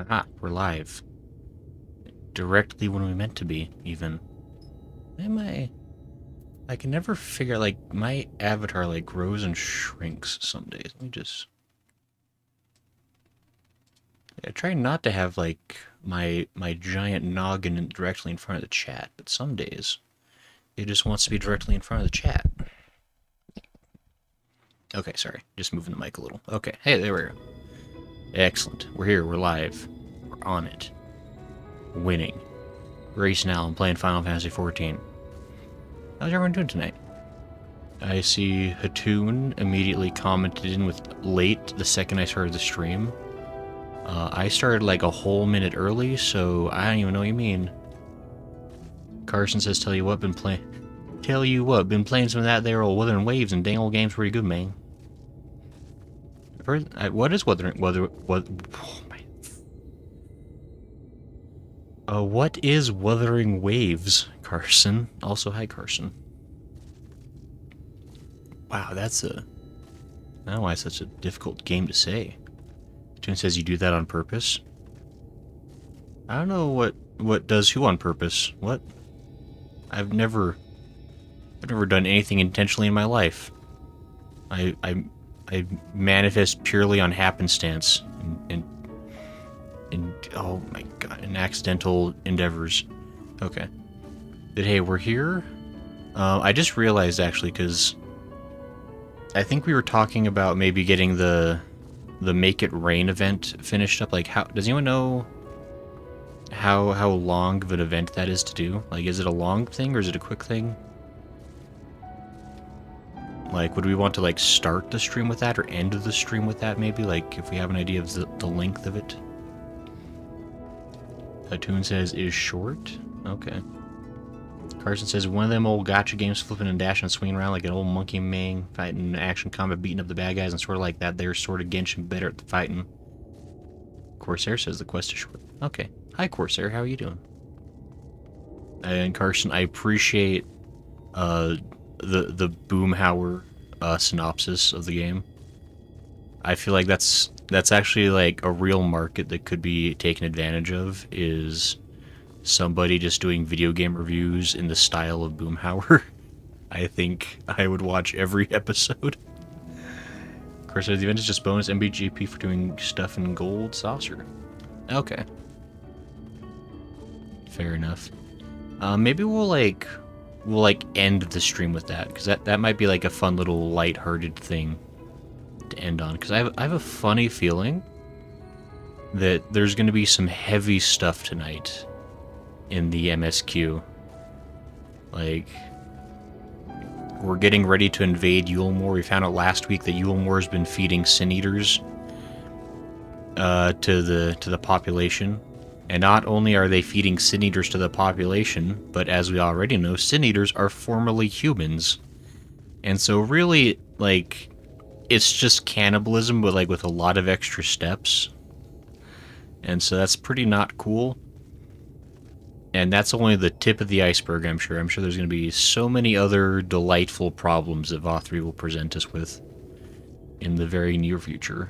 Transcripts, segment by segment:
Aha, we're live. Directly when we meant to be, even. Am I can never figure, like, my avatar, like, grows and shrinks some days. Let me just... I try not to have, like, my giant noggin directly in front of the chat, but some days it just wants to be directly in front of the chat. Okay, sorry. Just moving the mic a little. Okay, hey, there we go. Excellent. We're here, we're live. We're on it. Winning. Race now, I'm playing Final Fantasy XIV. How's everyone doing tonight? I see Hatoon immediately commented in with late the second I started the stream. I started like a whole minute early, so I don't even know what you mean. Carson says, tell you what, been playing some of that there old Wuthering Waves and dang old game's pretty good, man. What is Wuthering, what is Wuthering Waves, Carson? Also, hi, Carson. Wow, that's a... I don't know why it's such a difficult game to say. Tune says you do that on purpose. I don't know what does who on purpose. What? I've never done anything intentionally in my life. I manifest purely on happenstance and oh my god, and accidental endeavors. Okay. But hey, we're here. I just realized actually, because I think we were talking about maybe getting the Make It Rain event finished up. Like, how does anyone know how long of an event that is to do? Like, is it a long thing or is it a quick thing? Like, would we want to like start the stream with that or end the stream with that? Maybe, like, if we have an idea of the length of it. Hatoon says is short. Okay. Carson says, one of them old gotcha games flipping and dashing and swinging around like an old monkey mang, fighting action combat, beating up the bad guys, and sort of like that there sort of Genshin better at the fighting. Corsair says the quest is short. Okay. Hi, Corsair. How are you doing? And Carson, I appreciate the Boomhauer synopsis of the game. I feel like that's actually like a real market that could be taken advantage of, is somebody just doing video game reviews in the style of Boomhauer. I think I would watch every episode. Of course, the event is just bonus MBGP for doing stuff in Gold Saucer. Okay. Fair enough. Maybe we'll end the stream with that, because that might be like a fun little light-hearted thing to end on. Because I have a funny feeling that there's going to be some heavy stuff tonight in the MSQ. Like, we're getting ready to invade Yulemoor. We found out last week that Yulemoor has been feeding Sin Eaters to the population. And not only are they feeding Sin Eaters to the population, but as we already know, Sin Eaters are formerly humans. And so really, like, it's just cannibalism, but like with a lot of extra steps. And so that's pretty not cool. And that's only the tip of the iceberg, I'm sure. I'm sure there's going to be so many other delightful problems that VOTH3 will present us with in the very near future.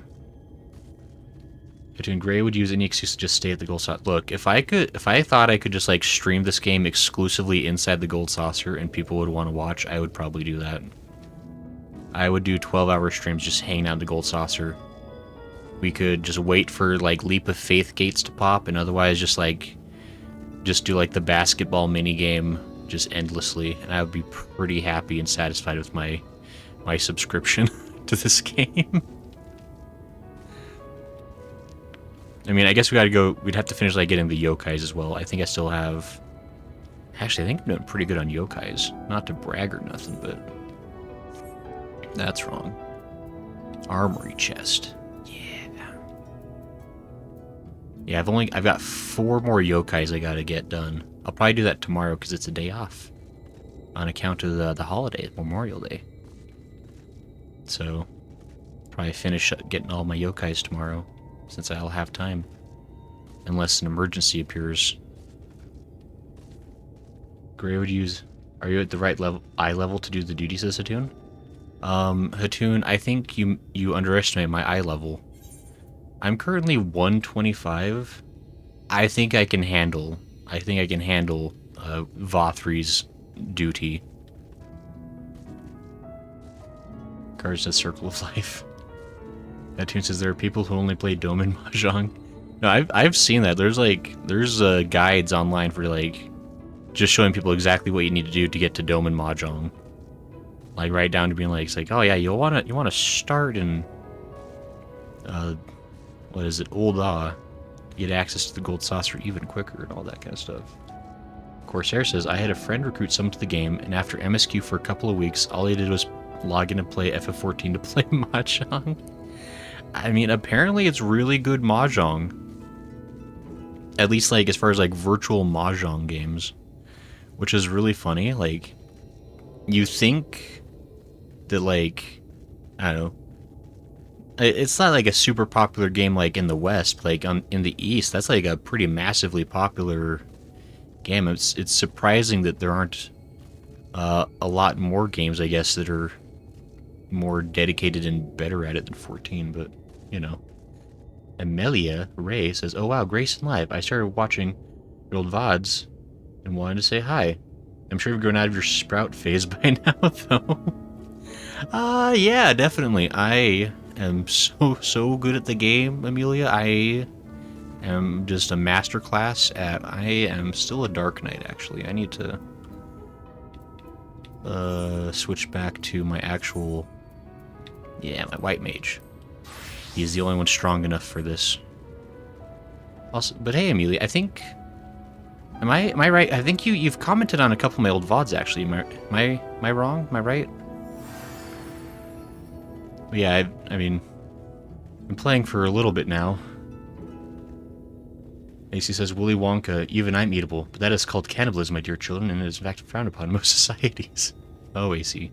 Between Gray would use any excuse to just stay at the Gold Saucer. Look, if I thought I could just like stream this game exclusively inside the Gold Saucer and people would want to watch, I would probably do that. I would do 12-hour streams just hanging out in the Gold Saucer. We could just wait for like Leap of Faith gates to pop, and otherwise just do like the basketball minigame just endlessly, and I would be pretty happy and satisfied with my subscription to this game. I mean, I guess we'd have to finish like getting the yokais as well. I think I still have... Actually, I think I'm doing pretty good on yokais. Not to brag or nothing, but... That's wrong. Armory chest. Yeah, I've got 4 more yokais I gotta get done. I'll probably do that tomorrow because it's a day off. On account of the holiday, Memorial Day. So, probably finish getting all my yokais tomorrow, since I'll have time. Unless an emergency appears. Gray would use... Are you at the right level, eye level to do the duty, says Hatoon? Hatoon, I think you underestimate my eye level. I'm currently 125. I think I can handle. Vothri's duty. Card says Circle of Life. That tune says there are people who only play Dome and Mahjong. No, I've seen that. There's guides online for like just showing people exactly what you need to do to get to Dome and Mahjong. Like right down to being like, it's like, oh yeah, you wanna start in what is it, Old get access to the gold saucer even quicker and all that kind of stuff. Corsair says, I had a friend recruit someone to the game, and after MSQ for a couple of weeks, all he did was log in and play FF14 to play Mahjong. I mean, apparently it's really good Mahjong. At least, like, as far as, like, virtual Mahjong games. Which is really funny. Like, you think that, like, I don't know. It's not, like, a super popular game, like, in the West. But, like, in the East, that's, like, a pretty massively popular game. It's surprising that there aren't a lot more games, I guess, that are more dedicated and better at it than 14, but, you know. Amelia Ray says, oh wow, Grayson Live. I started watching your old VODs and wanted to say hi. I'm sure you've grown out of your sprout phase by now, though. Yeah, definitely. I am so good at the game, Amelia. I am just a masterclass at... I am still a Dark Knight, actually. I need to switch back to my actual... Yeah, my White Mage. He's the only one strong enough for this. Also, but hey, Amelia, I think... Am I right? I think you've commented on a couple of my old VODs, actually. Am I wrong? Am I right? But yeah, I mean... I'm playing for a little bit now. AC says, Willy Wonka, even I'm eatable, but that is called cannibalism, my dear children, and it is in fact frowned upon in most societies. Oh, AC.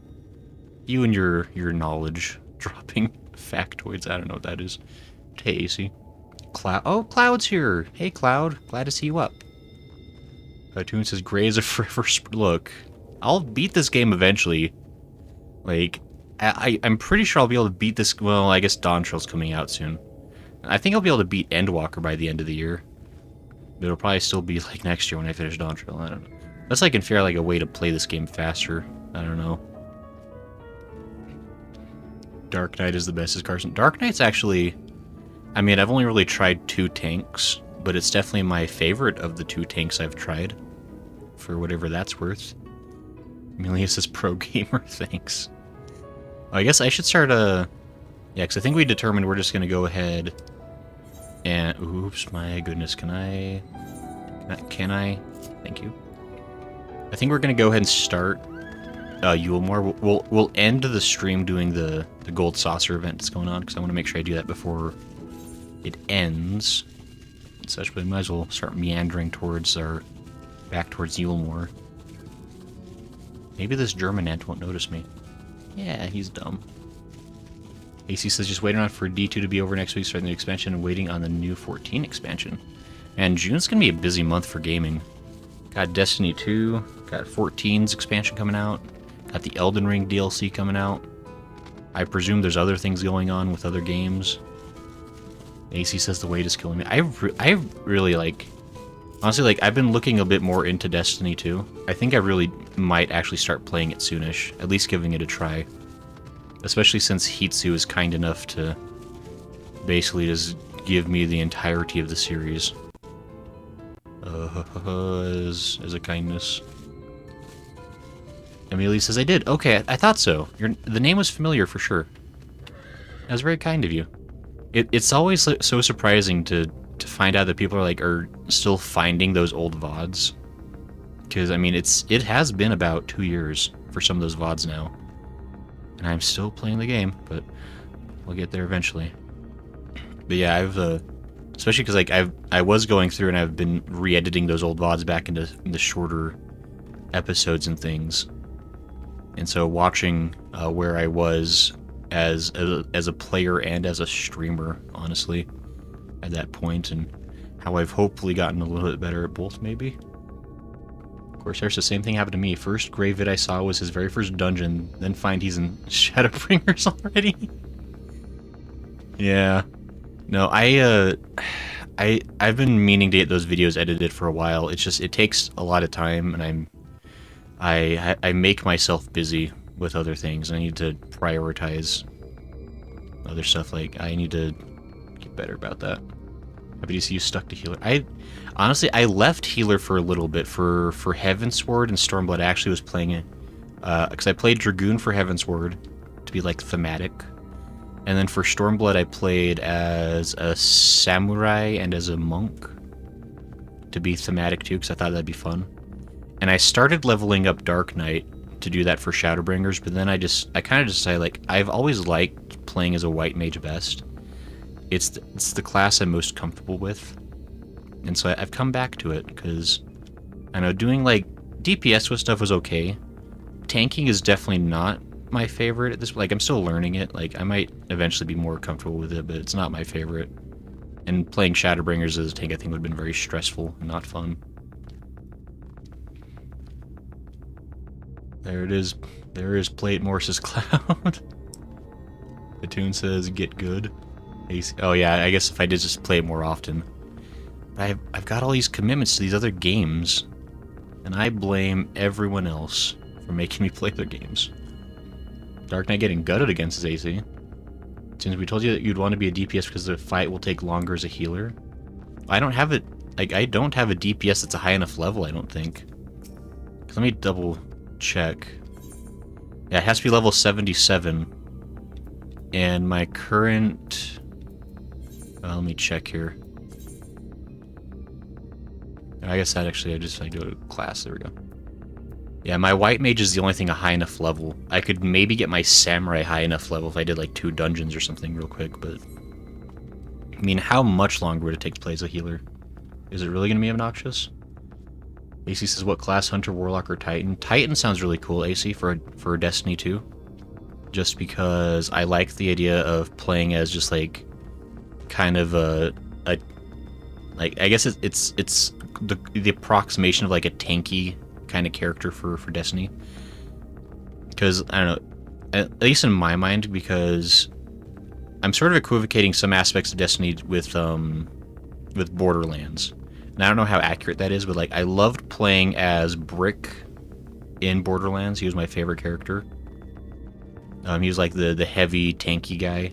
You and your knowledge dropping factoids. I don't know what that is. Hey, AC. Cloud. Oh, Cloud's here. Hey, Cloud. Glad to see you up. Toon says, Gray is a forever look. I'll beat this game eventually. Like, I'm pretty sure I'll be able to beat this. Well, I guess Dawn Trail's coming out soon. I think I'll be able to beat Endwalker by the end of the year. But it'll probably still be like next year when I finish Dawn Trail. I don't know. That's like in fair, like a way to play this game faster. I don't know. Dark Knight is the best, as Carson. Dark Knight's actually... I mean, I've only really tried 2 tanks, but it's definitely my favorite of the 2 tanks I've tried. For whatever that's worth. Amelia says, pro gamer, thanks. I guess I should start a... Yeah, because I think we determined we're just going to go ahead and... Oops, my goodness, can I... Thank you. I think we're going to go ahead and start Yulemore. We'll end the stream doing the gold saucer event that's going on, because I want to make sure I do that before it ends and such, but I might as well start meandering towards back towards Yulemore. Maybe this German ant won't notice me. Yeah, he's dumb. AC says, just waiting on for D2 to be over next week, starting the expansion, and waiting on the new 14 expansion. Man, June's gonna be a busy month for gaming. Got Destiny 2, got 14's expansion coming out, got the Elden Ring DLC coming out. I presume there's other things going on with other games. AC says the wait is killing me. I really, like... Honestly, like, I've been looking a bit more into Destiny 2. I think I really might actually start playing it soonish. At least giving it a try. Especially since Hitsu is kind enough to basically just give me the entirety of the series. As a kindness. Amelia says, I did. Okay, I thought so. The name was familiar for sure. That was very kind of you. It's always so surprising to find out that people are still finding those old VODs. Because, I mean, it has been about 2 years for some of those VODs now. And I'm still playing the game, but we'll get there eventually. But yeah, I've, especially because, like, I was going through and I've been re-editing those old VODs back into shorter episodes and things. And so watching where I was as a player and as a streamer, honestly, at that point, and how I've hopefully gotten a little bit better at both, maybe. Of course, there's the same thing happened to me. First grave vid I saw was his very first dungeon, then find he's in Shadowbringers already. Yeah. No, I've been meaning to get those videos edited for a while. It's just it takes a lot of time, and I make myself busy with other things. I need to prioritize other stuff. Like I need to get better about that. Happy to see you stuck to healer. Honestly I left healer for a little bit for Heavensward and Stormblood. I actually was playing it because I played Dragoon for Heavensward to be like thematic. And then for Stormblood, I played as a samurai and as a monk to be thematic too, because I thought that'd be fun. And I started leveling up Dark Knight to do that for Shadowbringers, but then I kind of decided, like, I've always liked playing as a white mage best. It's the class I'm most comfortable with. And so I've come back to it, because, I know, doing, like, DPS with stuff was okay. Tanking is definitely not my favorite at this. Like, I'm still learning it. Like, I might eventually be more comfortable with it, but it's not my favorite. And playing Shadowbringers as a tank, I think, would have been very stressful and not fun. There it is. There is Plate Morse's Cloud. The tune says, get good. Oh yeah, I guess if I did just play it more often. But I've got all these commitments to these other games, and I blame everyone else for making me play their games. Dark Knight getting gutted against his AC. Since we told you that you'd want to be a DPS because the fight will take longer as a healer. I don't have it. Like, I don't have a DPS that's a high enough level, I don't think. Let me double check. Yeah, it has to be level 77. And my current... let me check here. I guess that actually, I do a class. There we go. Yeah, my white mage is the only thing a high enough level. I could maybe get my samurai high enough level if I did like 2 dungeons or something real quick, but... I mean, how much longer would it take to play as a healer? Is it really going to be obnoxious? AC says, what class? Hunter, Warlock, or Titan? Titan sounds really cool, AC, for Destiny 2. Just because I like the idea of playing as just like... kind of like, I guess it's the approximation of like a tanky kind of character for Destiny. Because, I don't know, at least in my mind, because I'm sort of equivocating some aspects of Destiny with Borderlands. And I don't know how accurate that is, but like, I loved playing as Brick in Borderlands. He was my favorite character. He was like the heavy, tanky guy.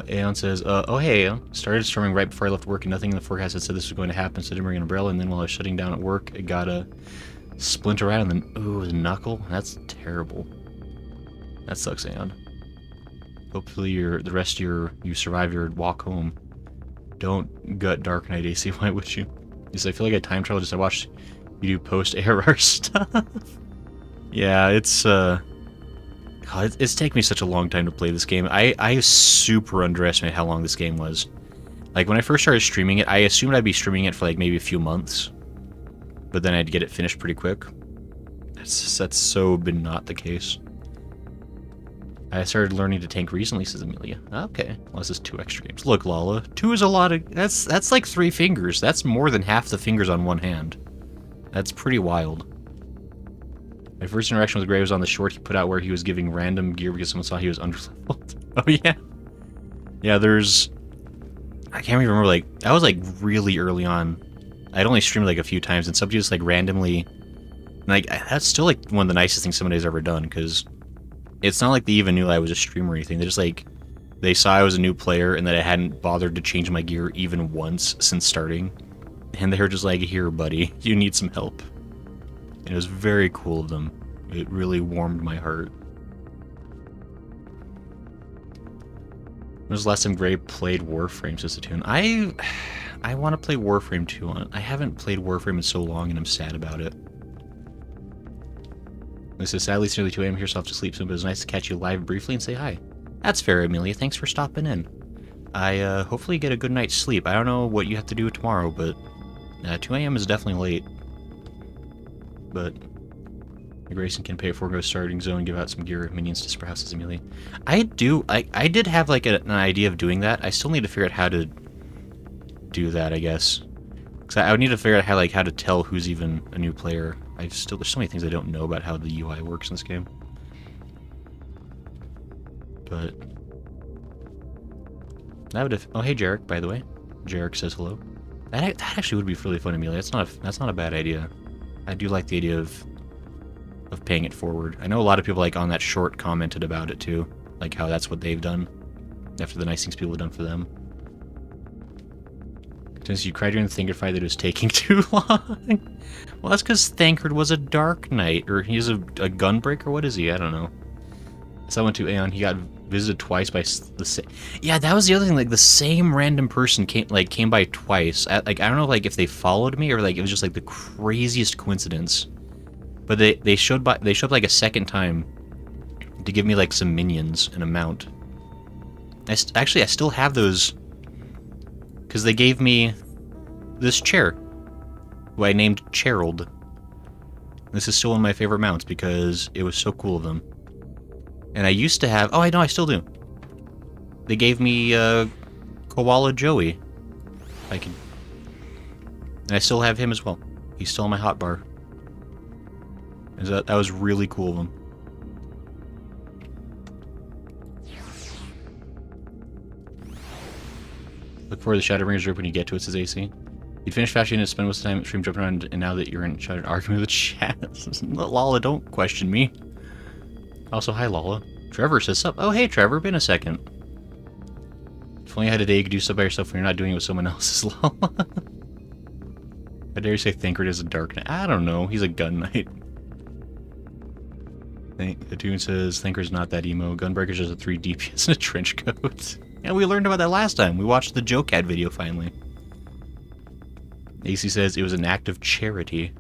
Aeon says, oh hey, Aeon. Started storming right before I left work and nothing in the forecast had said this was going to happen, so I didn't bring an umbrella, and then while I was shutting down at work, it got a splinter out and then, ooh, the knuckle? That's terrible. That sucks, Aeon. Hopefully the rest of you survive your walk home. Don't gut Dark Knight, AC, why would you? Because I feel like I time travel just I watched you do post-ARR stuff. Yeah, it's taken me such a long time to play this game. I super underestimated how long this game was. Like, when I first started streaming it, I assumed I'd be streaming it for, like, maybe a few months. But then I'd get it finished pretty quick. That's so been not the case. I started learning to tank recently, says Amelia. Okay. Well, this is 2 extra games. Look, Lala, 2 is a lot of... That's like 3 fingers. That's more than half the fingers on one hand. That's pretty wild. My first interaction with Gray was on the short he put out where he was giving random gear because someone saw he was underleveled. Oh, yeah. Yeah, there's... I can't even remember, like... That was, like, really early on. I'd only streamed, like, a few times, and somebody just, like, randomly... Like, that's still, like, one of the nicest things somebody's ever done, because... It's not like they even knew I was a streamer or anything. They just, like... They saw I was a new player, and that I hadn't bothered to change my gear even once since starting. And they were just like, here, buddy, you need some help. And it was very cool of them. It really warmed my heart. When was the last time Gray played Warframe, says the tune? I want to play Warframe 2. I haven't played Warframe in so long, and I'm sad about it. This is sadly it's nearly 2 a.m. here, so I'll have to sleep soon, but it was nice to catch you live briefly and say hi. That's fair, Amelia. Thanks for stopping in. I hopefully get a good night's sleep. I don't know what you have to do tomorrow, but 2 a.m. is definitely late. But Grayson can pay for go starting zone, give out some gear minions to Sprout, says Amelia. I did have like an idea of doing that. I still need to figure out how to do that, I guess. Because I would need to figure out how to tell who's even a new player. There's so many things I don't know about how the UI works in this game. But That would have... Oh, hey, Jarek, by the way. Jarek says hello. That actually would be really fun, Amelia. That's not a bad idea. I do like the idea of paying it forward. I know a lot of people, like, on that short commented about it, too. Like, how that's what they've done. After the nice things people have done for them. Since you cried during the Thancred fight that it was taking too long. Well, that's because Thancred was a Dark Knight. Or he's a Gunbreaker? What is he? I don't know. Someone to Aeon, he got visited twice by the same... Yeah, that was the other thing. Like, the same random person came by twice. I don't know, like, if they followed me or, like, it was just, like, the craziest coincidence. But they showed up, like, a second time to give me, like, some minions and a mount. Actually, I still have those... Because they gave me this chair, who I named Cherald. This is still one of my favorite mounts because it was so cool of them. And I used to have... Oh, I know, I still do. They gave me Koala Joey. I can... And I still have him as well. He's still on my hotbar. That was really cool of them. Look forward to the Shadowbringers group when you get to it, says AC. You'd finish fast and spend most of the time stream jumping around, and now that you're in chat arguing with chat. Lala, don't question me. Also, hi Lala. Trevor says sup. Oh, hey Trevor, been a second. If only I had a day you could do stuff by yourself when you're not doing it with someone else, Lala. I dare you say Thancred is a Dark Knight. I don't know, he's a Gun Knight. The tune says Thancred's not that emo. Gunbreaker's just a 3 DPS in a trench coat. Yeah, we learned about that last time. We watched the Joe Cat video finally. AC says it was an act of charity.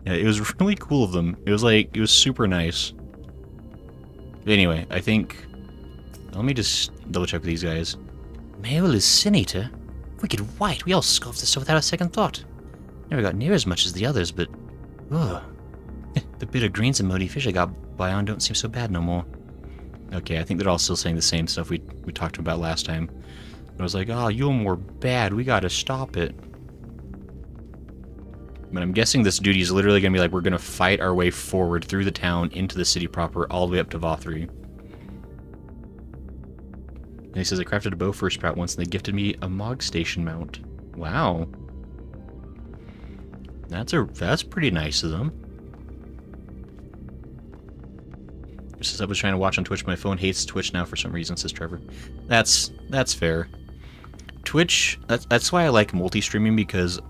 Yeah, it was really cool of them. It was super nice. But anyway, I think... Let me just double check with these guys. Male is Senator? Wicked white. We all scoffed this without a second thought. Never got near as much as the others, but... Ugh. The bitter greens and muddy fish I got by on don't seem so bad no more. Okay, I think they're all still saying the same stuff we talked about last time. But I was like, oh, you're more bad. We gotta stop it. But I'm guessing this duty is literally gonna be like, we're gonna fight our way forward through the town, into the city proper, all the way up to Vothri. And he says, I crafted a bow for a sprout once, and they gifted me a Mog Station mount. Wow. That's pretty nice of them. Says I was trying to watch on Twitch, my phone hates Twitch now for some reason, says Trevor. That's fair. Twitch, that's why I like multi-streaming, because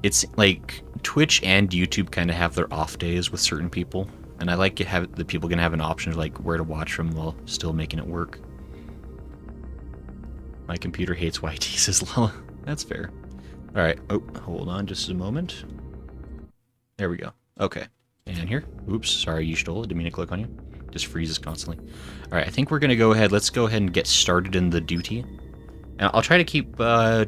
it's like Twitch and YouTube kind of have their off days with certain people, and I like to have the people gonna have an option of like where to watch from while still making it work. My computer hates YT, says Lala. That's fair. Alright, oh, hold on just a moment. There we go. Okay. And here. Oops, sorry, you stole it. Didn't mean to click on you. Just freezes constantly. Alright, I think we're gonna go ahead. Let's go ahead and get started in the duty. And I'll try to keep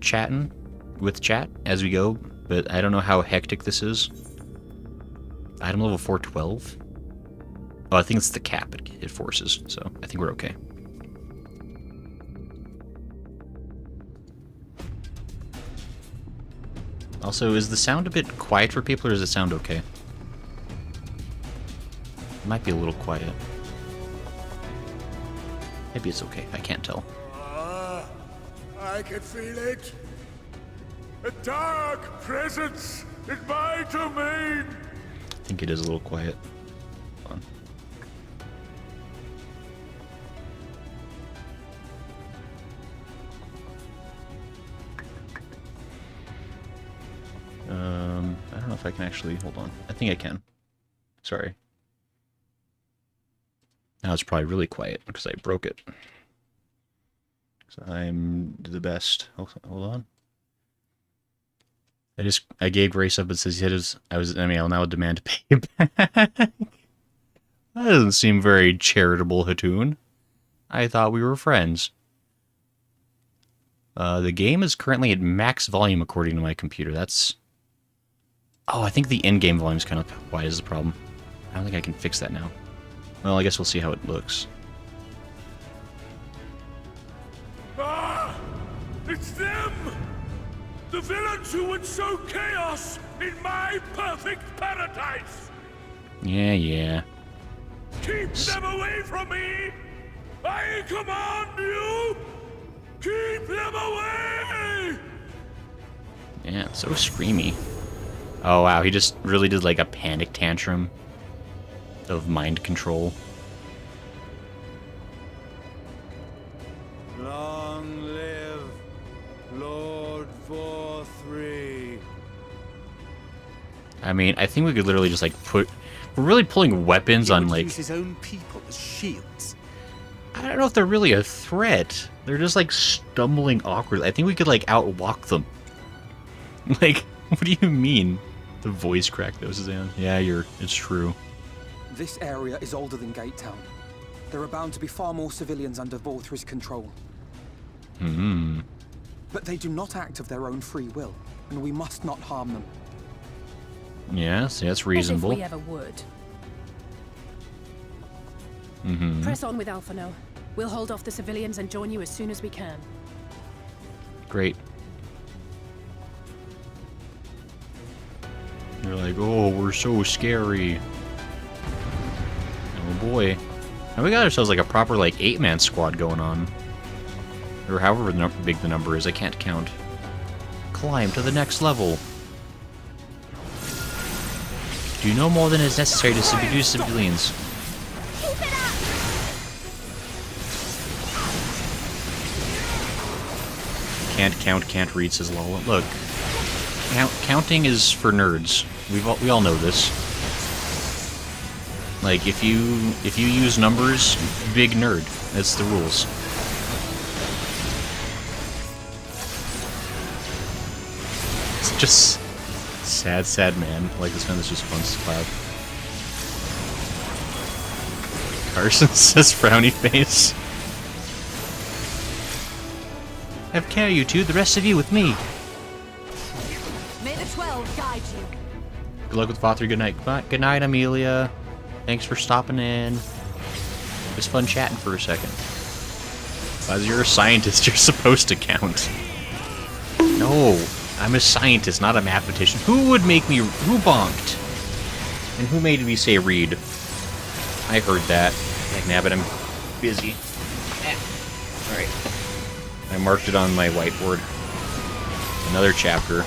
chatting with chat as we go, but I don't know how hectic this is. Item level 412. Oh, I think it's the cap it forces, so I think we're okay. Also, is the sound a bit quiet for people, or does it sound okay? It might be a little quiet. Maybe it's okay. I can't tell. I can feel it. A dark presence in my domain. I think it is a little quiet. Hold on. I don't know if I can actually... Hold on. I think I can. Sorry. Now it's probably really quiet because I broke it. So I'm the best. Hold on. I gave Grace up and says he had his... I'll now demand to pay him back. That doesn't seem very charitable, Hatoon. I thought we were friends. The game is currently at max volume according to my computer. That's... Oh, I think the in-game volume is kind of why is the problem. I don't think I can fix that now. Well, I guess we'll see how it looks. Ah! It's them! The villains who would sow chaos in my perfect paradise! Yeah. Keep them away from me! I command you! Keep them away! Yeah, so screamy. Oh wow, he just really did like a panic tantrum of mind control. Long live Lord 4-3. I mean, I think we could literally just like put... We're really pulling weapons on like... Use his own people as shields. I don't know if they're really a threat. They're just like stumbling awkwardly. I think we could like outwalk them. Like, what do you mean? The voice crack though, Suzanne. Yeah, it's true. This area is older than Gatetown. There are bound to be far more civilians under Vorthri's control. Hmm. But they do not act of their own free will, and we must not harm them. Yes, that's reasonable. As if we ever would. Mm-hmm. Press on with Alphano. We'll hold off the civilians and join you as soon as we can. Great. They're like, oh, we're so scary. Oh boy. Now we got ourselves like a proper like 8-man squad going on. Or however big the number is, I can't count. Climb to the next level. Do no more than is necessary to subdue civilians. Keep it up! Can't count, can't read, says Lola. Look, counting is for nerds. We all know this. Like if you use numbers, big nerd. That's the rules. It's just sad, sad man. Like this man is just fun to cloud. Carson says frowny face. Have care, you two. The rest of you with me. May the 12 guide you. Good luck with Father. Good night. Good night, Amelia. Thanks for stopping in. It was fun chatting for a second. As you're a scientist, you're supposed to count. No, I'm a scientist, not a mathematician. Who would make me... Who bonked? And who made me say read? I heard that. Like, nabbit, I'm busy. Alright. I marked it on my whiteboard. Another chapter.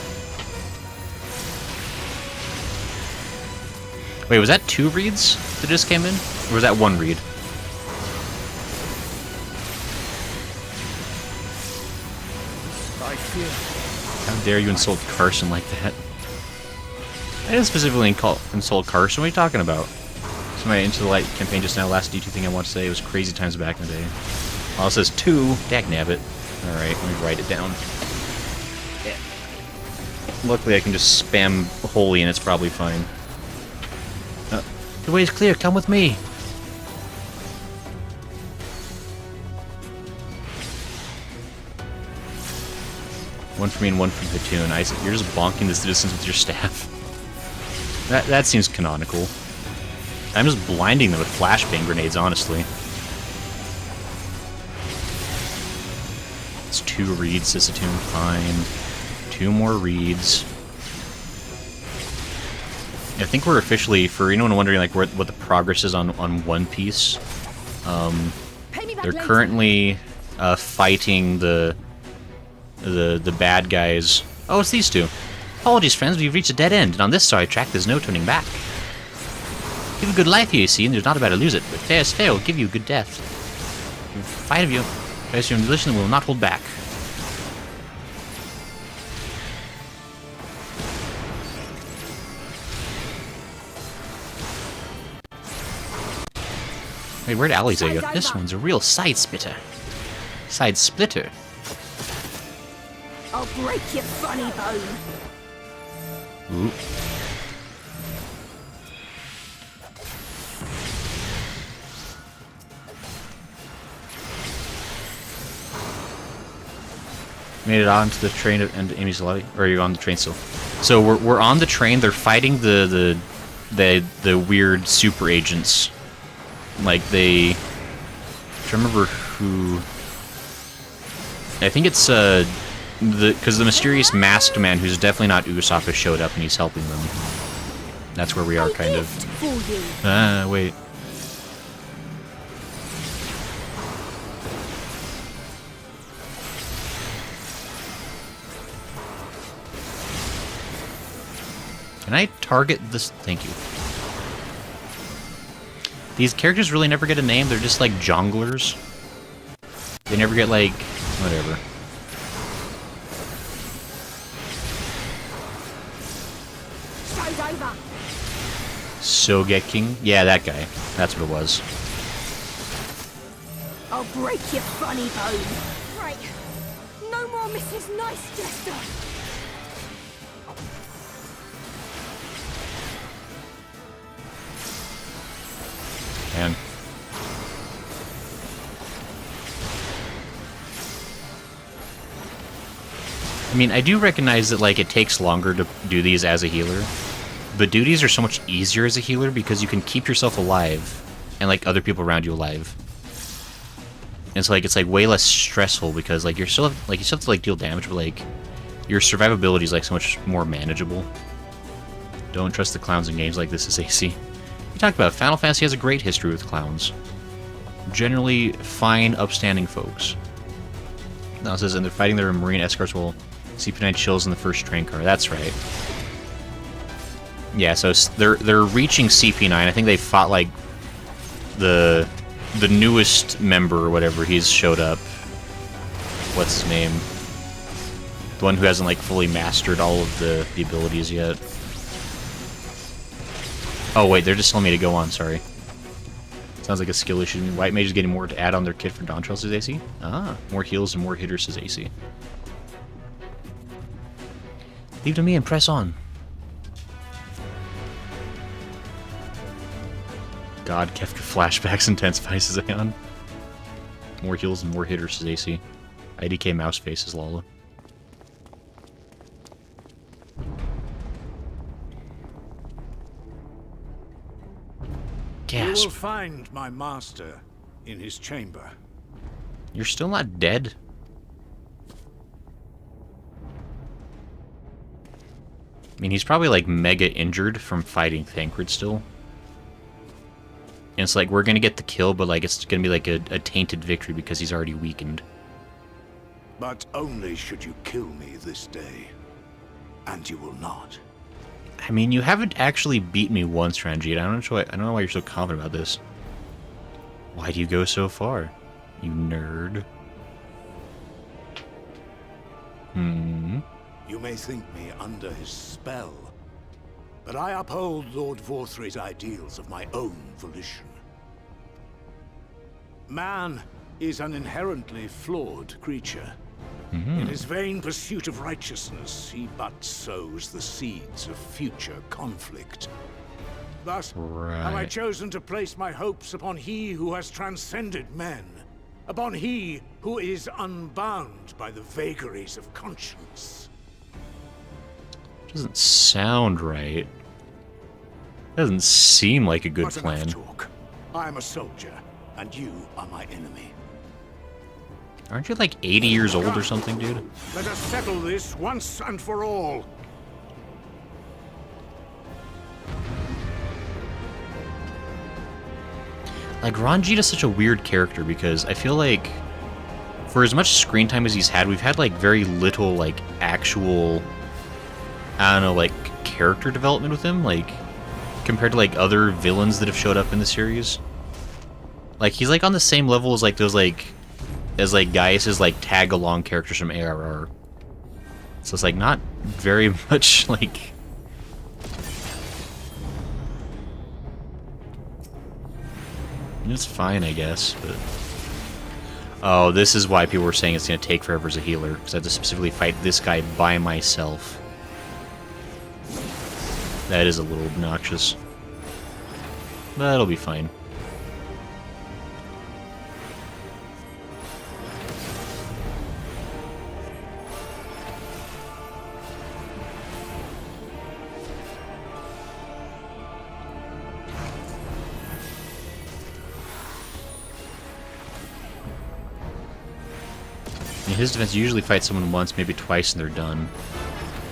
Wait, was that 2 reads that just came in? Or was that 1 read? I fear. How dare you insult Carson like that? I didn't specifically insult Carson. What are you talking about? So my Into the Light campaign just now, last D2 thing I want to say, it was crazy times back in the day. Oh, it says 2. Dagnabbit. Alright, let me write it down. Yeah. Luckily I can just spam holy and it's probably fine. The way is clear, come with me! One for me and one for Platoon. You're just bonking the citizens with your staff. That seems canonical. I'm just blinding them with flashbang grenades, honestly. It's 2 reads, Sissatoon, fine. 2 more reads. I think we're officially, for anyone wondering like what the progress is on One Piece, they're currently fighting the bad guys. Oh, it's these 2. Apologies, friends, we've reached a dead end, and on this side track there's no turning back. You have a good life here, you see, and there's not about to lose it, but fair is fair will give you a good death. 5 of you, guys, your delicious will not hold back. Wait, where'd Alizé go? This one's a real side splitter. Side splitter. I'll break your funny bone. Ooh. Made it onto the train and Amy's lobby, or are you on the train still? So we're on the train. They're fighting the weird super agents. Like they, I remember who. I think it's because the mysterious masked man, who's definitely not Usopp, has showed up and he's helping them. That's where we are, kind of. Wait. Can I target this? Thank you. These characters really never get a name. They're just like jonglers. They never get like... whatever. Sogeking? Yeah, that guy. That's what it was. I'll break your funny bone. Right. No more Mrs. Nice Jester. Man. I mean, I do recognize that, like, it takes longer to do these as a healer. But duties are so much easier as a healer because you can keep yourself alive and, like, other people around you alive. And so, like, it's, like, way less stressful because, like, you're still, like, you still have to, like, deal damage, but, like, your survivability is, like, so much more manageable. Don't trust the clowns in games like this is AC. We talked about it. Final Fantasy has a great history with clowns. Generally fine, upstanding folks. Now it says, and they're fighting their marine escorts while CP9 chills in the first train car. That's right. Yeah, so they're reaching CP9. I think they fought, like, the newest member or whatever. He's showed up. What's his name? The one who hasn't, like, fully mastered all of the abilities yet. Oh, wait, they're just telling me to go on, sorry. Sounds like a skill issue. White Mage is getting more to add on their kit for Dawn Trail, says AC. Ah, more heals and more hitters, says AC. Leave to me and press on. God, Kefka flashbacks intensifies, says Aeon. More heals and more hitters, says AC. IDK mouse face, says Lala. Gasp. You will find my master in his chamber. You're still not dead? I mean, he's probably, like, mega injured from fighting Thancred still. And it's like, we're gonna get the kill, but, like, it's gonna be, like, a tainted victory because he's already weakened. But only should you kill me this day. And you will not. I mean, you haven't actually beat me once, Ranjit. I don't know why you're so confident about this. Why do you go so far, you nerd? You may think me under his spell, but I uphold Lord Vorthry's ideals of my own volition. Man is an inherently flawed creature. In his vain pursuit of righteousness, he but sows the seeds of future conflict. Thus, have I chosen to place my hopes upon he who has transcended men, upon he who is unbound by the vagaries of conscience. Doesn't sound right. Doesn't seem like a good Not plan. enough talk. I am a soldier, and you are my enemy. Aren't you like 80 years old or something, dude? Let us settle this once and for all. Like, Ranjit is such a weird character because I feel like for as much screen time as he's had, we've had, like, very little, like, actual, I don't know, like, character development with him, like, compared to, like, other villains that have showed up in the series. Like, he's, like, on the same level as, like, those, like, as, like, Gaius's, like, tag-along characters from ARR. So it's, like, not very much, like... It's fine, I guess, but... Oh, this is why people were saying it's gonna take forever as a healer, because I have to specifically fight this guy by myself. That is a little obnoxious. But it'll be fine. In his defense, you usually fight someone once, maybe twice, and they're done.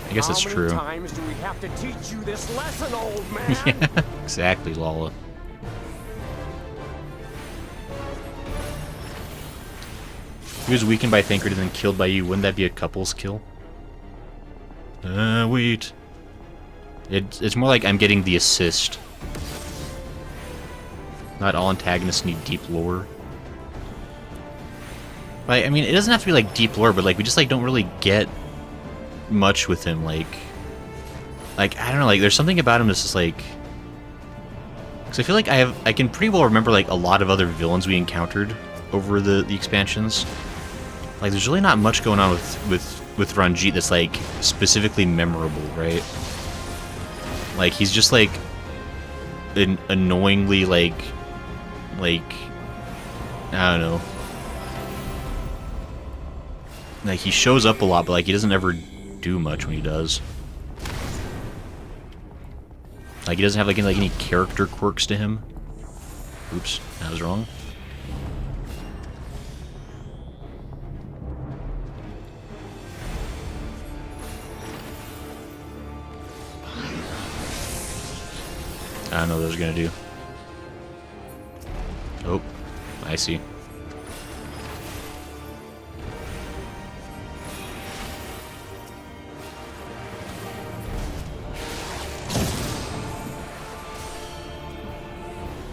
I guess that's true. How many times do we have to teach you this lesson, old man? Yeah, exactly, Lala. If he was weakened by Thancred and then killed by you, wouldn't that be a couple's kill? Wait. It's more like I'm getting the assist. Not all antagonists need deep lore. Like, I mean, it doesn't have to be like deep lore, but like we just like don't really get much with him. Like I don't know. Like there's something about him that's just like. Because I feel like I can pretty well remember like a lot of other villains we encountered over the expansions. Like there's really not much going on with Ranjit that's like specifically memorable, right? Like he's just like an annoyingly like I don't know. Like he shows up a lot, but like he doesn't ever do much when he does. Like he doesn't have like any character quirks to him. Oops, that was wrong. I don't know what I was gonna do. Oh, I see.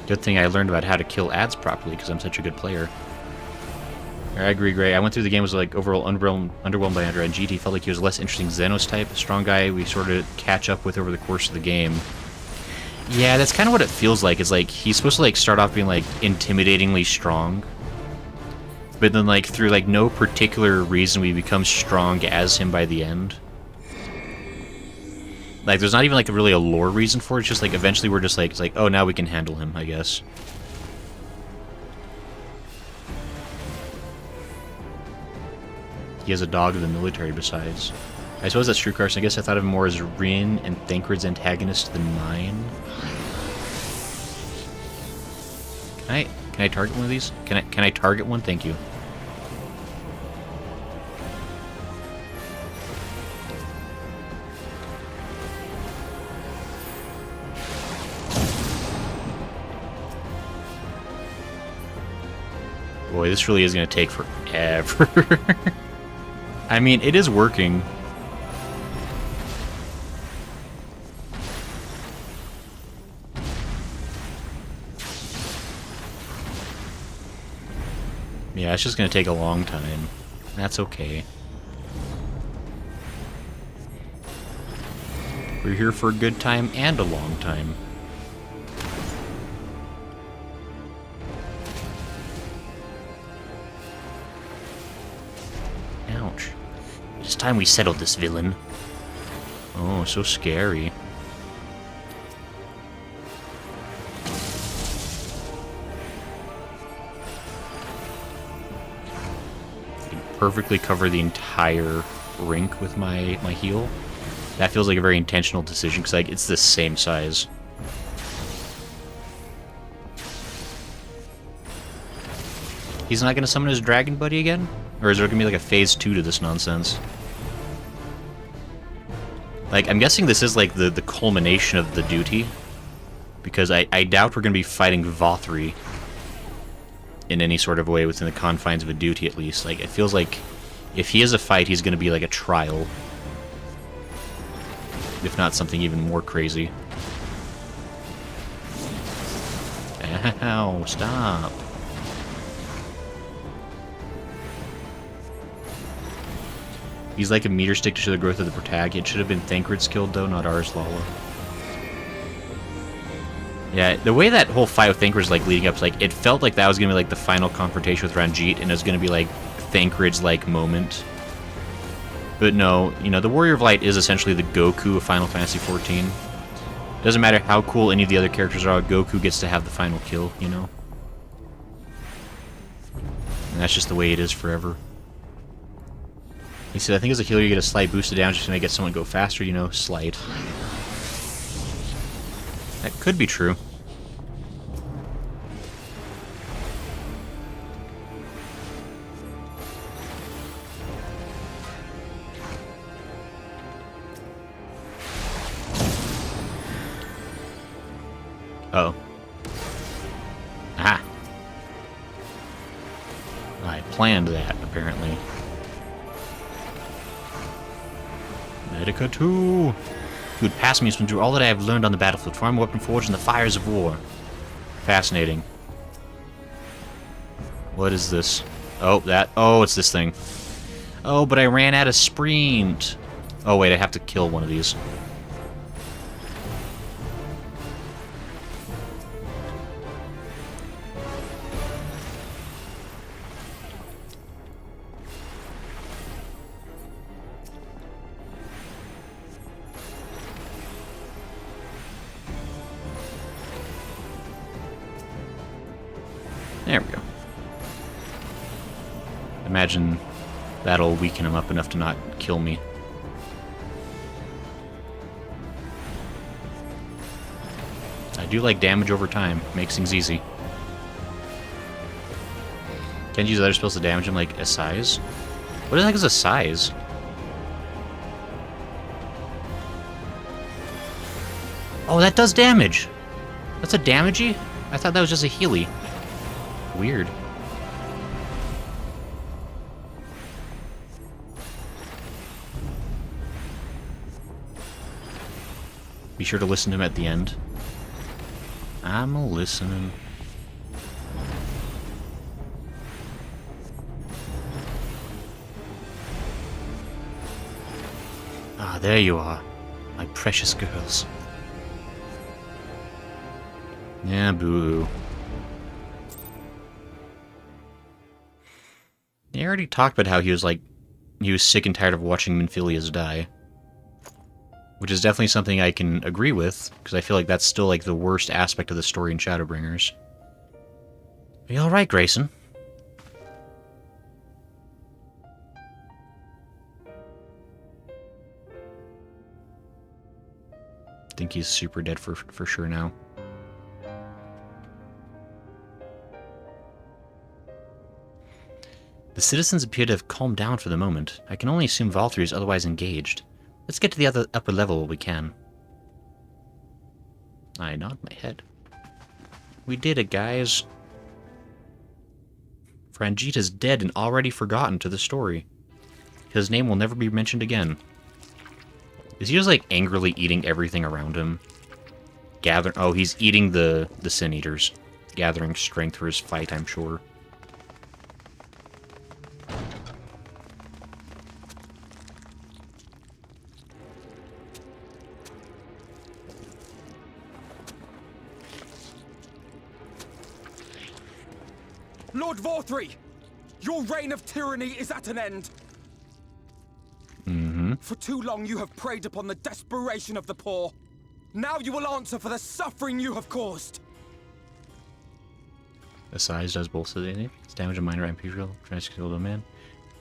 Good thing I learned about how to kill ads properly because I'm such a good player. I agree, Gray. I went through the game, was like overall underwhelmed by Andrew, and GT felt like he was a less interesting Xenos type, a strong guy we sort of catch up with over the course of the game. Yeah, that's kind of what it feels like. It's like he's supposed to like start off being like intimidatingly strong, but then like through like no particular reason we become strong as him by the end. Like there's not even like really a lore reason for it. It's just like eventually we're just like, it's like, oh, now we can handle him, I guess. He has a dog in the military besides. I suppose that's true, Carson. I guess I thought of him more as Rin and Thancred's antagonist than mine. Can I target one of these? Can I target one? Thank you. Boy, this really is going to take forever. I mean, it is working. Yeah, it's just going to take a long time. That's okay. We're here for a good time and a long time. Ouch. It's time we settled this villain. Oh, so scary. Perfectly cover the entire rink with my heal. That feels like a very intentional decision because like it's the same size. He's not gonna summon his dragon buddy again? Or is there gonna be like a phase 2 to this nonsense? Like I'm guessing this is like the culmination of the duty. Because I doubt we're gonna be fighting Vothri in any sort of way within the confines of a duty, at least. Like, it feels like if he is a fight, he's going to be like a trial. If not something even more crazy. Ow, stop. He's like a meter stick to show the growth of the protag. It should have been Thancred's killed, though, not ours, Lala. Yeah, the way that whole fight with Thancred was like leading up to, like, it felt like that was gonna be like the final confrontation with Ranjit, and it was gonna be like Thancred's like moment. But no, you know, the Warrior of Light is essentially the Goku of Final Fantasy XIV. Doesn't matter how cool any of the other characters are, Goku gets to have the final kill, you know? And that's just the way it is forever. He said, I think as a healer you get a slight boost of damage just to make someone go faster, you know, slight. That could be true. Uh-oh. Ah. I planned that, apparently. Medica 2! He would pass me and do all that I have learned on the battlefield, form a weapon forged in the fires of war. Fascinating. What is this? Oh, it's this thing. Oh, but I ran out of sprint. Oh, wait, I have to kill one of these. There we go. Imagine that'll weaken him up enough to not kill me. I do like damage over time. Makes things easy. Can't use other spells to damage him, like a size? What the heck is a size? Oh, that does damage! That's a damagey? I thought that was just a healy. Weird. Be sure to listen to him at the end. I'm a listening. Ah, there you are, my precious girls. Yeah, boo. He already talked about how he was sick and tired of watching Minfilius die. Which is definitely something I can agree with, because I feel like that's still like the worst aspect of the story in Shadowbringers. Are you alright, Grayson? I think he's super dead for sure now. The citizens appear to have calmed down for the moment. I can only assume Valtteri is otherwise engaged. Let's get to the other upper level while we can. I nod my head. We did it, guys. Frangita's dead and already forgotten to the story. His name will never be mentioned again. Is he just like angrily eating everything around him? Oh, he's eating the Sin Eaters. Gathering strength for his fight, I'm sure. Lord Valtteri! Your reign of tyranny is at an end! For too long you have preyed upon the desperation of the poor. Now you will answer for the suffering you have caused! The size does both of the it's damage a minor MP drill, tries to kill the man.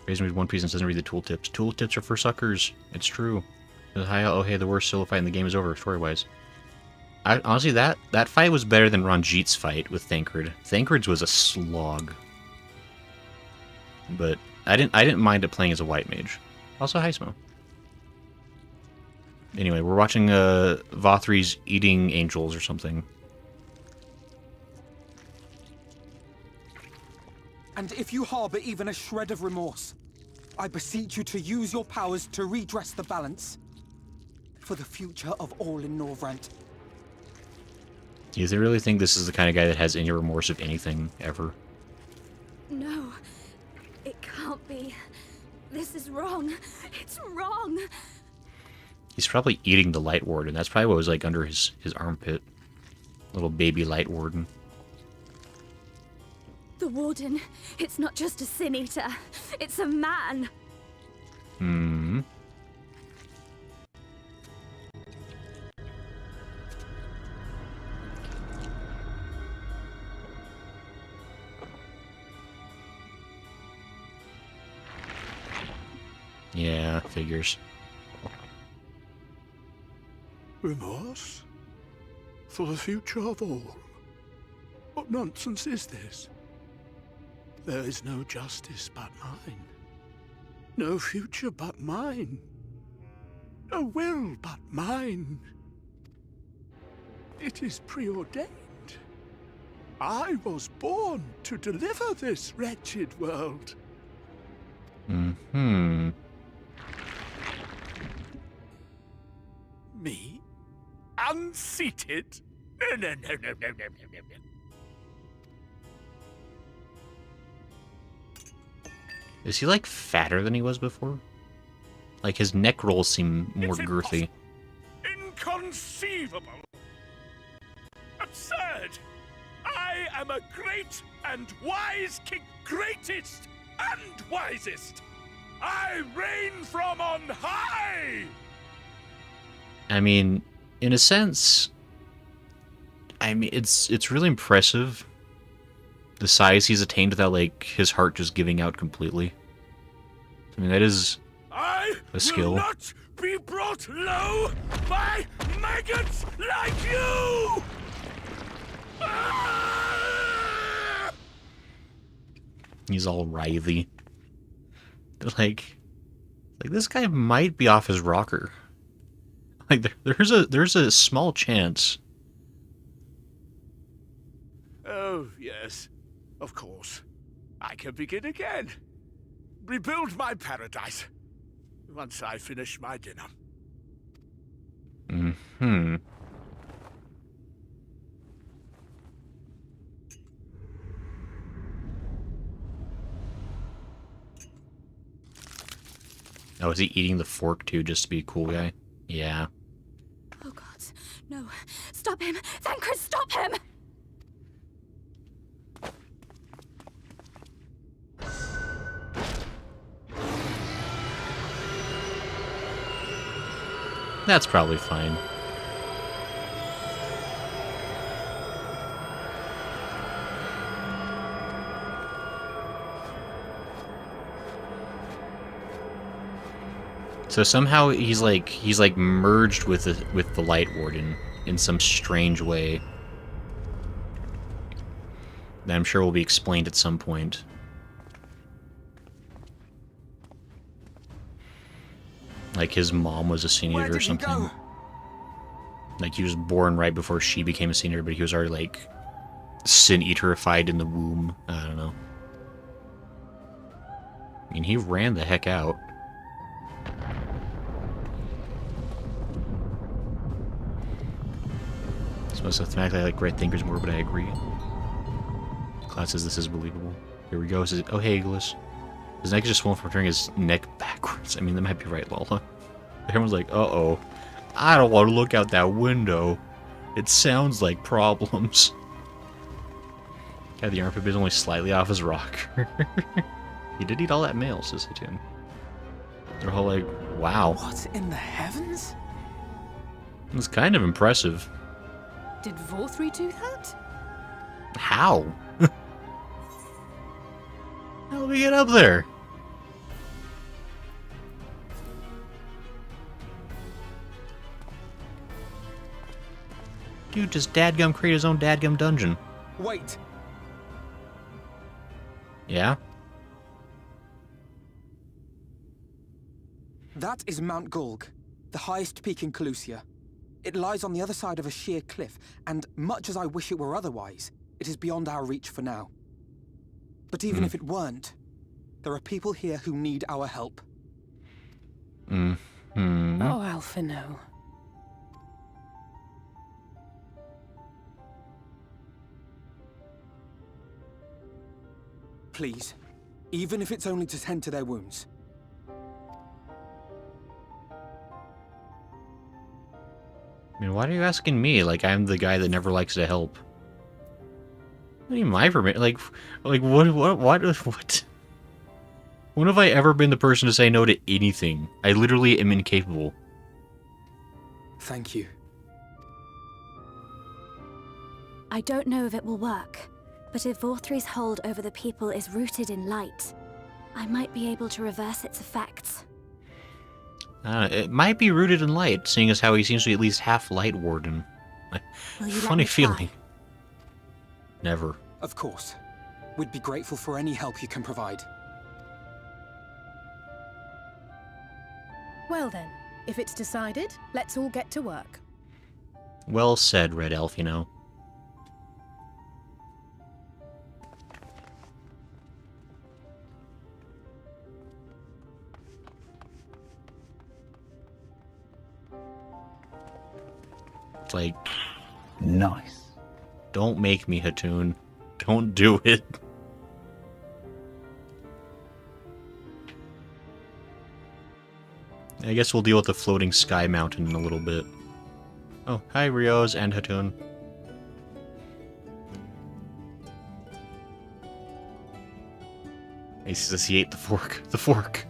Raising with one piece and doesn't read the tooltips. Tooltips are for suckers. It's true. Oh hey, the worst solo fight in the game is over, story-wise. Honestly, that fight was better than Ranjit's fight with Thancred. Thancred's was a slog. But I didn't mind it playing as a white mage. Also, hi Smo. Anyway, we're watching Valtteri's eating angels or something. And if you harbor even a shred of remorse, I beseech you to use your powers to redress the balance. For the future of all in Norvrant. Do you really think this is the kind of guy that has any remorse of anything, ever? No, it can't be. This is wrong. It's wrong. He's probably eating the Light Warden. That's probably what was like under his armpit. Little baby Light Warden. The Warden, it's not just a Sin Eater. It's a man. Hmm. Yeah, figures. Remorse? For the future of all? What nonsense is this? There is no justice but mine. No future but mine. No will but mine. It is preordained. I was born to deliver this wretched world. Mm-hmm. Me? Unseated? No, no, no, no, no, no, no, no, no. Is he, like, fatter than he was before? Like, his neck rolls seem more It's girthy. Inconceivable! Absurd! I am a great and wise king, greatest and wisest! I reign from on high! I mean, in a sense, I mean, it's really impressive, the size he's attained without, like, his heart just giving out completely. I mean, that is a skill. Will not be brought low by maggots like you! Ah! He's all writhy. Like this guy might be off his rocker. Like, there's a small chance. Oh, yes. Of course. I can begin again. Rebuild my paradise. Once I finish my dinner. Mm-hmm. Oh, is he eating the fork too, just to be a cool guy? Yeah. Oh God, no. Stop him! Thancred, stop him! That's probably fine. So somehow he's like merged with the Light Warden in some strange way that I'm sure will be explained at some point. Like his mom was a Sin Eater or something. Like he was born right before she became a Sin Eater, but he was already like Sin Eaterified in the womb. I don't know. I mean, he ran the heck out. So thematically I like Great Thinkers more, but I agree. Cloud says this is believable. Here we go. Says, oh hey, Iglis. His neck is just swollen from turning his neck backwards. I mean, that might be right, Lola. Everyone's like, uh-oh. I don't want to look out that window. It sounds like problems. Yeah, the armpit is only slightly off his rocker. He did eat all that mail, says Tim. They're all like, wow. What in the heavens? It's kind of impressive. Did Vorthri do that? How? How did we get up there? Dude just dadgum create his own dadgum dungeon. Wait. Yeah? That is Mount Gulg, the highest peak in Calusia. It lies on the other side of a sheer cliff, and much as I wish it were otherwise, it is beyond our reach for now. But even if it weren't, there are people here who need our help. Oh, Alphino. Please, even if it's only to tend to their wounds. I mean, why are you asking me? Like, I'm the guy that never likes to help. What do you mean my permission? Like, what? When have I ever been the person to say no to anything? I literally am incapable. Thank you. I don't know if it will work, but if Vorthri's hold over the people is rooted in light, I might be able to reverse its effects. It might be rooted in light, seeing as how he seems to be at least half Light Warden. Will you let Funny me try? feeling. Never. Of course. We'd be grateful for any help you can provide. Well then, if it's decided, let's all get to work. Well said, Red Elf, you know. It's like, Nice. don't make me, Hatun. Don't do it. I guess we'll deal with the floating sky mountain in a little bit. Oh, hi Rios and Hatun. He says he ate the fork. The fork!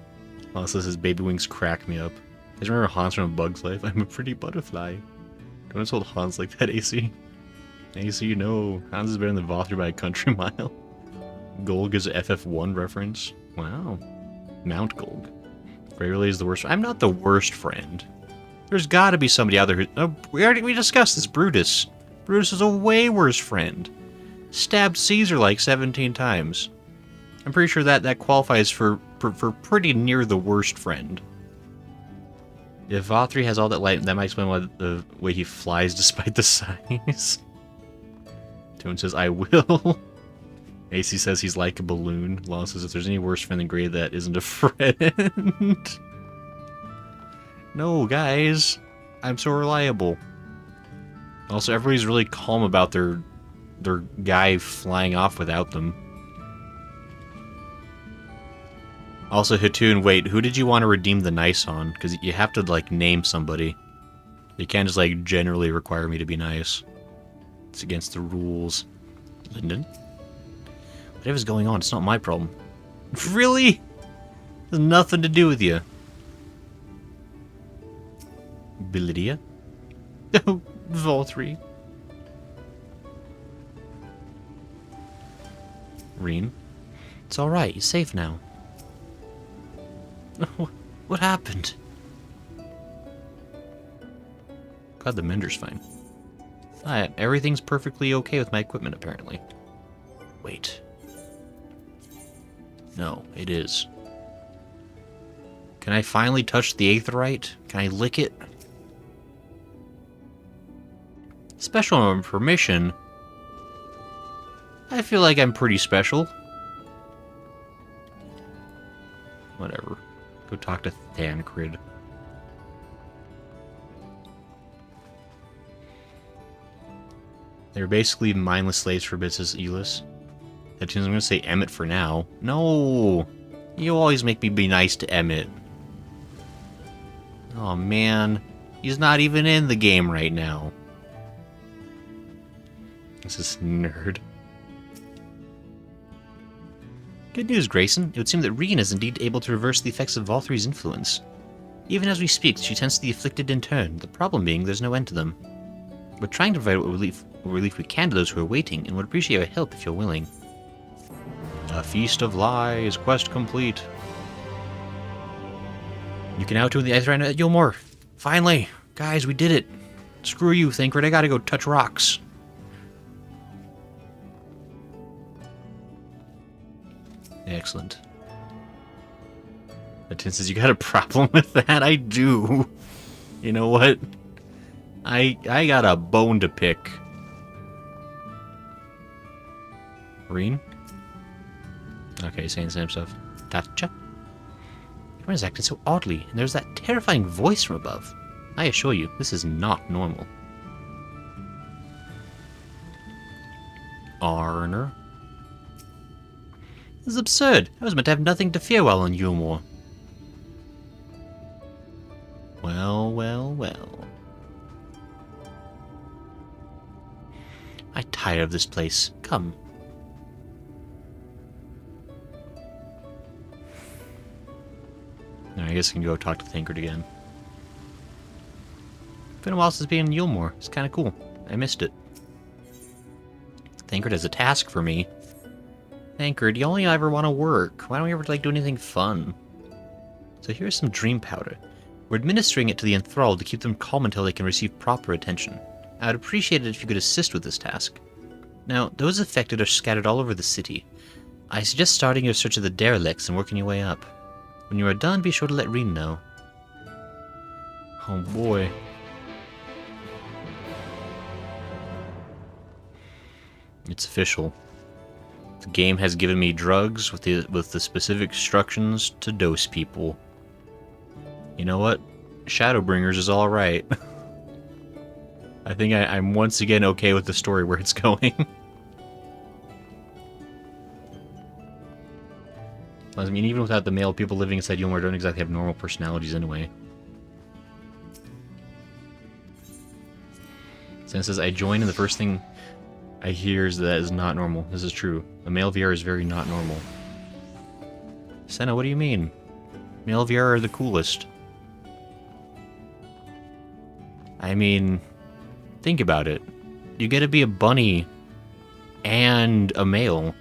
Also says baby wings crack me up. I just remember Hans from A Bug's Life. I'm a pretty butterfly. Don't insult Hans like that, AC. AC, you know, Hans is better than Vothri by a country mile. Golg is a FF1 reference. Wow. Mount Golg. Rarely is the worst. I'm not the worst friend. There's gotta be somebody out there who... Oh, we discussed this. Brutus. Brutus is a way worse friend. Stabbed Caesar like 17 times. I'm pretty sure that qualifies for pretty near the worst friend. If Vothri has all that light, that might explain why the way he flies despite the size. Toon says, I will. AC says he's like a balloon. Law says if there's any worse friend than Gray, that isn't a friend. No, guys. I'm so reliable. Also, everybody's really calm about their guy flying off without them. Also, Hatun, wait, who did you want to redeem the nice on? Because you have to, like, name somebody. You can't just, like, generally require me to be nice. It's against the rules. Lyndon? Whatever's going on, it's not my problem. Really? It has nothing to do with you. Bilidia? Oh, Volthree. Reen? It's alright, you're safe now. What happened? God, the Mender's fine. Everything's perfectly okay with my equipment, apparently. Wait. No, it is. Can I finally touch the Aetherite? Can I lick it? Special permission? I feel like I'm pretty special. Whatever. Go talk to Thancred. They're basically mindless slaves for bits as Elis. That means I'm gonna say Emmett for now. No! You always make me be nice to Emmett. Oh man. He's not even in the game right now. This is nerd. Good news, Grayson. It would seem that Reen is indeed able to reverse the effects of Volthri's influence. Even as we speak, she tends to the afflicted in turn, the problem being there's no end to them. We're trying to provide what relief we can to those who are waiting, and would appreciate your help if you're willing. A feast of lies, quest complete. You can outdo the Aetherite at Yulmore. Finally! Guys, we did it! Screw you, Thancred, I gotta go touch rocks. Excellent. Atin says, you got a problem with that? I do. You know what? I got a bone to pick. Reen? Okay, saying the same stuff. Gotcha. Everyone's acting so oddly, and there's that terrifying voice from above. I assure you, this is not normal. Arner? This is absurd. I was meant to have nothing to fear while on Yulmore. Well, well, well. I'm tired of this place. Come. I guess I can go talk to Thancred again. It's been a while since being in Yulmore. It's kind of cool. I missed it. Thancred has a task for me. Thancred, you only ever want to work. Why don't we ever like do anything fun? So here's some dream powder. We're administering it to the enthralled to keep them calm until they can receive proper attention. I would appreciate it if you could assist with this task. Now, those affected are scattered all over the city. I suggest starting your search of the derelicts and working your way up. When you are done, be sure to let Reen know. Oh boy. It's official. The game has given me drugs with the specific instructions to dose people. You know what? Shadowbringers is alright. I think I'm once again okay with the story where it's going. I mean, even without the male, people living inside Yulmar don't exactly have normal personalities anyway. Senna says, I join and the first thing I hear is that is not normal. This is true. A male VR is very not normal. Senna, what do you mean? Male VR are the coolest. I mean, think about it. You get to be a bunny and a male.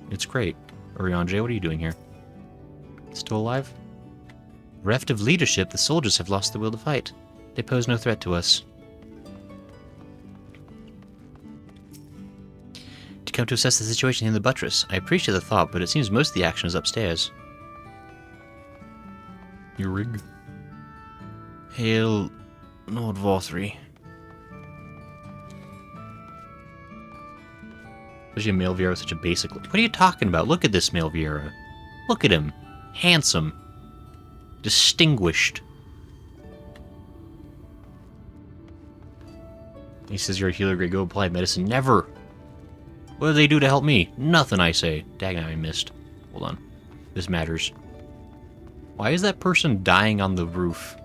It's great. Oriange, what are you doing here? Still alive? Bereft of leadership, the soldiers have lost the will to fight. They pose no threat to us. To come to assess the situation in the buttress. I appreciate the thought, but it seems most of the action is upstairs. Your rig. Hail, Lord Vorthry. Especially a male Viera with such a basic look. What are you talking about? Look at this male Viera. Look at him. Handsome. Distinguished. He says you're a healer, great. Go apply medicine. Never. What do they do to help me? Nothing, I say. Dang, I missed. Hold on. This matters. Why is that person dying on the roof?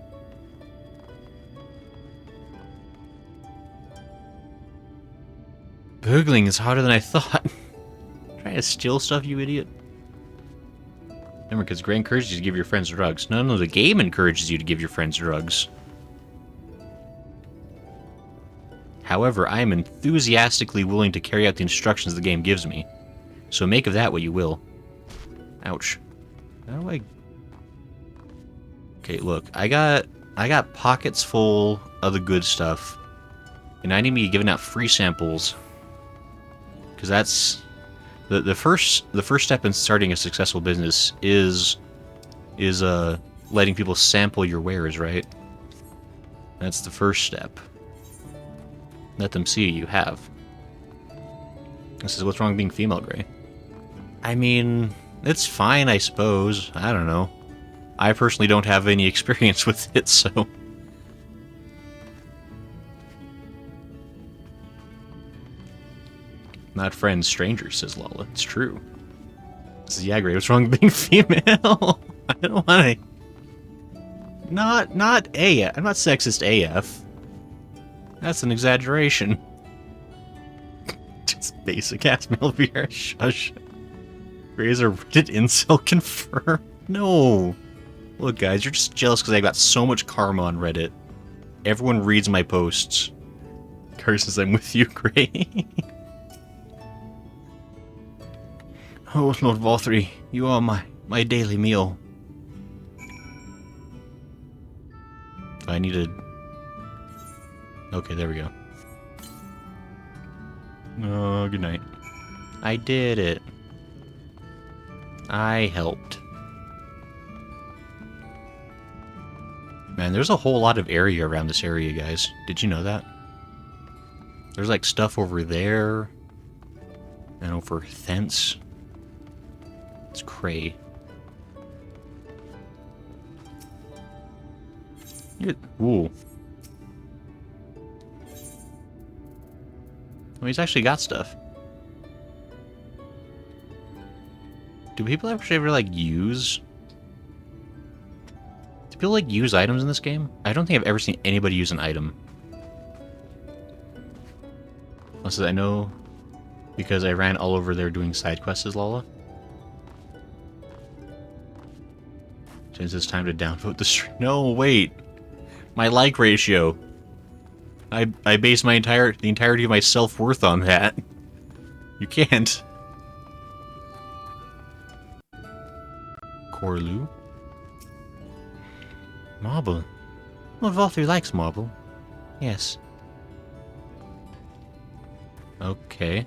Burgling is harder than I thought. Trying to steal stuff, you idiot. Remember, because Gray encourages you to give your friends drugs. No, the game encourages you to give your friends drugs. However, I am enthusiastically willing to carry out the instructions the game gives me. So make of that what you will. Ouch. How do I... Okay, look. I got pockets full of the good stuff. And I need to be giving out free samples. Because that's... The first step in starting a successful business is letting people sample your wares, right? That's the first step. Let them see you have. This is what's wrong with being female, Gray. I mean, it's fine, I suppose. I don't know. I personally don't have any experience with it, so... Not friends, strangers, says Lala. It's true. This is, yeah, Gray, what's wrong with being female? I don't want to... Not AF. I'm not sexist AF. That's an exaggeration. Just basic ass male VR. Shush. Gray's a Reddit incel confirm. No. Look, guys, you're just jealous because I got so much karma on Reddit. Everyone reads my posts. Curses, I'm with you, Gray. Oh, Lord Volthry, you are my daily meal. I needed... Okay, there we go. Oh, good night. I did it. I helped. Man, there's a whole lot of area around this area, guys. Did you know that? There's like stuff over there. And over thence. It's cray. Ooh. Well, he's actually got stuff. Do people actually ever, like, use... Do people, like, use items in this game? I don't think I've ever seen anybody use an item. Unless I know... Because I ran all over there doing side quests as Lala. Since it's time to downvote the stream. No, wait. My like ratio. I base the entirety of my self-worth on that. You can't. Corlu? Marble. Lord Volthry likes marble. Yes. Okay.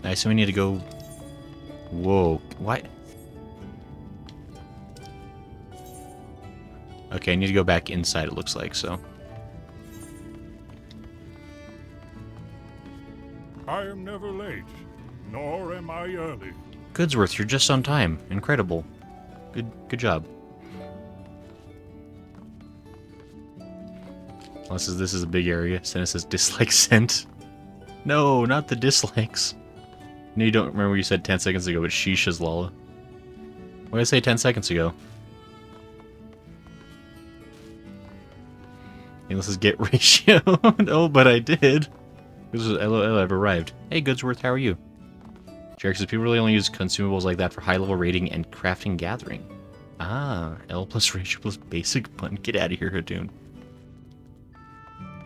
I assume we need to go... Whoa. What? Okay, I need to go back inside, it looks like, so... I am never late, nor am I early. Goodsworth, you're just on time. Incredible. Good job. Well, this is a big area. Senna says dislike sent. No, not the dislikes. No, you don't remember what you said 10 seconds ago, but Shisha's Lala. What did I say 10 seconds ago? Hey, let's just get ratio. No, but I did. This is LOL, I've arrived. Hey, Goodsworth, how are you? Jarek says people really only use consumables like that for high-level raiding and crafting gathering. Ah, L plus ratio plus basic button. Get out of here, Hadoon.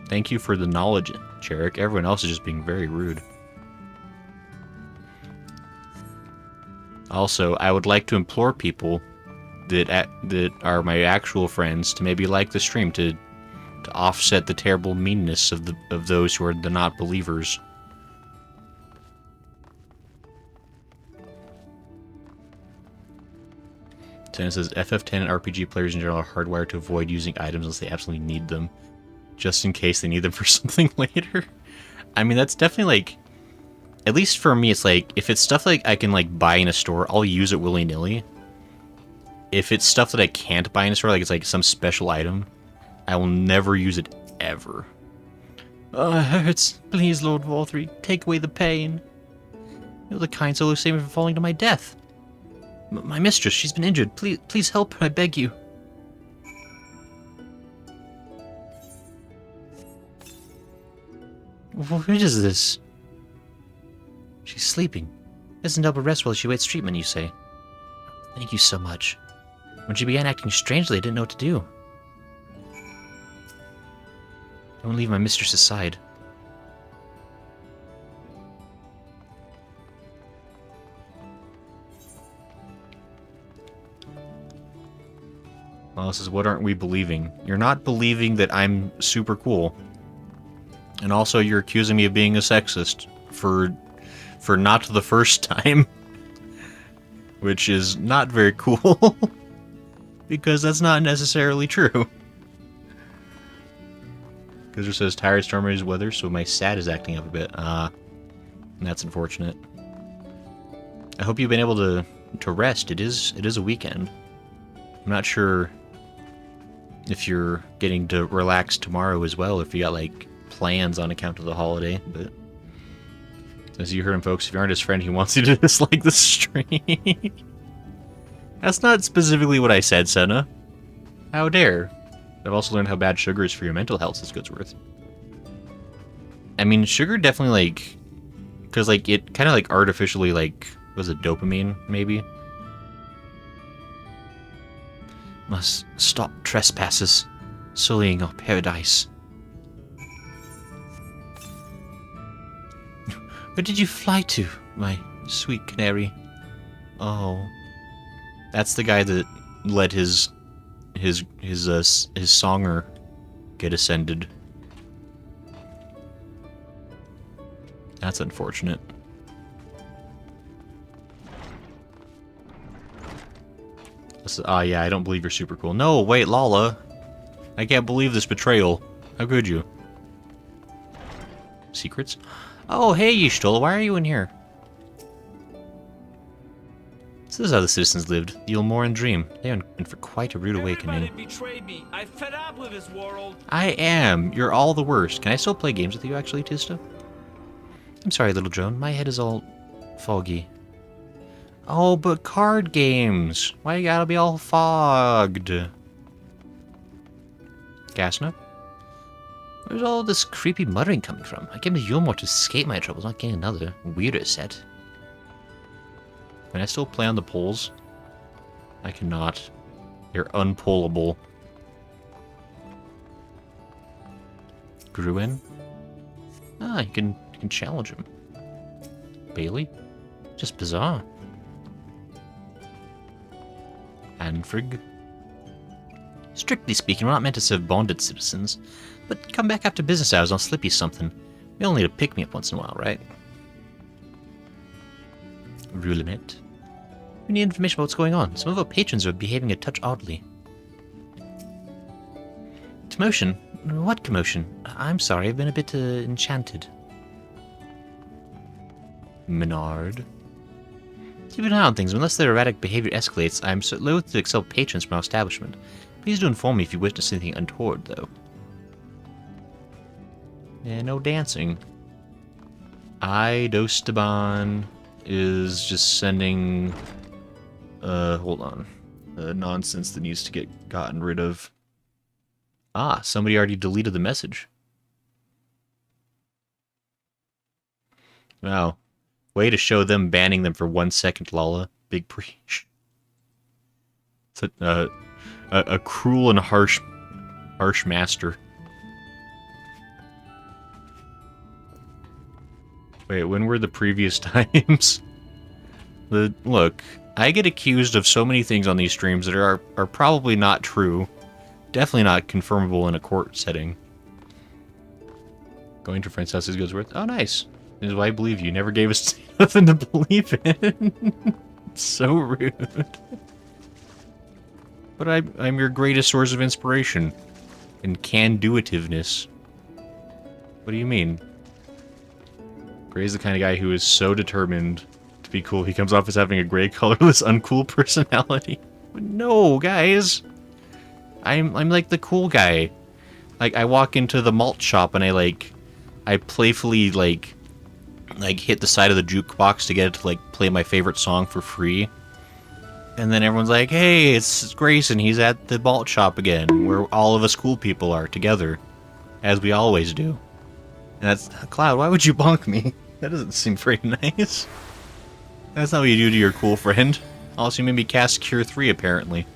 Thank you for the knowledge, Jarek. Everyone else is just being very rude. Also, I would like to implore people that are my actual friends to maybe like the stream to offset the terrible meanness of those who are the not believers. Tennis says FF10 and RPG players in general are hardwired to avoid using items unless they absolutely need them, just in case they need them for something later. I mean, that's definitely like, at least for me, it's like, if it's stuff like I can like buy in a store, I'll use it willy-nilly. If it's stuff that I can't buy in a store, like it's like some special item, I will never use it ever. Oh, it hurts. Please, Lord Warthree, take away the pain. You're the kind soul who saved me from falling to my death. My mistress, she's been injured. Please help her, I beg you. What is this? She's sleeping. Doesn't help her rest while she waits treatment, you say? Thank you so much. When she began acting strangely, I didn't know what to do. Don't leave my mistress's side. Well, this is what aren't we believing? You're not believing that I'm super cool. And also you're accusing me of being a sexist for not the first time. Which is not very cool. Because that's not necessarily true. Gizzard says tired stormy weather, so my SAT is acting up a bit. That's unfortunate. I hope you've been able to rest. It is a weekend. I'm not sure if you're getting to relax tomorrow as well, if you got like plans on account of the holiday, but as you heard him, folks, if you aren't his friend, he wants you to dislike the stream. That's not specifically what I said, Senna. How dare. I've also learned how bad sugar is for your mental health, says Goodsworth. I mean, sugar definitely, like, because, like, it kind of, like, artificially, like, was it dopamine, maybe? Must stop trespasses, sullying our paradise. Where did you fly to, my sweet canary? Oh, that's the guy that let his songer get ascended. That's unfortunate. Yeah, I don't believe you're super cool. No, wait, Lala. I can't believe this betrayal. How could you? Secrets? Oh, hey, Yishtola, why are you in here? So this is how the citizens lived. The Ulmoran dream. They are in for quite a rude awakening. Everybody betrayed me. I fed up with this world. I am. You're all the worst. Can I still play games with you, actually, Tista? I'm sorry, little drone. My head is all foggy. Oh, but card games. Why you gotta be all fogged? Gasna? Where's all this creepy muttering coming from? I came to Yulmore to escape my troubles, not getting another weirder set. Can I still play on the poles? I cannot. They're unpullable. Gruen? Ah, you can challenge him. Bailey? Just bizarre. Anfrig? Strictly speaking, we're not meant to serve bonded citizens, but come back after business hours, I'll slip you something. You'll need to pick me up once in a while, right? Roulement? We need information about what's going on. Some of our patrons are behaving a touch oddly. Commotion? What commotion? I'm sorry, I've been a bit enchanted. Menard? Keep an eye on things. Unless their erratic behavior escalates, I'm so loath to accept patrons from our establishment. Please do inform me if you witness anything untoward, though. Yeah, no dancing. Dostaban is just sending... hold on. Nonsense that needs to get gotten rid of. Ah, somebody already deleted the message. Wow. Way to show them banning them for 1 second, Lala. Big preach. It's a cruel and harsh master. Wait, when were the previous times? Look, I get accused of so many things on these streams that are probably not true. Definitely not confirmable in a court setting. Going to a friend's house is good worth. Oh, nice. This is why I believe you. Never gave us nothing to believe in. So rude. But I'm your greatest source of inspiration. And can-do-itiveness. What do you mean? Gray's the kind of guy who is so determined to be cool, he comes off as having a gray, colorless, uncool personality. But no, guys. I'm like the cool guy. Like, I walk into the malt shop and I playfully, like hit the side of the jukebox to get it to, like, play my favorite song for free. And then everyone's like, hey, it's Grayson, he's at the malt shop again, where all of us cool people are together. As we always do. And that's... Cloud, why would you bonk me? That doesn't seem very nice. That's not what you do to your cool friend. Also, you made me cast Cure 3, apparently.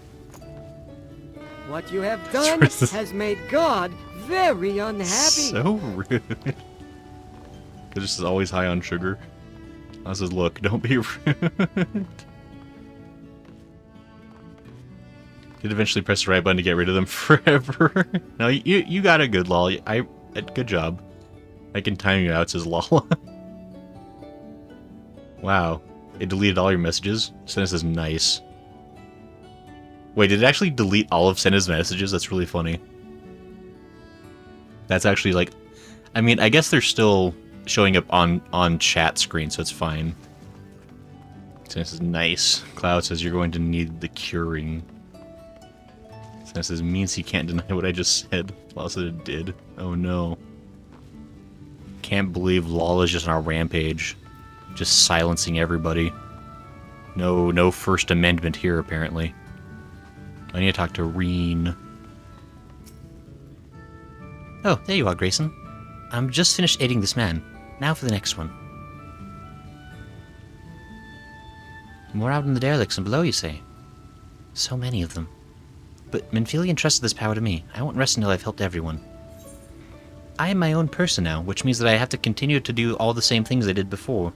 What you have done has made God very unhappy. So rude. Because this is always high on sugar. I says, look, don't be rude. You'd eventually press the right button to get rid of them forever. No, you got it good, lol. Good job. I can time you out, says lol. Wow. It deleted all your messages? Senna says nice. Wait, did it actually delete all of Senna's messages? That's really funny. That's actually like... I mean, I guess they're still showing up on chat screen, so it's fine. Senna says nice. Cloud says you're going to need the curing. Senna says means he can't deny what I just said. Cloud said it did. Oh no. Can't believe Lala's just on a rampage. Just silencing everybody. No First Amendment here, apparently. I need to talk to Reen. Oh, there you are, Grayson. I'm just finished aiding this man. Now for the next one. More out in the derelicts and below, you say? So many of them. But Menphilian entrusted this power to me. I won't rest until I've helped everyone. I am my own person now, which means that I have to continue to do all the same things I did before.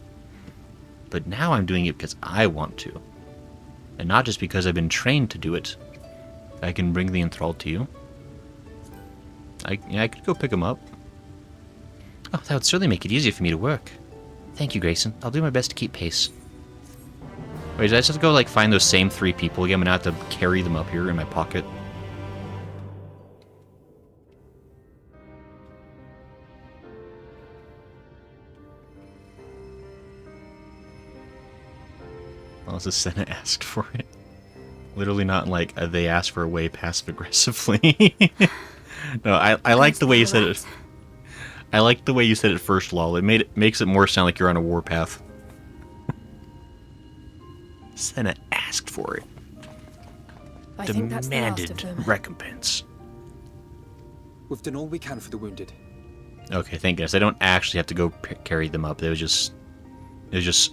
But now I'm doing it because I want to. And not just because I've been trained to do it. I can bring the enthralled to you. I could go pick him up. Oh, that would certainly make it easier for me to work. Thank you, Grayson. I'll do my best to keep pace. Wait, did I just have to go, like, find those same 3 people again? I'm gonna have to carry them up here in my pocket. Also, Senna asked for it. Literally not like they asked for a way passive-aggressively. No, I like the way you said it. I like the way you said it first, lol. It makes it more sound like you're on a warpath. Senna asked for it. I think that's the last of Demanded them. recompense. We've done all we can for the wounded. Okay, thank goodness. I don't actually have to go carry them up. It was just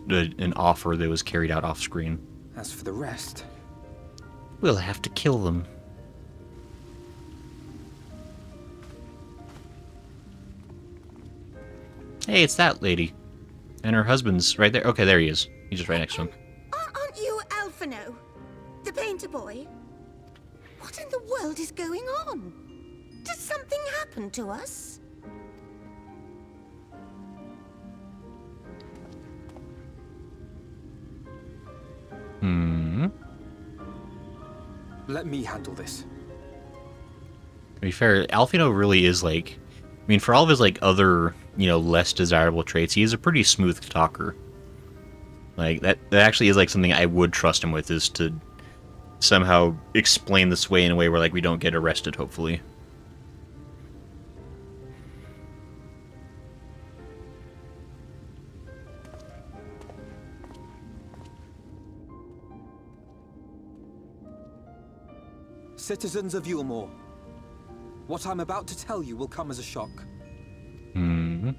an offer that was carried out off screen. As for the rest... We'll have to kill them. Hey, it's that lady. And her husband's right there. Okay, there he is. He's just right next to him. Aren't you Alphino? The painter boy? What in the world is going on? Did something happen to us? Let me handle this. To be fair, Alfino really is like... I mean, for all of his, like, other, less desirable traits, he is a pretty smooth talker. Like, that actually is, like, something I would trust him with, is to somehow explain this way in a way where, like, we don't get arrested, hopefully. Citizens of Yulmore, what I'm about to tell you will come as a shock. Hmm.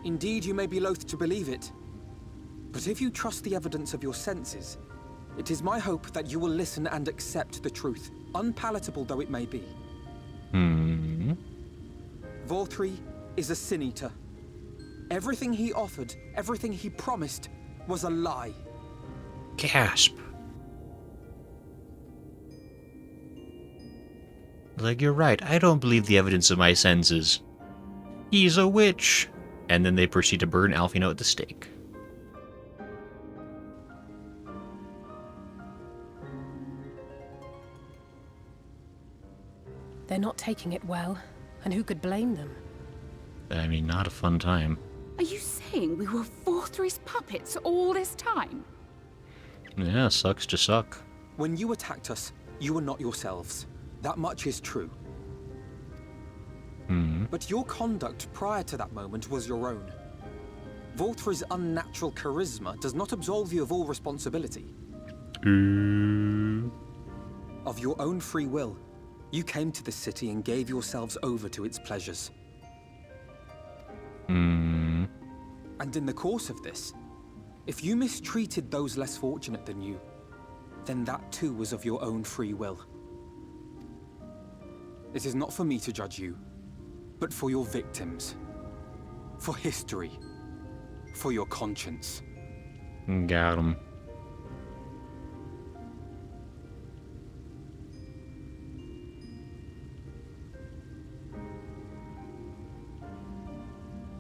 Indeed, you may be loath to believe it, but if you trust the evidence of your senses, it is my hope that you will listen and accept the truth, unpalatable though it may be. Hmm. Vorthri is a sin-eater. Everything he offered, everything he promised, was a lie. Gasp. Like, you're right, I don't believe the evidence of my senses. He's a witch. And then they proceed to burn Alfino at the stake. They're not taking it well, and who could blame them? I mean, not a fun time. Are you saying we were Vorthri's puppets all this time? Yeah, sucks to suck. When you attacked us, you were not yourselves. That much is true. But your conduct prior to that moment was your own. Vorthri's unnatural charisma does not absolve you of all responsibility. Of your own free will, you came to the city and gave yourselves over to its pleasures. And in the course of this, if you mistreated those less fortunate than you, then that too was of your own free will. It is not for me to judge you, but for your victims, for history, for your conscience. Got him.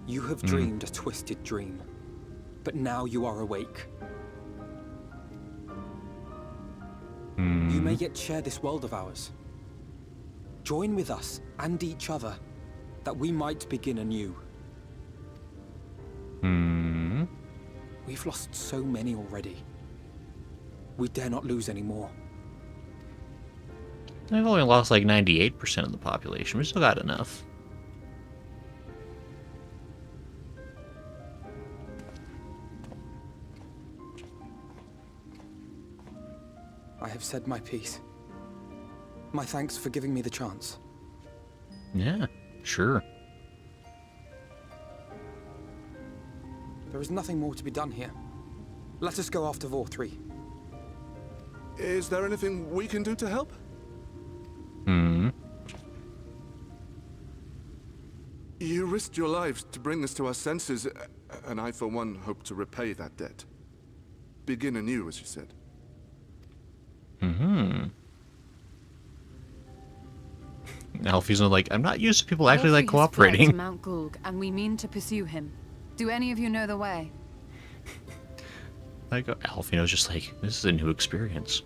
You have dreamed a twisted dream, but now you are awake. You may yet share this world of ours. Join with us and each other, that we might begin anew. We've lost so many already. We dare not lose any more. They've only lost like 98% of the population. We still got enough. I have said my piece. My thanks for giving me the chance. Yeah, sure. There is nothing more to be done here. Let us go after Vorthri. Is there anything we can do to help? You risked your lives to bring us to our senses, and I, for one, hope to repay that debt. Begin anew, as you said. Alfie's like, I'm not used to people actually like Vorthri has cooperating. fled to Mount Gulg, and we mean to pursue him. Do any of you know the way? Like, Alfino's just like, this is a new experience.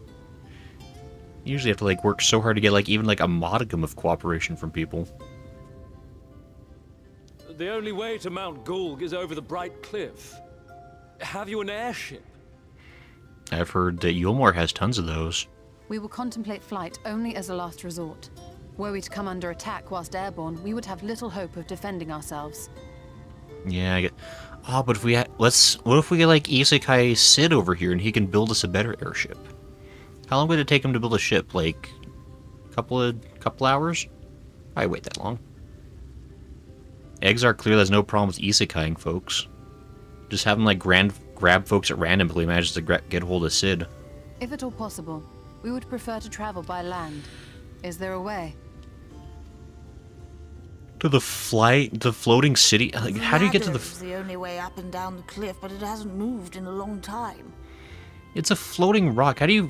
You usually have to like work so hard to get like even like a modicum of cooperation from people. The only way to Mount Gulg is over the Bright Cliff. Have you an airship? I've heard that Yulmore has tons of those. We will contemplate flight only as a last resort. Were we to come under attack whilst airborne, we would have little hope of defending ourselves. Yeah, I get. Oh, but if we what if we get like Isekai Sid over here and he can build us a better airship? How long would it take him to build a ship? Like, couple hours? I wait that long. Exarch clearly has no problem with isekaiing folks. Just have him like grab folks at random until he manages to get hold of Sid. If at all possible, we would prefer to travel by land. Is there a way? To the floating city? Like, how do you get to the... It's the only way up and down the cliff, but it hasn't moved in a long time. It's a floating rock. How do you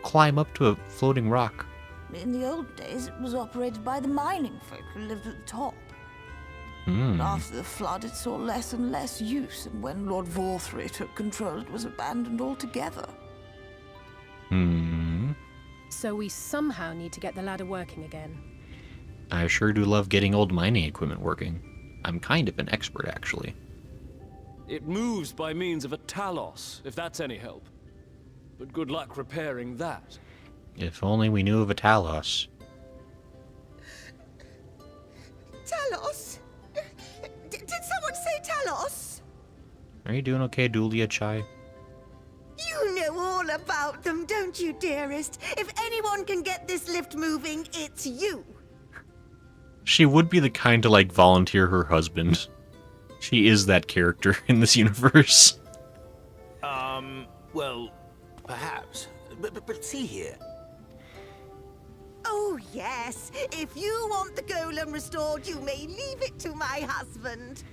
climb up to a floating rock? In the old days, it was operated by the mining folk who lived at the top. But after the flood, it saw less and less use, and when Lord Vorthri took control, it was abandoned altogether. So we somehow need to get the ladder working again. I sure do love getting old mining equipment working. I'm kind of an expert, actually. It moves by means of a Talos, if that's any help. But good luck repairing that. If only we knew of a Talos. Talos? Did someone say Talos? Are you doing okay, Dulia Chai? You know all about them, don't you, dearest? If anyone can get this lift moving, it's you. She would be the kind to, like, volunteer her husband. She is that character in this universe. Well, perhaps. But see here. Oh, yes. If you want the golem restored, you may leave it to my husband.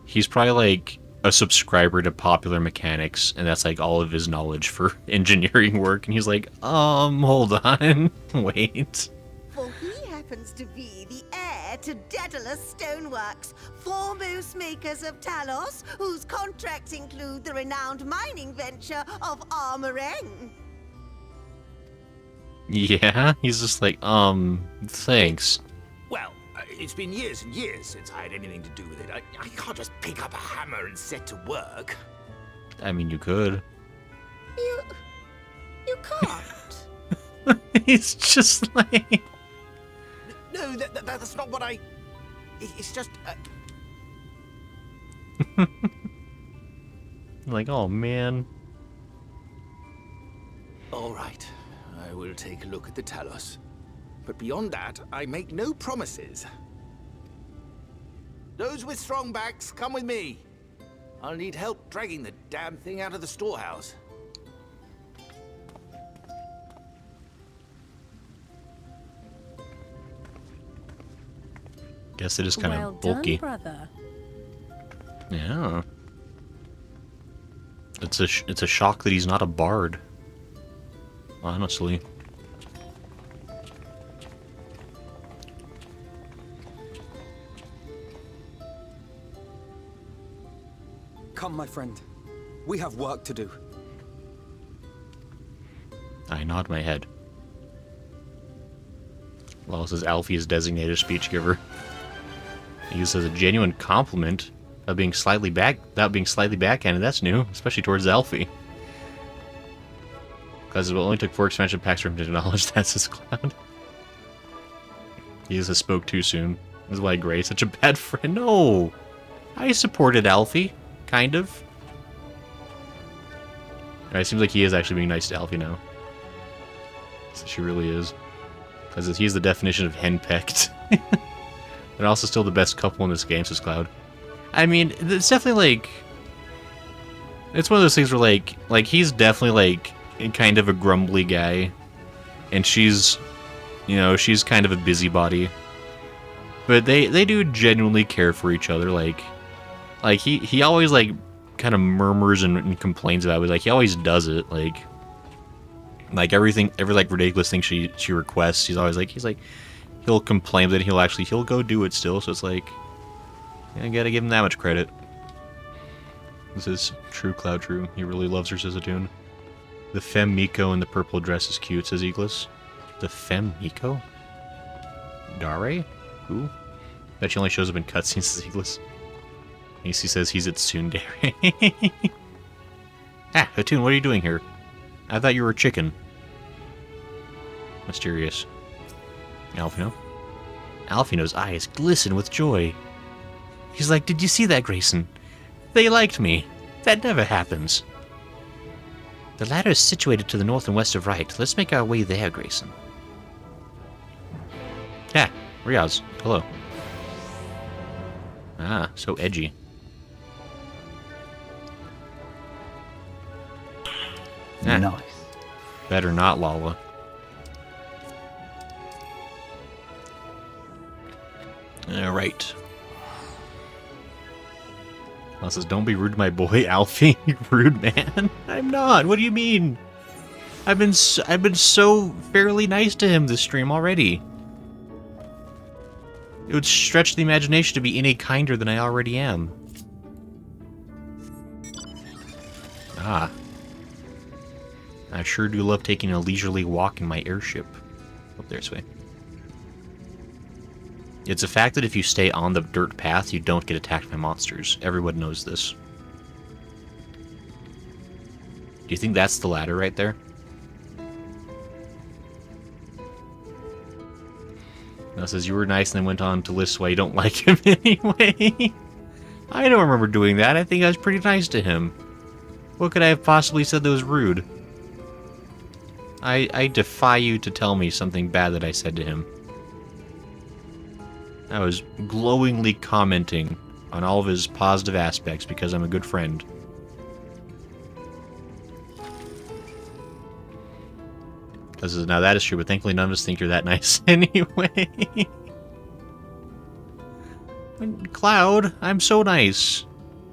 He's probably, like, a subscriber to Popular Mechanics, and that's, like, all of his knowledge for engineering work, and he's like, hold on. Wait. For he happens to be the heir to Daedalus Stoneworks, foremost makers of Talos, whose contracts include the renowned mining venture of Armoreng. Yeah? He's just like, thanks. Well, it's been years and years since I had anything to do with it. I can't just pick up a hammer and set to work. I mean, you could. You can't. He's just like... No, that's not what I... It's just... Like, oh, man. All right. I will take a look at the Talos. But beyond that, I make no promises. Those with strong backs, come with me. I'll need help dragging the damn thing out of the storehouse. Guess it is kind Well of bulky. done, brother. Yeah. It's a shock that he's not a bard. Honestly. Come, my friend. We have work to do. I nod my head. Well, says Alfie is designated speech giver. He uses a genuine compliment of being slightly backhanded. That's new, especially towards Alfie. Because it only took 4 expansion packs for him to acknowledge that's his cloud. He just spoke too soon. This is why Gray's such a bad friend. No! I supported Alfie. Kind of. It seems like he is actually being nice to Alfie now. So she really is. Because he's the definition of henpecked. But also still the best couple in this game, says Cloud. I mean, it's definitely like... It's one of those things where like he's definitely like kind of a grumbly guy. And she's, you know, she's kind of a busybody. But they do genuinely care for each other, like he always like kind of murmurs and complains about it. Like he always does it. Like every like ridiculous thing she requests, he's like he'll complain, but he'll go do it still. So it's like, I gotta give him that much credit. This is true, Cloud True. He really loves her, says Atune. The Femme Miko in the purple dress is cute, says Eagles. The Femme Miko? Dare? Who? Bet she only shows up in cutscenes, says Eagles. AC says he's at Tsundere. Ah, Hatun, what are you doing here? I thought you were a chicken. Mysterious. Alfino? Alfino's eyes glisten with joy. He's like, did you see that, Grayson? They liked me. That never happens. The ladder is situated to the north and west of right. Let's make our way there, Grayson. Ah, Riaz. Hello. Ah, so edgy. Ah, nice. Better not, Lala. Alright. Lala says, don't be rude to my boy, Alfie. Rude, man. I'm not. What do you mean? I've been so fairly nice to him this stream already. It would stretch the imagination to be any kinder than I already am. Ah. I sure do love taking a leisurely walk in my airship. Up there, Sway. It's a fact that if you stay on the dirt path, you don't get attacked by monsters. Everyone knows this. Do you think that's the ladder right there? Now says you were nice and then went on to list why you don't like him anyway. I don't remember doing that. I think I was pretty nice to him. What could I have possibly said that was rude? I defy you to tell me something bad that I said to him. I was glowingly commenting on all of his positive aspects because I'm a good friend. Now that is true, but thankfully none of us think you're that nice anyway. Cloud, I'm so nice.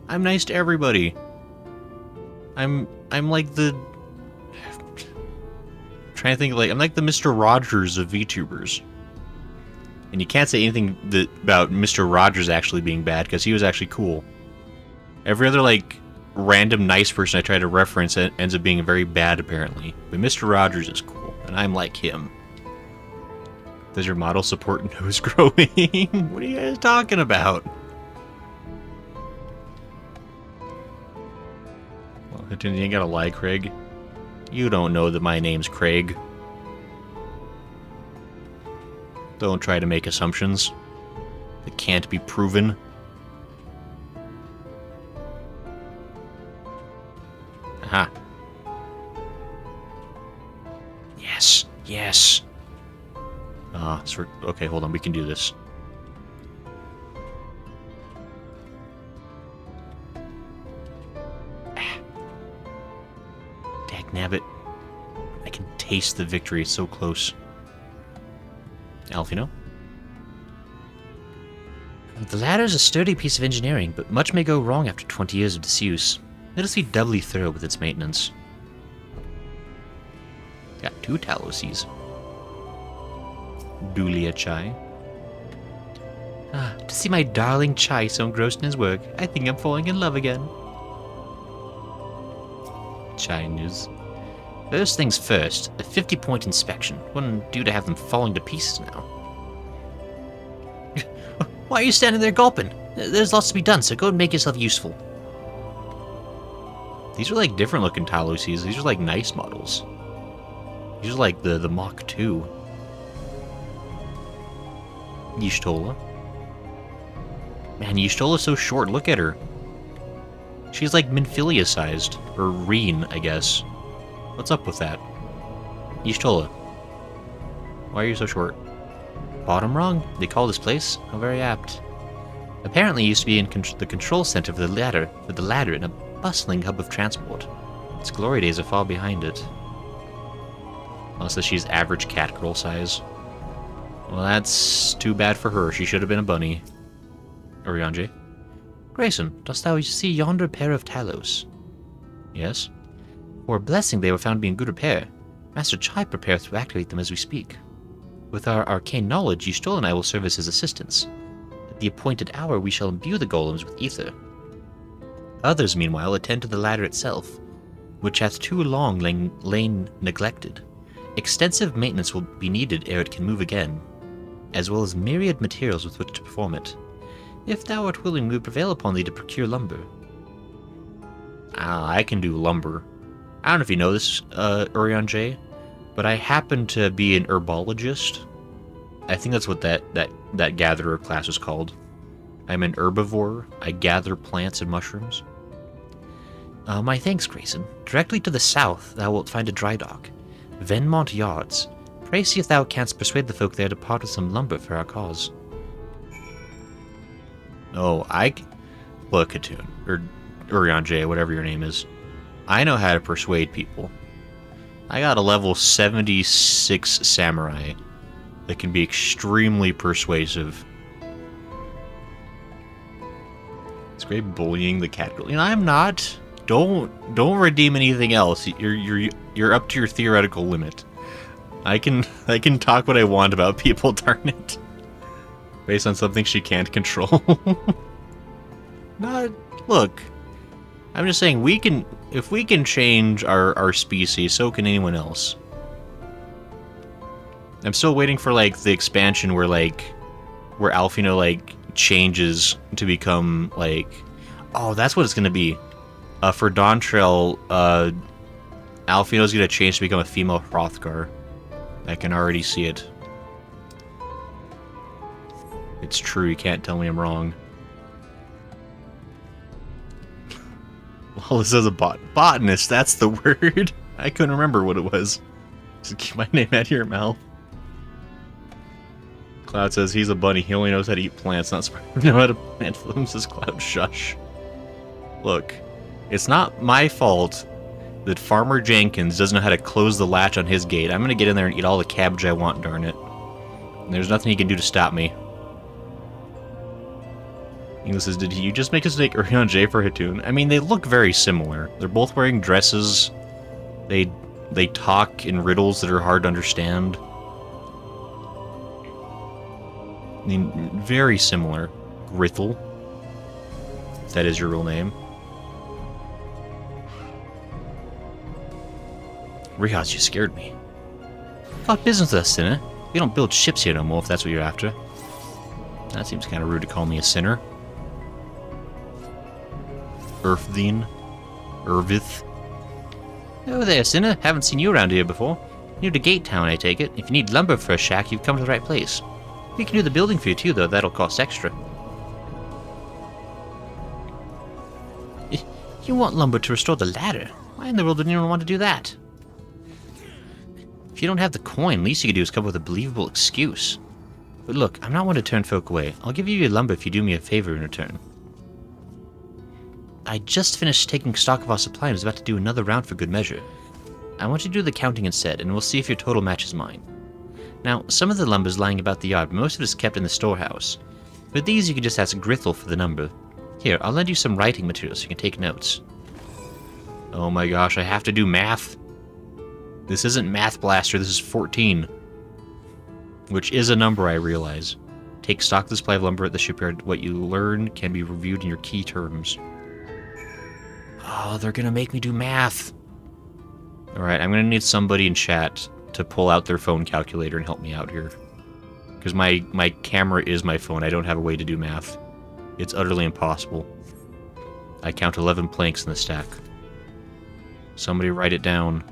I'm nice to everybody. I'm like the... I'm trying to think, like, I'm like the Mr. Rogers of VTubers. And you can't say anything about Mr. Rogers actually being bad, because he was actually cool. Every other, like, random nice person I try to reference ends up being very bad, apparently. But Mr. Rogers is cool, and I'm like him. Does your model support nose growing? What are you guys talking about? Well, you ain't gotta lie, Craig. You don't know that my name's Craig. Don't try to make assumptions that can't be proven. Aha. Yes, yes. Okay, hold on, we can do this. Dagnabbit. I can taste the victory, it's so close. Alfino? The ladder is a sturdy piece of engineering, but much may go wrong after 20 years of disuse. Let us be doubly thorough with its maintenance. Got 2 Talosies. Dulia Chai. To see my darling Chai so engrossed in his work, I think I'm falling in love again. Chai news. First things first, a 50-point inspection. Wouldn't do to have them falling to pieces now. Why are you standing there gulping? There's lots to be done, so go and make yourself useful. These are like different looking Talosies. These are like nice models. These are like the Mach 2. Y'shtola. Man, Y'shtola's so short. Look at her. She's like Minfilia sized. Or Reen, I guess. What's up with that? Y'shtola. Why are you so short? Bottom wrong. They call this place? How very apt. Apparently it used to be in the control center for the ladder in a bustling hub of transport. Its glory days are far behind it. Unless she's average cat girl size. Well, that's too bad for her. She should have been a bunny. Oriange. Grayson, dost thou see yonder pair of Talos? Yes. For a blessing they were found to be in good repair. Master Chai prepares to activate them as we speak. With our arcane knowledge, Y'shtola and I will serve as his assistants. At the appointed hour, we shall imbue the golems with ether. Others, meanwhile, attend to the ladder itself, which hath too long lain neglected. Extensive maintenance will be needed ere it can move again, as well as myriad materials with which to perform it. If thou art willing, we prevail upon thee to procure lumber. I can do lumber. I don't know if you know this, Oriange, but I happen to be an herbologist. I think that's what that gatherer class is called. I'm an herbivore. I gather plants and mushrooms. My thanks, Grayson. Directly to the south thou wilt find a dry dock. Venmont Yards. Pray see if thou canst persuade the folk there to part with some lumber for our cause. Oh, look, Katoon, or Oriange, whatever your name is. I know how to persuade people. I got a level 76 samurai that can be extremely persuasive. It's great bullying the cat girl. You know, I'm not. Don't redeem anything else. You're up to your theoretical limit. I can talk what I want about people, darn it. Based on something she can't control. Look. I'm just saying if we can change our species, so can anyone else. I'm still waiting for like the expansion where Alfino like changes to become like, oh, that's what it's gonna be. For Dawntrail, Alfino's gonna change to become a female Hrothgar. I can already see it. It's true, you can't tell me I'm wrong. Well, this is a botanist, that's the word. I couldn't remember what it was. Just keep my name out of your mouth. Cloud says he's a bunny, he only knows how to eat plants, not smart enough to know how to plant them, says Cloud. Shush. Look, it's not my fault that Farmer Jenkins doesn't know how to close the latch on his gate. I'm gonna get in there and eat all the cabbage I want, darn it. And there's nothing he can do to stop me. English says, did you just make a mistake early on J for Hatun? I mean, they look very similar. They're both wearing dresses. They talk in riddles that are hard to understand. I mean, very similar. Grithel. If that is your real name. Riaz, you scared me. Fuck business with us, sinner. We don't build ships here no more, if that's what you're after. That seems kind of rude to call me a sinner. Earthdeen. Ervith. Oh there, sinner. Haven't seen you around here before. New to Gate Town, I take it. If you need lumber for a shack, you've come to the right place. We can do the building for you too, though. That'll cost extra. You want lumber to restore the ladder? Why in the world would anyone want to do that? If you don't have the coin, least you could do is come up with a believable excuse. But look, I'm not one to turn folk away. I'll give you your lumber if you do me a favor in return. I just finished taking stock of our supply and was about to do another round for good measure. I want you to do the counting instead, and we'll see if your total matches mine. Now, some of the lumber's lying about the yard, but most of it is kept in the storehouse. With these, you can just ask Grithel for the number. Here, I'll lend you some writing materials so you can take notes. Oh my gosh, I have to do math. This isn't Math Blaster, this is 14. Which is a number, I realize. Take stock of the supply of lumber at the shipyard. What you learn can be reviewed in your key terms. Oh, they're gonna make me do math. Alright, I'm gonna need somebody in chat to pull out their phone calculator and help me out here. Because my camera is my phone, I don't have a way to do math. It's utterly impossible. I count 11 planks in the stack. Somebody write it down.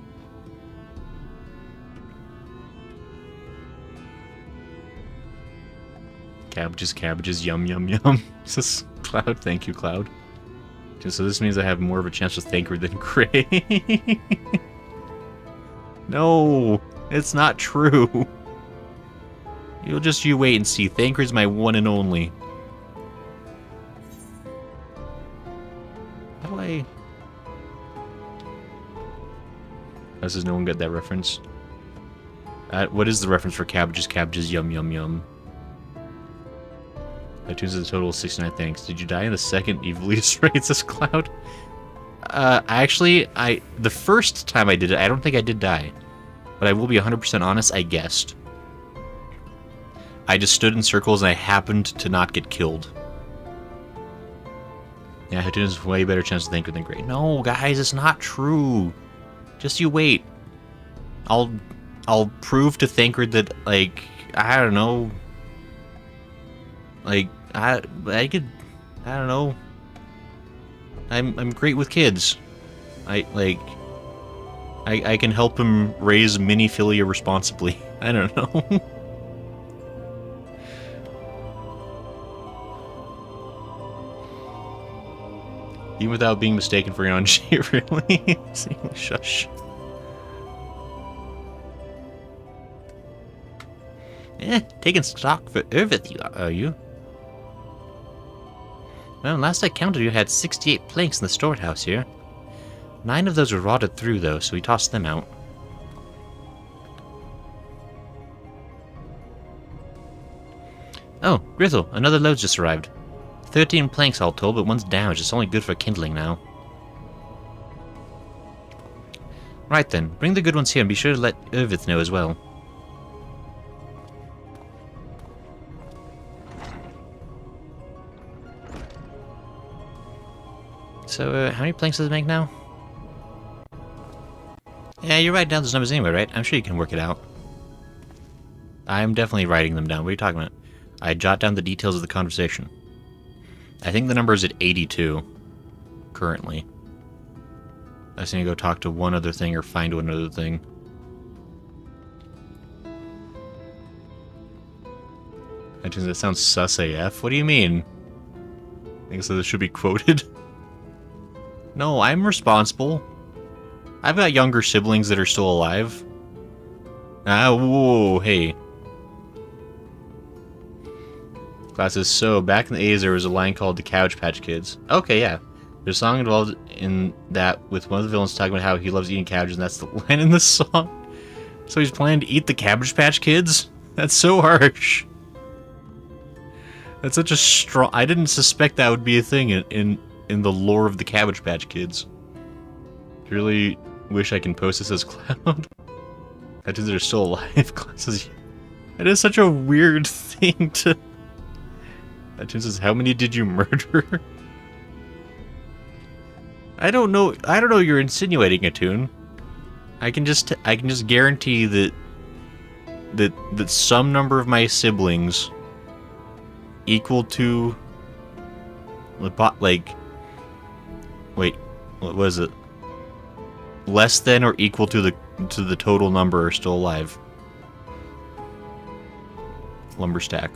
Cabbages, cabbages, yum, yum, yum. Says Cloud. Thank you, Cloud. So this means I have more of a chance to Thancred than Gray. No, it's not true. You wait and see. Thancred's my one and only. How do I... How does no one get that reference? What is the reference for cabbages, cabbages, yum, yum, yum? iTunes is a total of 69 thanks. Did you die in the second evilly raid, says Cloud? The first time I did it, I don't think I did die. But I will be 100% honest, I guessed. I just stood in circles and I happened to not get killed. Yeah, iTunes has way better chance of Thancred than Great. No, guys, it's not true. Just you wait. I'll prove to Thancred that, like, I don't know. Like, I don't know. I'm great with kids. I can help him raise miniphilia responsibly. I don't know. Even without being mistaken for Yanji, really? Shush. Taking stock for Ervith, are you? Well, last I counted, you had 68 planks in the storehouse here. 9 of those were rotted through, though, so we tossed them out. Oh, Grithel, another load's just arrived. 13 planks all told, but one's damaged. It's only good for kindling now. Right then, bring the good ones here and be sure to let Ervith know as well. So, how many planks does it make now? Yeah, you're writing down those numbers anyway, right? I'm sure you can work it out. I'm definitely writing them down. What are you talking about? I jot down the details of the conversation. I think the number is at 82, currently. I just need to go talk to one other thing or find one other thing. That sounds sus AF. What do you mean? I think so this should be quoted. No, I'm responsible. I've got younger siblings that are still alive. Ah, whoa, hey. Classes, so back in the 80s there was a line called the Cabbage Patch Kids. Okay, yeah. There's a song involved in that with one of the villains talking about how he loves eating cabbages, and that's the line in the song. So he's planning to eat the Cabbage Patch Kids? That's so harsh. That's such a strong... I didn't suspect that would be a thing in the lore of the Cabbage Patch Kids. I really wish I can post this as Cloud. That means they're still alive. Classes. That is such a weird thing to... That says, how many did you murder? I don't know you're insinuating, Attune. I can just guarantee that some number of my siblings equal to like wait, what was it? Less than or equal to the total number are still alive. Lumber stack.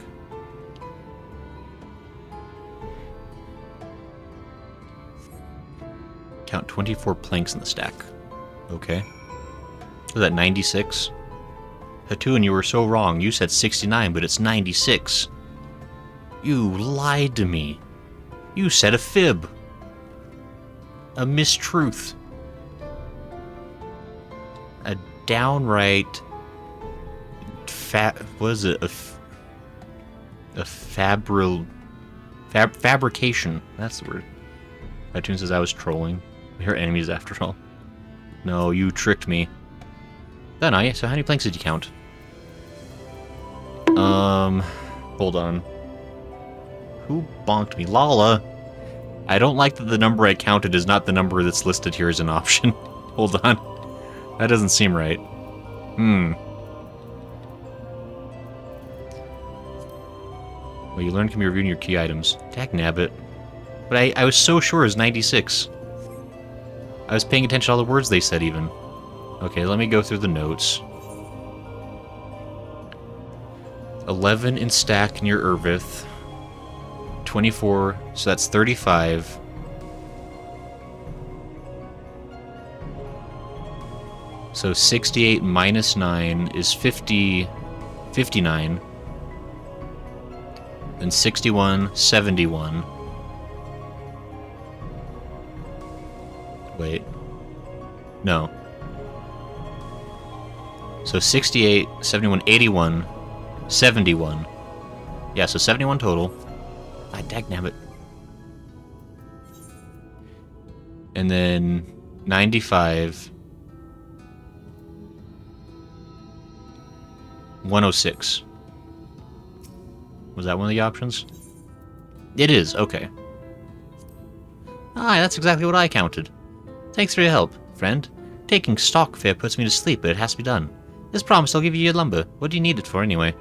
Count 24 planks in the stack. Okay. Was that 96? Hatun, you were so wrong. You said 69, but it's 96. You lied to me. You said a fib. A mistruth. A downright... was it? Fabrication. That's the word. Hatun says I was trolling. We're enemies after all. No, you tricked me. Then so how many planks did you count? Hold on. Who bonked me? Lala! I don't like that the number I counted is not the number that's listed here as an option. Hold on. That doesn't seem right. Well, you learn can be reviewing your key items. Dagnabbit. But I was so sure it was 96. I was paying attention to all the words they said, even. Okay, let me go through the notes. 11 in stack near Irvith. 24, so that's 35. So 68 minus 9 is 59. Then 61, 71. Wait. No. So 68, 71, 81, 71. Yeah, so 71 total. Ah, dagnabbit. And then 95. 106. Was that one of the options? It is, okay. Ah, that's exactly what I counted. Thanks for your help, friend. Taking stock fare puts me to sleep, but it has to be done. As promised, I'll give you your lumber. What do you need it for, anyway?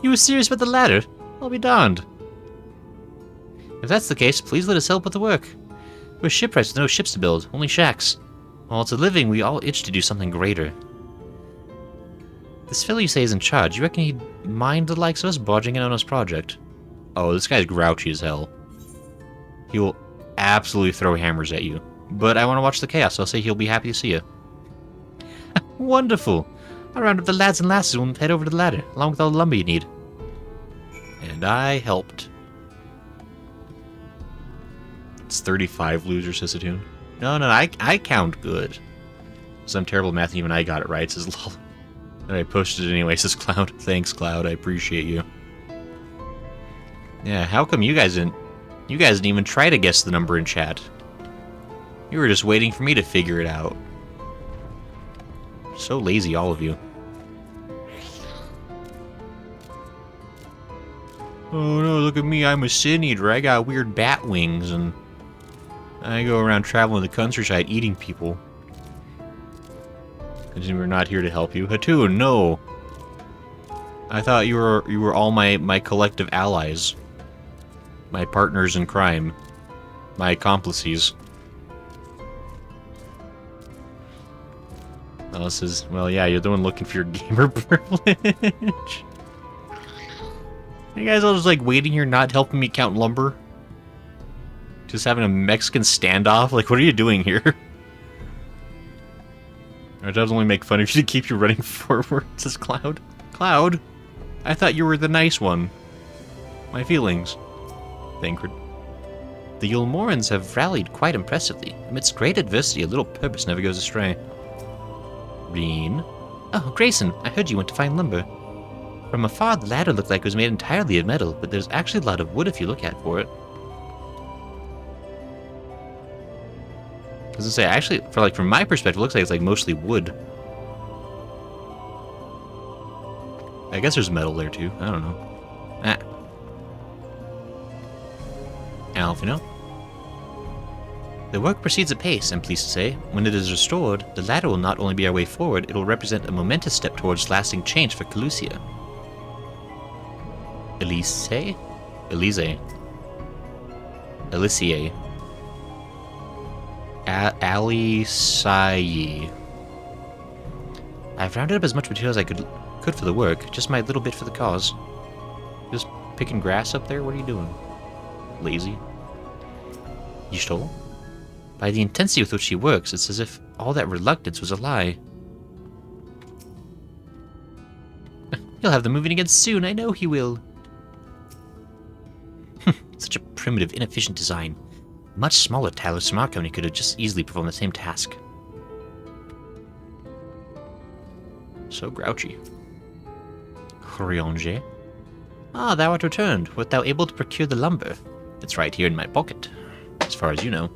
You were serious about the ladder? I'll be darned. If that's the case, please let us help with the work. We're shipwrights with no ships to build, only shacks. While it's a living, we all itch to do something greater. This fellow you say is in charge. You reckon he'd mind the likes of us barging in on his project? Oh, this guy's grouchy as hell. He will absolutely throw hammers at you. But I want to watch the chaos, so I'll say he'll be happy to see you. Wonderful! I'll round up the lads and lasses and head over to the ladder, along with all the lumber you need. And I helped. It's 35 losers, says Hatun. No, I count good. So I'm terrible at math, and even I got it right, says lol. And I posted it anyway, says Cloud. Thanks, Cloud, I appreciate you. Yeah, how come you guys didn't even try to guess the number in chat? You were just waiting for me to figure it out. So lazy, all of you. Oh no, look at me, I'm a sin eater. I got weird bat wings, and I go around traveling the countryside eating people. And we're not here to help you. Hatun, no! I thought you were all my collective allies. My partners in crime. My accomplices. Oh, this is... Well, yeah, you're the one looking for your gamer privilege. You guys all just, like, waiting here not helping me count lumber? Just having a Mexican standoff? Like, what are you doing here? It does only make fun of you to keep you running forward, says Cloud. Cloud? I thought you were the nice one. My feelings. Thancred. The Yulmorans have rallied quite impressively. Amidst great adversity, a little purpose never goes astray. Reen? Oh, Grayson, I heard you went to find lumber. From afar, the ladder looked like it was made entirely of metal, but there's actually a lot of wood if you look at for it. I was gonna say, actually, from my perspective, it looks like it's like mostly wood. I guess there's metal there too. I don't know. Ah. Alphino. The work proceeds apace, I'm pleased to say. When it is restored, the ladder will not only be our way forward, it will represent a momentous step towards lasting change for Calusia. Elise? Elise. Alicia. Alisai. I've rounded up as much material as I could for the work, just my little bit for the cause. Just picking grass up there? What are you doing? Lazy. You stole? By the intensity with which she works, it's as if all that reluctance was a lie. He'll have the moving again soon, I know he will. Such a primitive, inefficient design. Much smaller Talos from our company could have just easily performed the same task. So grouchy. Crionge? Ah, thou art returned. Wert thou able to procure the lumber? It's right here in my pocket, as far as you know.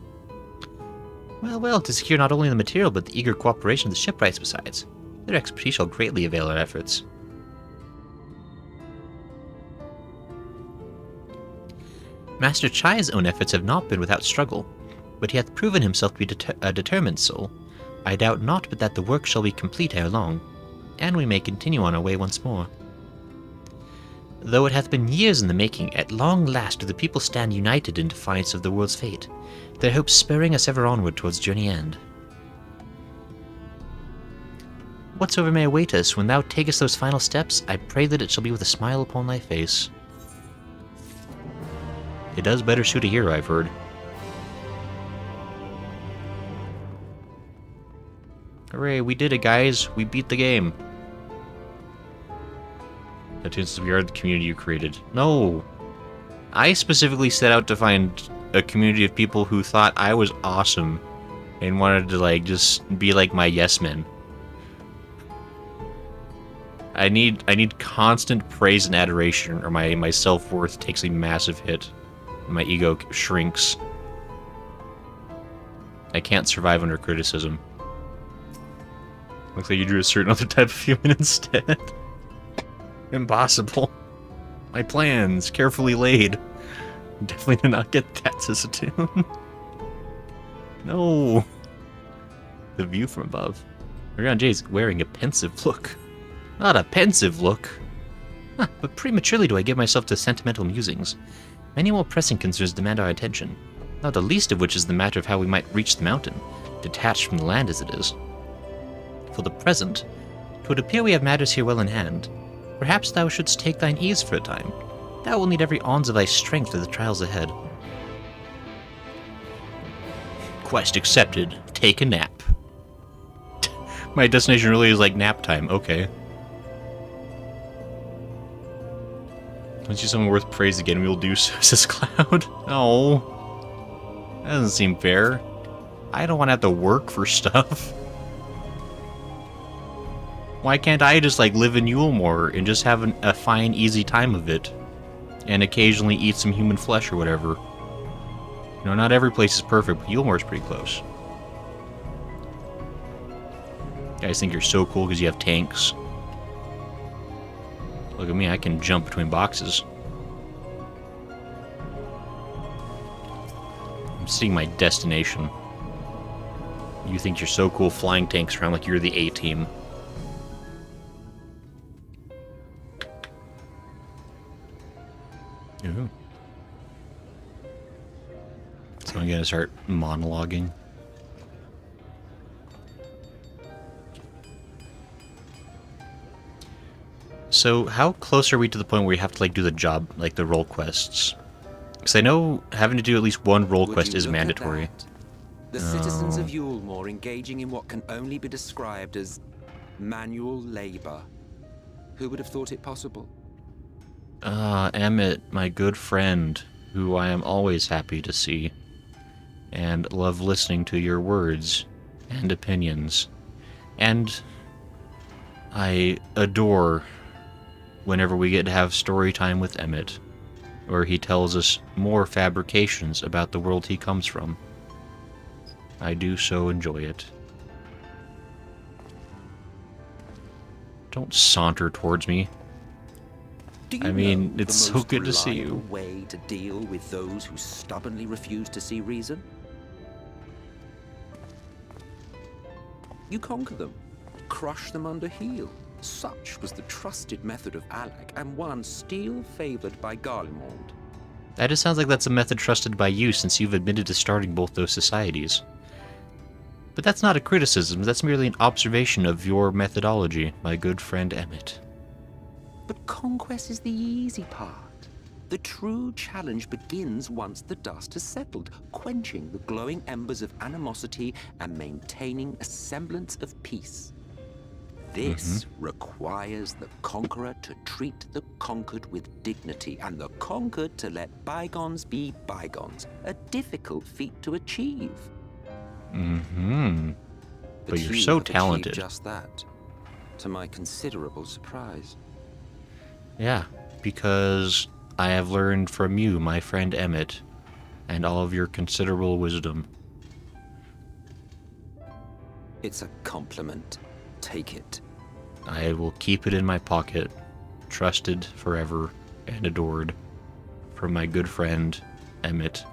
Well, well, to secure not only the material, but the eager cooperation of the shipwrights besides. Their expertise shall greatly avail our efforts. Master Chai's own efforts have not been without struggle, but he hath proven himself to be a determined soul. I doubt not but that the work shall be complete ere long, and we may continue on our way once more. Though it hath been years in the making, at long last do the people stand united in defiance of the world's fate, their hopes spurring us ever onward towards journey end. Whatsoever may await us, when thou takest those final steps, I pray that it shall be with a smile upon thy face. It does better suit a hero, I've heard. Hooray, we did it, guys. We beat the game. Attention, we are the community you created. No! I specifically set out to find a community of people who thought I was awesome and wanted to, like, just be like my yes men. I need constant praise and adoration, or my self-worth takes a massive hit. My ego shrinks. I can't survive under criticism. Looks like you drew a certain other type of human instead. Impossible. My plans, carefully laid. Definitely did not get that, Sisatoon. No. The view from above. Marion J's wearing a pensive look. Not a pensive look. Huh, but prematurely do I give myself to sentimental musings. Many more pressing concerns demand our attention, not the least of which is the matter of how we might reach the mountain, detached from the land as it is. For the present, 'twould appear we have matters here well in hand. Perhaps thou shouldst take thine ease for a time. Thou will need every ounce of thy strength for the trials ahead. Quest accepted. Take a nap. My destination really is like nap time. Okay. Once you see someone worth praise again, we will do so, says Cloud. No. That doesn't seem fair. I don't want to have to work for stuff. Why can't I just, like, live in Yulmore and just have a fine, easy time of it? And occasionally eat some human flesh or whatever. You know, not every place is perfect, but Yulmore's pretty close. You guys think you're so cool because you have tanks. Look at me, I can jump between boxes. I'm seeing my destination. You think you're so cool flying tanks around like you're the A-team. Ooh. So I'm gonna start monologuing. So how close are we to the point where we have to like do the job, like the role quests? Because I know having to do at least one role quest is mandatory. The citizens of Yulemore engaging in what can only be described as manual labor. Who would have thought it possible? Emmett, my good friend, who I am always happy to see, and love listening to your words and opinions. And I adore whenever we get to have story time with Emmett, where he tells us more fabrications about the world he comes from. I do so enjoy it. Don't saunter towards me. I mean, it's so good to see you. Way to deal with those who stubbornly refuse to see reason? You conquer them, crush them under heel. Such was the trusted method of Alec, and one still favored by Garlemald. That just sounds like that's a method trusted by you, since you've admitted to starting both those societies. But that's not a criticism, that's merely an observation of your methodology, my good friend Emmett. But conquest is the easy part. The true challenge begins once the dust has settled, quenching the glowing embers of animosity and maintaining a semblance of peace. This requires the conqueror to treat the conquered with dignity, and the conquered to let bygones be bygones. A difficult feat to achieve. But you're so talented. Just that, to my considerable surprise. Yeah, because I have learned from you, my friend Emmett, and all of your considerable wisdom. It's a compliment. Take it. I will keep it in my pocket, trusted forever and adored, from my good friend Emmett.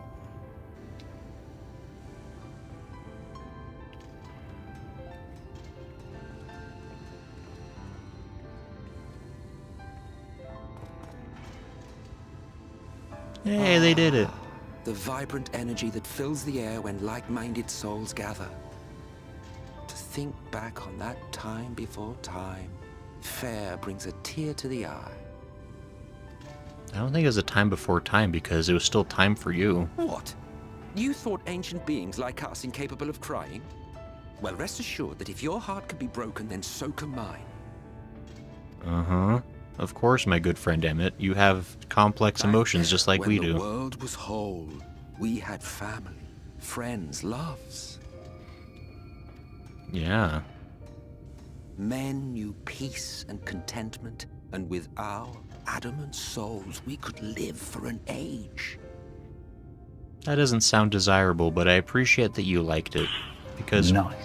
Hey, they did it. The vibrant energy that fills the air when like-minded souls gather. To think back on that time before time, fair brings a tear to the eye. I don't think it was a time before time, because it was still time for you. What? You thought ancient beings like us incapable of crying? Well, rest assured that if your heart can be broken, then so can mine. Of course, my good friend Emmett. You have complex emotions just like we do. When the world was whole, we had family, friends, loves. Yeah. Men knew peace and contentment, and with our adamant souls, we could live for an age. That doesn't sound desirable, but I appreciate that you liked it. Because nice.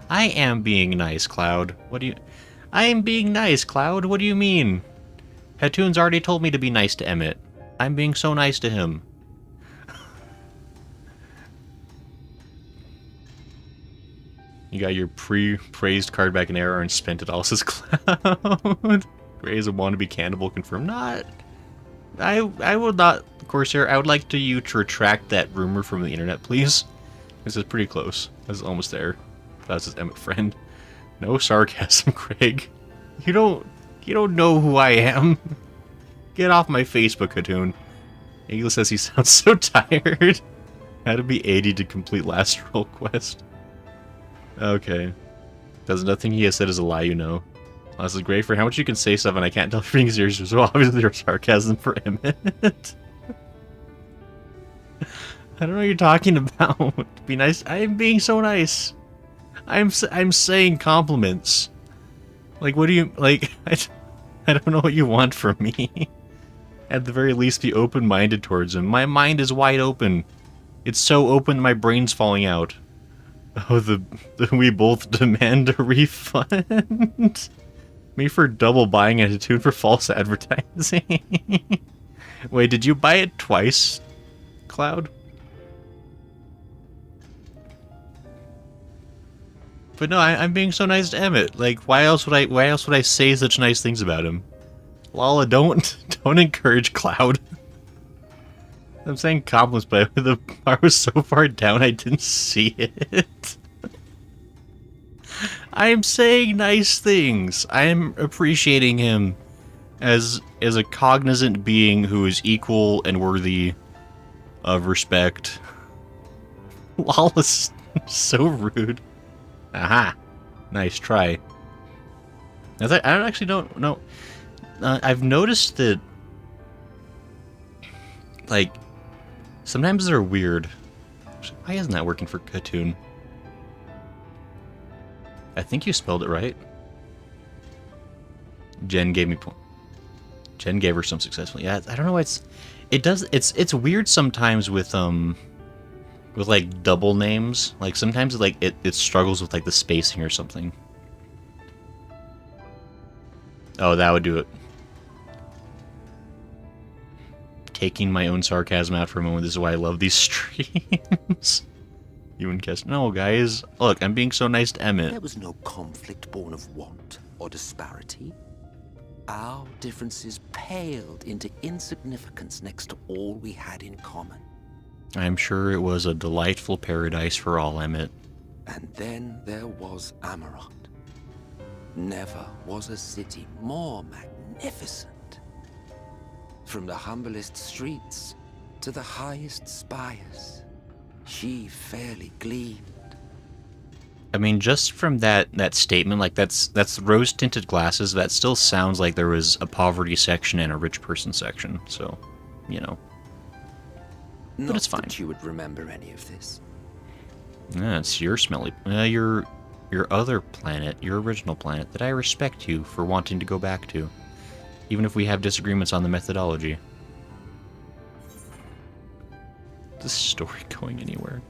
I am being nice, Cloud. What do you... I am being nice, Cloud. What do you mean? Hatoon's already told me to be nice to Emmett. I'm being so nice to him. You got your pre-praised card back in error and spent it all, says Cloud. Gray's a wannabe cannibal confirmed. Not... I would not... Corsair, I would like you to retract that rumor from the internet, please. This is pretty close. This is almost there. That's his Emmett friend. No sarcasm, Craig. You don't know who I am. Get off my Facebook, Hatoon. Eagle says he sounds so tired. Had to be 80 to complete last roll quest. Okay. Does nothing he has said is a lie, you know. This is great for how much you can say stuff and I can't tell if you're being serious, so obviously there's sarcasm for Emmett. I don't know what you're talking about. Be nice. I'm being so nice. I'm saying compliments. Like, what do you... Like, I don't know what you want from me. At the very least, be open-minded towards him. My mind is wide open. It's so open my brain's falling out. Oh, we both demand a refund. Me for double buying a Hatoon for false advertising. Wait, did you buy it twice, Cloud? But no, I'm being so nice to Emmett. Like, why else would I say such nice things about him? Lala, don't encourage Cloud. I'm saying compliments, but the bar was so far down I didn't see it. I am saying nice things. I am appreciating him as a cognizant being who is equal and worthy of respect. Lawless, so rude. Aha, nice try. I actually don't know. I've noticed that, like, sometimes they're weird. Why isn't that working for Katoon? I think you spelled it right. Jen gave me point. Jen gave her some successful. Yeah, I don't know why it's weird sometimes with like double names. Like sometimes like it struggles with like the spacing or something. Oh, that would do it. Taking my own sarcasm out for a moment. This is why I love these streams. You and Kess. No, guys. Look, I'm being so nice to Emmett. There was no conflict born of want or disparity. Our differences paled into insignificance next to all we had in common. I'm sure it was a delightful paradise for all, Emmett. And then there was Amarant. Never was a city more magnificent. From the humblest streets to the highest spires, she fairly gleamed. I mean, just from that statement, like that's rose-tinted glasses. That still sounds like there was a poverty section and a rich person section. So, you know, but it's fine. Not that you would remember any of this. Yeah, it's your smelly, your other planet, your original planet that I respect you for wanting to go back to, even if we have disagreements on the methodology. Is this story going anywhere?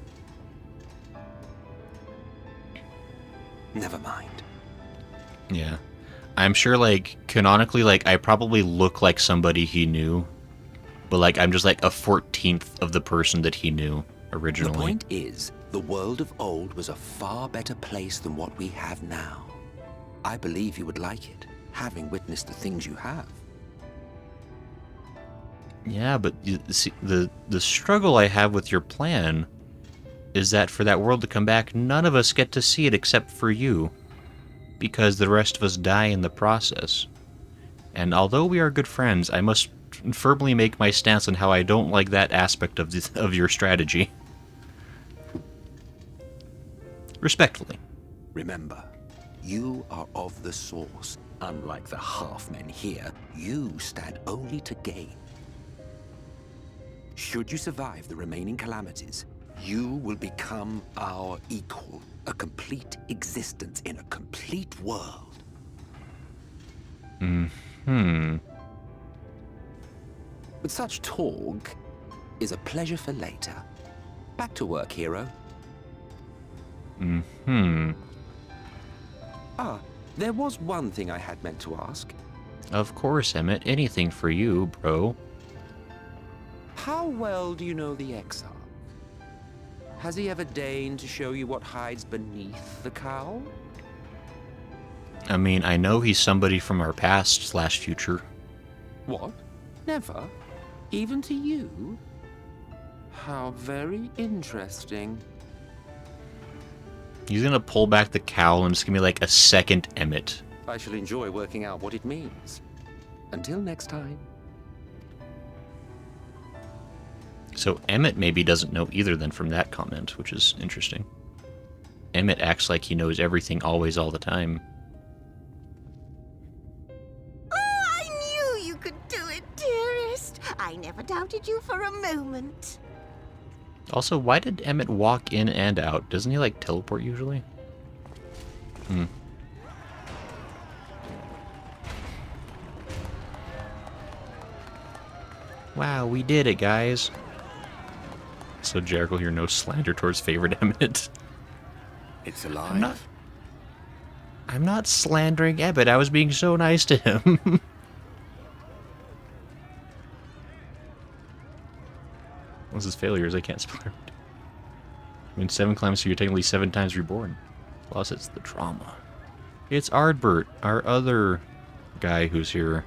Never mind. Yeah. I'm sure, like, canonically, like, I probably look like somebody he knew, but, like, I'm just, like, a 14th of the person that he knew originally. The point is, the world of old was a far better place than what we have now. I believe you would like it, having witnessed the things you have. Yeah, but you see, the struggle I have with your plan is that for that world to come back, none of us get to see it except for you, because the rest of us die in the process. And although we are good friends, I must firmly make my stance on how I don't like that aspect of your strategy. Respectfully. Remember, you are of the source. Unlike the half-men here, you stand only to gain. Should you survive the remaining calamities, you will become our equal, a complete existence in a complete world. Mm-hmm. But such talk is a pleasure for later. Back to work, hero. Mm-hmm. Ah, there was one thing I had meant to ask. Of course, Emmett. Anything for you, bro. How well do you know the Exarch? Has he ever deigned to show you what hides beneath the cowl? I mean, I know he's somebody from our past/future. What? Never? Even to you? How very interesting. He's gonna pull back the cowl and it's gonna be like a second Emmett. I shall enjoy working out what it means. Until next time. So Emmett maybe doesn't know either then from that comment, which is interesting. Emmett acts like he knows everything always all the time. Oh, I knew you could do it, dearest. I never doubted you for a moment. Also, why did Emmett walk in and out? Doesn't he, like, teleport usually? Wow, we did it, guys. So Jericho here, no slander towards favorite Emmett. It's alive. I'm not slandering Emmett. I was being so nice to him. What's his failures? I can't spell it. I mean, 7 climbs, so you're technically 7 times reborn. Plus, it's the trauma. It's Ardbert, our other guy who's here.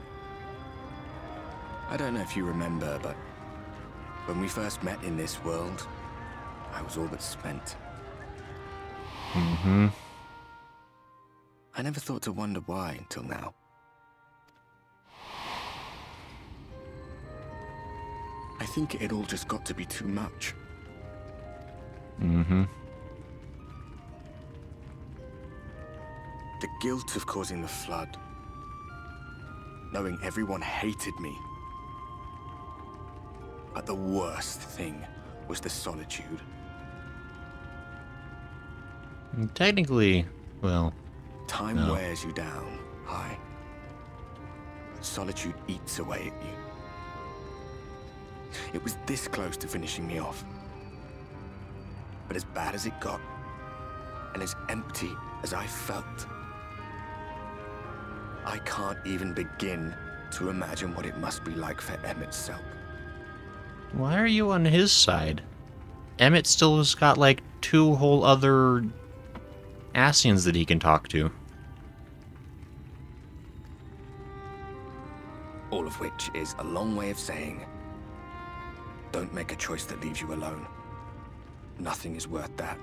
I don't know if you remember, but When we first met in this world, I was all but spent. Mm-hmm. I never thought to wonder why until now. I think it all just got to be too much. Mm-hmm. The guilt of causing the flood. Knowing everyone hated me. But the worst thing was the solitude. Technically, well... Time no. wears you down, aye. But solitude eats away at you. It was this close to finishing me off. But as bad as it got, and as empty as I felt, I can't even begin to imagine what it must be like for Emmett's self. Why are you on his side? Emmett still has got like 2 whole other Ascians that he can talk to. All of which is a long way of saying, don't make a choice that leaves you alone. Nothing is worth that.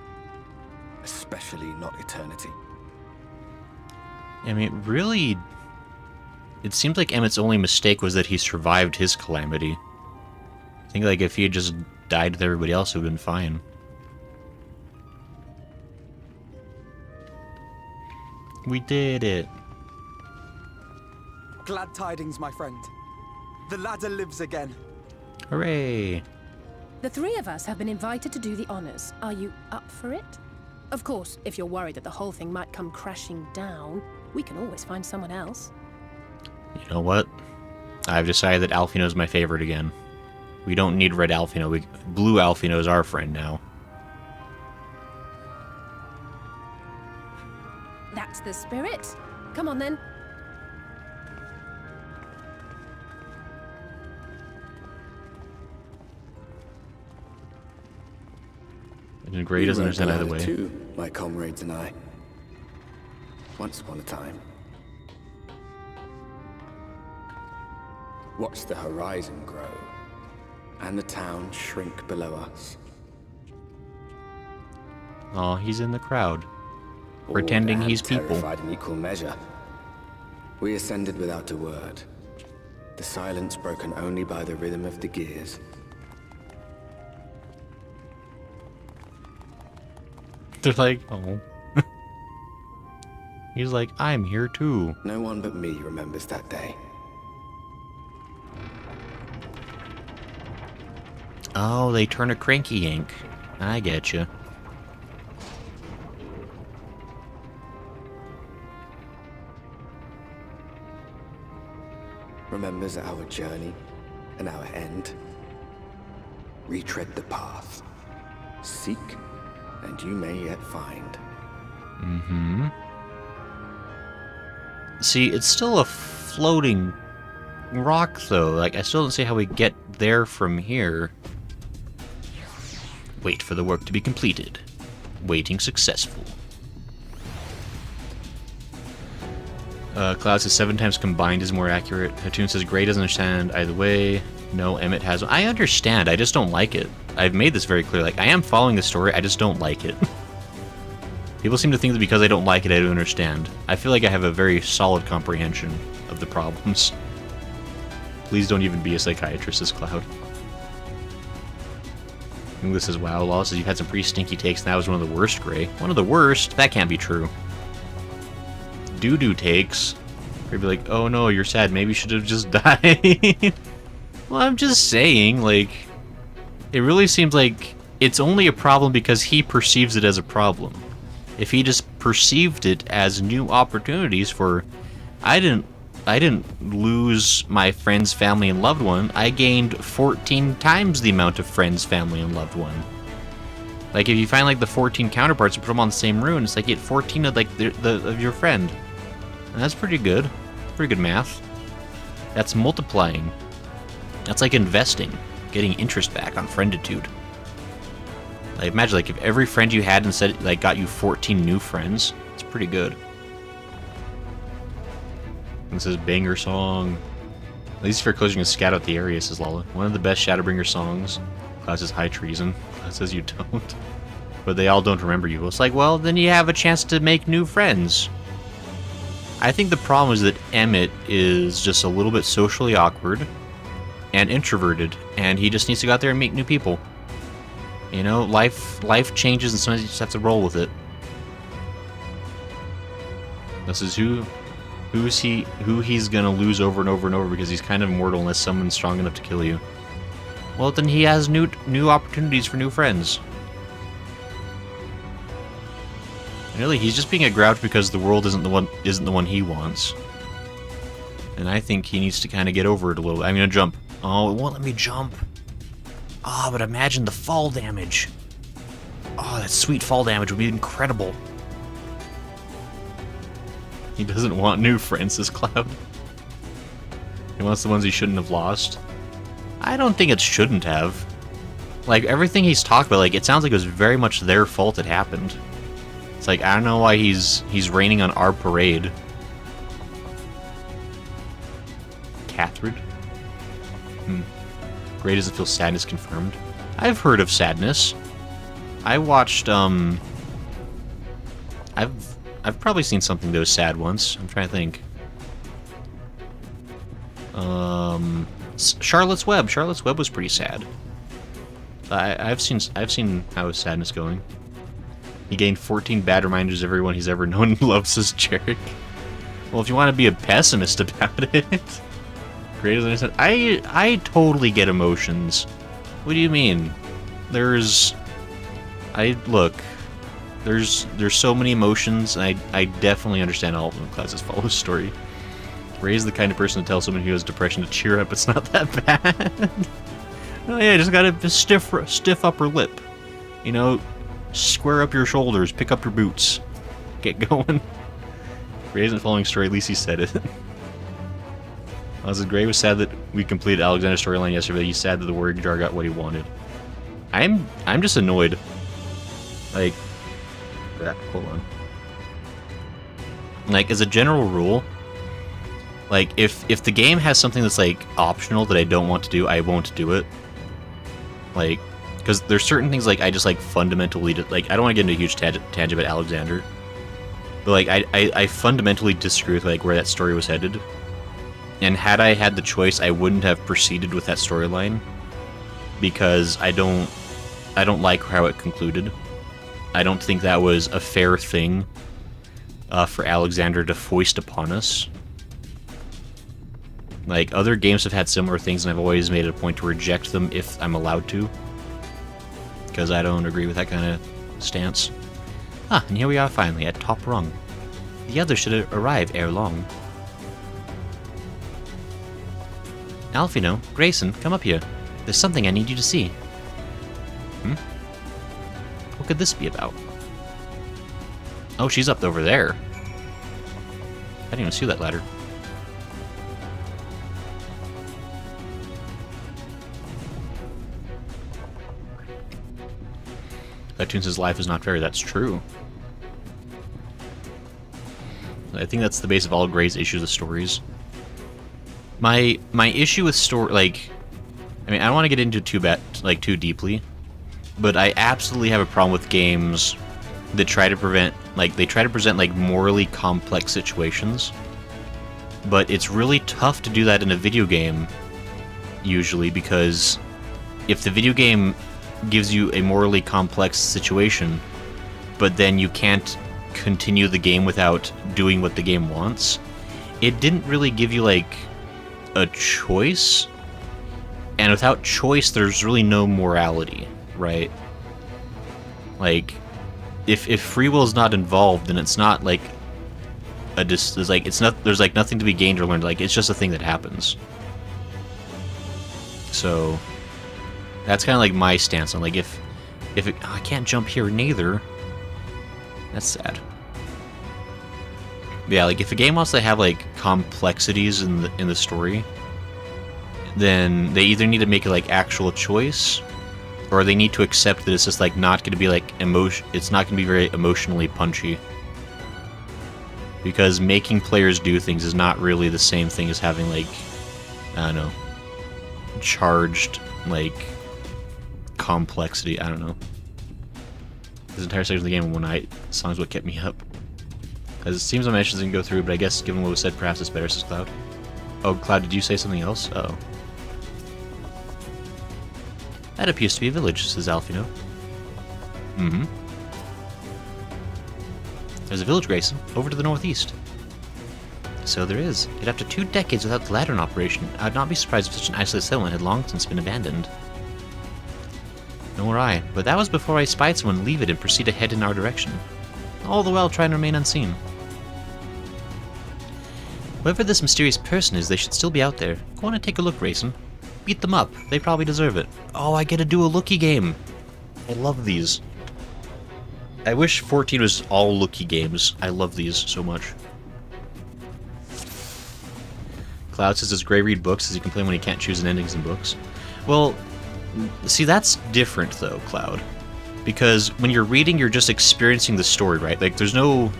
Especially not eternity. I mean, really... It seems like Emmett's only mistake was that he survived his calamity. I think like if he had just died with everybody else, it would have been fine. We did it. Glad tidings, my friend. The ladder lives again. Hooray! The 3 of us have been invited to do the honors. Are you up for it? Of course, if you're worried that the whole thing might come crashing down, we can always find someone else. You know what? I've decided that Alfino's my favorite again. We don't need Red Alfino. Blue Alfino's our friend now. That's the spirit. Come on then. And Gray doesn't understand either way. Too, my comrades and I. Once upon a time. Watched the horizon grow, and the town shrink below us. Oh, he's in the crowd, pretending he's people. Terrified in equal measure. We ascended without a word. The silence broken only by the rhythm of the gears. They're like, oh. He's like, I'm here too. No one but me remembers that day. Oh, they turn a cranky yank. I getcha. Remembers our journey and our end. Retread the path. Seek, and you may yet find. Mm-hmm. See, it's still a floating rock, though. Like, I still don't see how we get there from here. Wait for the work to be completed. Waiting successful. Cloud says 7 times combined is more accurate. Hatun says Gray doesn't understand either way. No, Emmett has. I understand, I just don't like it. I've made this very clear. Like, I am following the story, I just don't like it. People seem to think that because I don't like it, I don't understand. I feel like I have a very solid comprehension of the problems. Please don't even be a psychiatrist, says Cloud. This says, wow, Law says you've had some pretty stinky takes, and that was one of the worst, Gray. One of the worst? That can't be true. Doo-doo takes. You'd be like, oh no, you're sad, maybe you should have just died. Well, I'm just saying, like, it really seems like it's only a problem because he perceives it as a problem. If he just perceived it as new opportunities for, I didn't lose my friends, family, and loved one. I gained 14 times the amount of friends, family, and loved one. Like, if you find, like, the 14 counterparts and put them on the same rune, it's like you get 14 of, like, of your friend. And that's pretty good. Pretty good math. That's multiplying. That's like investing. Getting interest back on frienditude. Like, imagine, like, if every friend you had instead, like, got you 14 new friends. It's pretty good. This is banger song. At least if you're closing a scout out the area, says Lala. One of the best Shadowbringer songs. Cloud says high treason. Cloud says you don't. But they all don't remember you. It's like, well, then you have a chance to make new friends. I think the problem is that Emmett is just a little bit socially awkward and introverted, and he just needs to go out there and meet new people. You know, life changes, and sometimes you just have to roll with it. This is who he's gonna lose over and over and over because he's kind of immortal unless someone's strong enough to kill you. Well, then he has new opportunities for new friends. And really, he's just being a grouch because the world isn't the one he wants. And I think he needs to kind of get over it a little. I'm gonna jump. Oh, it won't let me jump. Oh, but imagine the fall damage. Oh, that sweet fall damage would be incredible. He doesn't want new friends, this Cloud. He wants the ones he shouldn't have lost. I don't think it shouldn't have. Like, everything he's talked about, like, it sounds like it was very much their fault it happened. It's like, I don't know why he's raining on our parade. Catherine? Gray doesn't feel sadness confirmed. I've heard of sadness. I watched, I've probably seen something that was sad once. I'm trying to think. Charlotte's Web. Charlotte's Web was pretty sad. I've seen how is sadness going. He gained 14 bad reminders of everyone he's ever known and loves his Jarek. Well, if you want to be a pessimist about it, great as I said, I totally get emotions. What do you mean? There's so many emotions, and I definitely understand all of them. Cloud's follow story. Ray is the kind of person to tell someone who has depression to cheer up. It's not that bad. Oh yeah, just gotta stiff upper lip. You know, square up your shoulders, pick up your boots, get going. Ray isn't following story. At least he said it. Gray was sad that we completed Alexander's storyline yesterday. He's sad that the Warrior Jar got what he wanted. I'm just annoyed. Like. Hold on. Like, as a general rule, like, if the game has something that's, like, optional that I don't want to do, I won't do it. Like, because there's certain things, like, I just, like, fundamentally, like, I don't want to get into a huge tangent about Alexander, but, like, I fundamentally disagree with, like, where that story was headed. And had I had the choice, I wouldn't have proceeded with that storyline, because I don't like how it concluded. I don't think that was a fair thing for Alexander to foist upon us. Like, other games have had similar things, and I've always made it a point to reject them if I'm allowed to. Because I don't agree with that kind of stance. Ah, and here we are finally, at top rung. The others should arrive ere long. Alfino, Grayson, come up here. There's something I need you to see. What could this be about? Oh, she's up over there. I didn't even see that ladder. That tunes his life is not fair. That's true. I think that's the base of all Gray's issues with stories. My issue with story, like, I mean, I don't want to get into too deeply, but I absolutely have a problem with games that try to present like morally complex situations. But it's really tough to do that in a video game, usually, because if the video game gives you a morally complex situation, but then you can't continue the game without doing what the game wants, it didn't really give you, like, a choice. And without choice, there's really no morality, right? Like, if free will is not involved, then it's not like there's like nothing to be gained or learned. Like, it's just a thing that happens. So that's kind of like my stance on, like, if I can't jump here neither. That's sad. But yeah, like, if a game wants to have, like, complexities in the story, then they either need to make it, like, actual choice, or they need to accept that it's just, like, not going to be, like, it's not going to be very emotionally punchy. Because making players do things is not really the same thing as having, like, I don't know, charged, like, complexity. I don't know. This entire section of the game, one night, song's what kept me up. Because it seems my mentions didn't go through, but I guess given what was said, perhaps it's better, says Cloud. Oh, Cloud, did you say something else? Uh-oh. That appears to be a village, says Alfino. Mm-hmm. There's a village, Grayson, over to the northeast. So there is. Yet after 2 decades without the ladder in operation, I'd not be surprised if such an isolated settlement had long since been abandoned. Nor I, but that was before I spied someone leave it and proceed ahead in our direction. All the while trying to remain unseen. Whoever this mysterious person is, they should still be out there. Go on and take a look, Grayson. Beat them up. They probably deserve it. Oh, I get to do a looky game. I love these. I wish 14 was all looky games. I love these so much. Cloud says, does Gray read books? Does he complain when he can't choose an endings in books? Well, see, that's different though, Cloud. Because when you're reading, you're just experiencing the story, right? Like, there's no...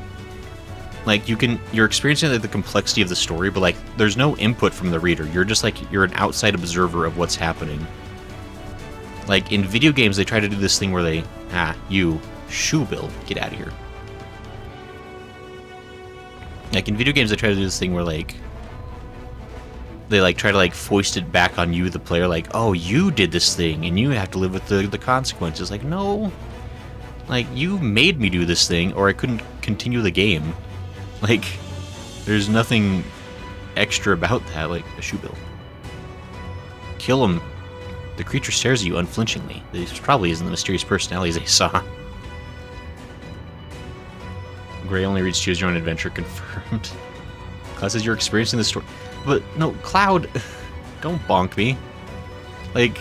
Like, you're experiencing like, the complexity of the story, but like, there's no input from the reader. You're just like, you're an outside observer of what's happening. Like, in video games, they try to do this thing where they... you... Shoebill, get out of here. Like, in video games, they try to do this thing where, like... They, like, try to, like, foist it back on you, the player, like, oh, you did this thing, and you have to live with the consequences. Like, no. Like, you made me do this thing, or I couldn't continue the game. Like, there's nothing extra about that, like a shoebill. Kill him. The creature stares at you unflinchingly. This probably isn't the mysterious personalities they saw. Gray only reads Choose Your Own Adventure, confirmed. Cloud says you're experiencing the story. But, no, Cloud, don't bonk me. Like,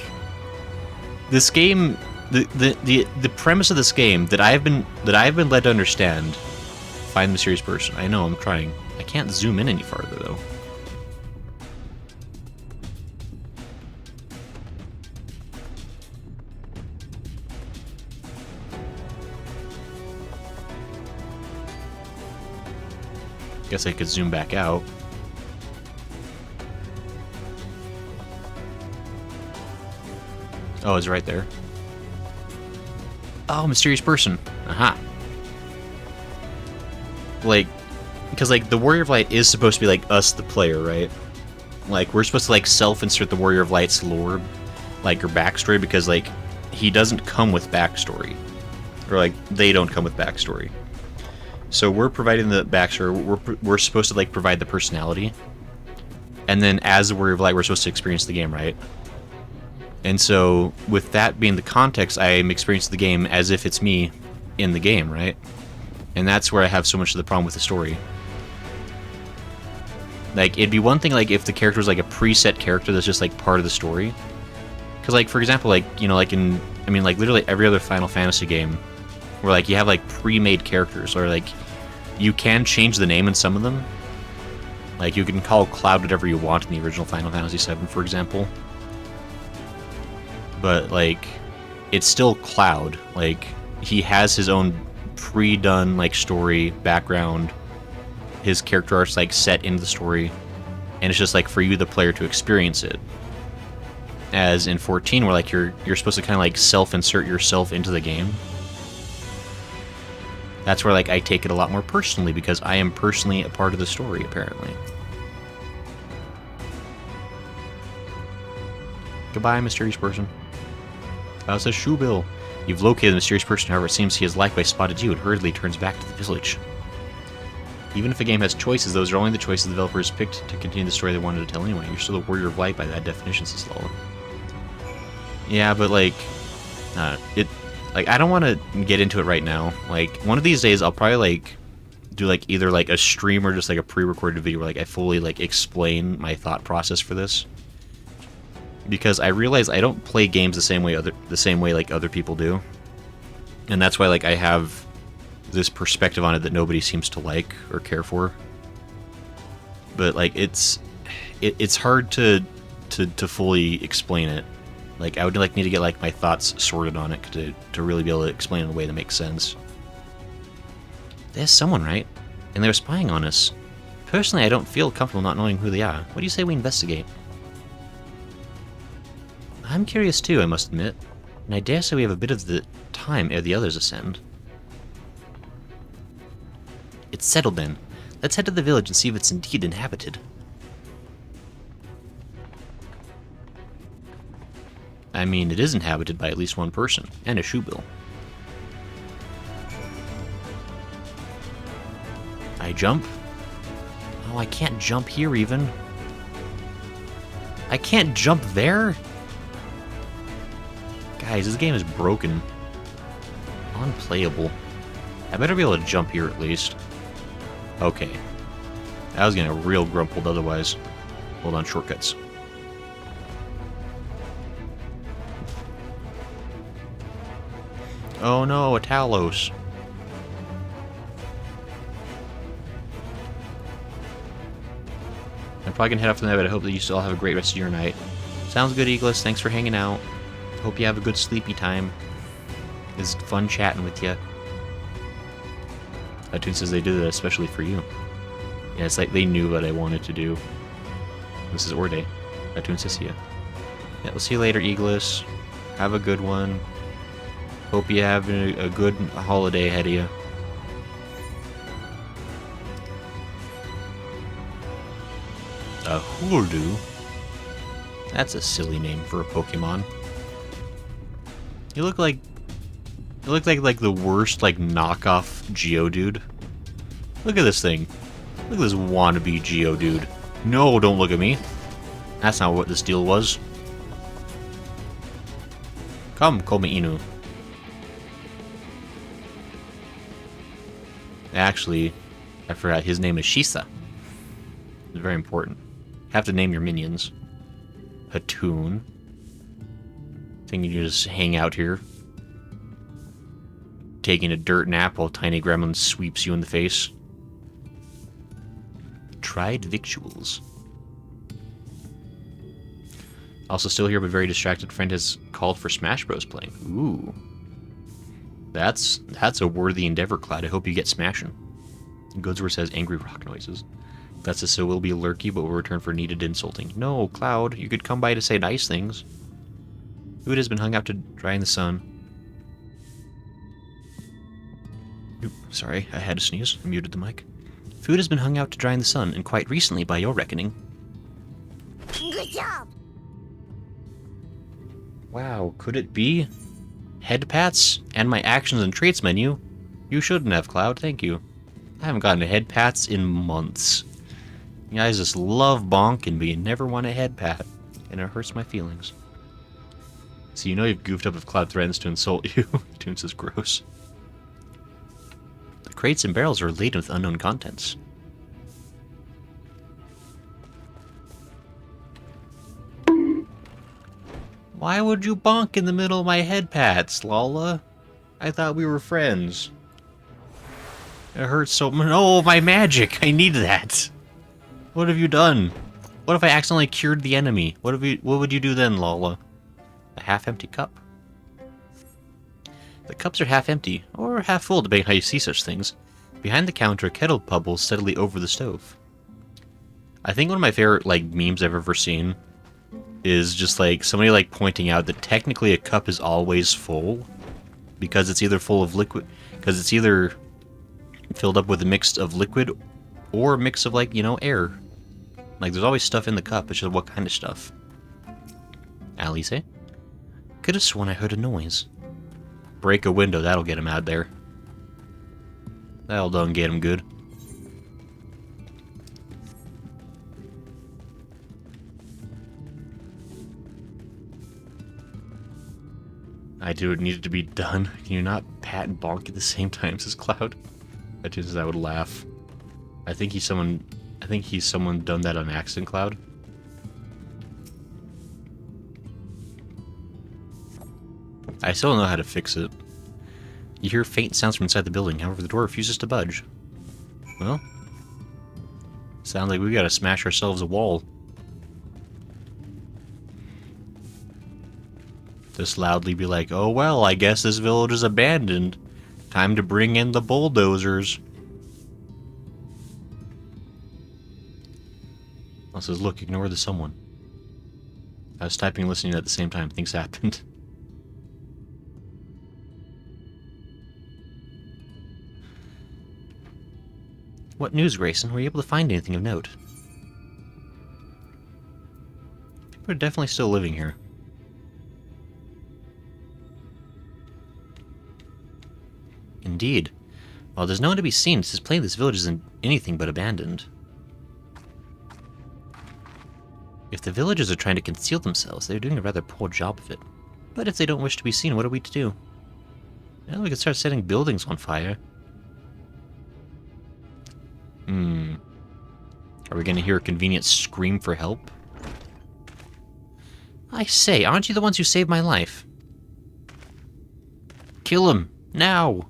this game, the premise of this game that I've been led to understand, find the mysterious person. I know, I'm trying. I can't zoom in any farther, though. Guess I could zoom back out. Oh, it's right there. Oh, mysterious person. Aha. Like, because, like, the Warrior of Light is supposed to be, like, us, the player, right? Like, we're supposed to, like, self-insert the Warrior of Light's lore, like, or backstory, because, like, he doesn't come with backstory. Or, like, they don't come with backstory. So we're providing the backstory, we're supposed to, like, provide the personality. And then, as the Warrior of Light, we're supposed to experience the game, right? And so, with that being the context, I'm experiencing the game as if it's me in the game, right? And that's where I have so much of the problem with the story. Like, it'd be one thing, like, if the character was, like, a preset character that's just, like, part of the story. Because, like, for example, like, you know, like in... I mean, like, literally every other Final Fantasy game where, like, you have, like, pre-made characters, or, like, you can change the name in some of them. Like, you can call Cloud whatever you want in the original Final Fantasy VII, for example. But, like, it's still Cloud. Like, he has his own pre-done, like, story, background. His character arc's, like, set into the story. And it's just, like, for you, the player, to experience it. As in 14, where, like, you're supposed to kind of, like, self-insert yourself into the game. That's where, like, I take it a lot more personally, because I am personally a part of the story, apparently. Goodbye, mysterious person. Cloud says, Shoebill. You've located the mysterious person, however, it seems he has likewise spotted you and hurriedly turns back to the village. Even if a game has choices, those are only the choices the developers picked to continue the story they wanted to tell anyway. You're still a Warrior of Light by that definition, says Lola. Yeah, but, like, like, I don't want to get into it right now. Like, one of these days, I'll probably, like, do, like, either, like, a stream or just, like, a pre-recorded video where, like, I fully, like, explain my thought process for this. Because I realize I don't play games the same way like other people do. And that's why, like, I have this perspective on it that nobody seems to like or care for. But, like, it's hard to fully explain it. Like, I would, like, need to get, like, my thoughts sorted on it to really be able to explain it in a way that makes sense. There's someone, right? And they're spying on us. Personally, I don't feel comfortable not knowing who they are. What do you say we investigate? I'm curious too, I must admit. And I dare say we have a bit of the time ere the others ascend. It's settled then. Let's head to the village and see if it's indeed inhabited. I mean, it is inhabited by at least one person, and a shoebill. I jump? Oh, I can't jump here even. I can't jump there? Guys, this game is broken. Unplayable. I better be able to jump here at least. Okay. I was getting real grumpled otherwise. Hold on, shortcuts. Oh no, a Talos. I'm probably gonna head off to that, but I hope that you still have a great rest of your night. Sounds good, Eagles. Thanks for hanging out. Hope you have a good sleepy time. It's fun chatting with you. Atune says they did that especially for you. Yeah, it's like they knew what I wanted to do. This is Orde. Atune says see ya. Yeah, we'll see you later, Eagles. Have a good one. Hope you have a good holiday ahead of you. A Hoordu? That's a silly name for a Pokemon. You look like the worst knockoff Geodude. Look at this thing. Look at this wannabe Geodude. No, don't look at me. That's not what this deal was. Come, Kome Inu. Actually, I forgot his name is Shisa. It's very important. Have to name your minions. Hattoon. Think you just hang out here, taking a dirt nap while Tiny Gremlin sweeps you in the face. Tried victuals. Also still here, but very distracted. Friend has called for Smash Bros. Playing. Ooh. That's a worthy endeavor, Cloud. I hope you get smashing. Goodsworth says angry rock noises. That's a so will be lurky, but will return for needed insulting. No, Cloud, you could come by to say nice things. Food has been hung out to dry in the sun. Oop, sorry, I had to sneeze. I muted the mic. Food has been hung out to dry in the sun, and quite recently by your reckoning. Good job! Wow, could it be? Head pats and my actions and traits menu? You shouldn't have, Cloud, thank you. I haven't gotten a head pats in months. You guys just love bonking, but you never want a head pat, and it hurts my feelings. So you know you've goofed up if Cloud threatens to insult you. Toon says gross. The crates and barrels are laden with unknown contents. Why would you bonk in the middle of my head pats, Lala? I thought we were friends. It hurts so much. Oh, my magic! I need that! What have you done? What if I accidentally cured the enemy? What would you do then, Lala? A half-empty cup. The cups are half empty, or half full, depending how you see such things. Behind the counter, a kettle bubbles steadily over the stove. I think one of my favorite memes I've ever seen is just somebody pointing out that technically a cup is always full because it's either full of liquid, because it's either filled up with a mix of liquid or a mix of air. There's always stuff in the cup, it's just what kind of stuff. Alice? Could have sworn I heard a noise. Break a window, that'll get him out there. That'll done get him good. I do it needed to be done. Can you not pat and bonk at the same time, says Cloud? As soon as I would laugh. I think he's someone done that on accident, Cloud. I still don't know how to fix it. You hear faint sounds from inside the building, however the door refuses to budge. Well, sounds like we gotta smash ourselves a wall. Just loudly be like, oh well, I guess this village is abandoned. Time to bring in the bulldozers. It says, look, ignore the someone. I was typing and listening at the same time. Things happened. What news, Grayson? Were you able to find anything of note? People are definitely still living here. Indeed. While there's no one to be seen, it is plain this village isn't anything but abandoned. If the villagers are trying to conceal themselves, they're doing a rather poor job of it. But if they don't wish to be seen, what are we to do? Well, we could start setting buildings on fire. Are we going to hear a convenient scream for help? I say, aren't you the ones who saved my life? Kill him! Now!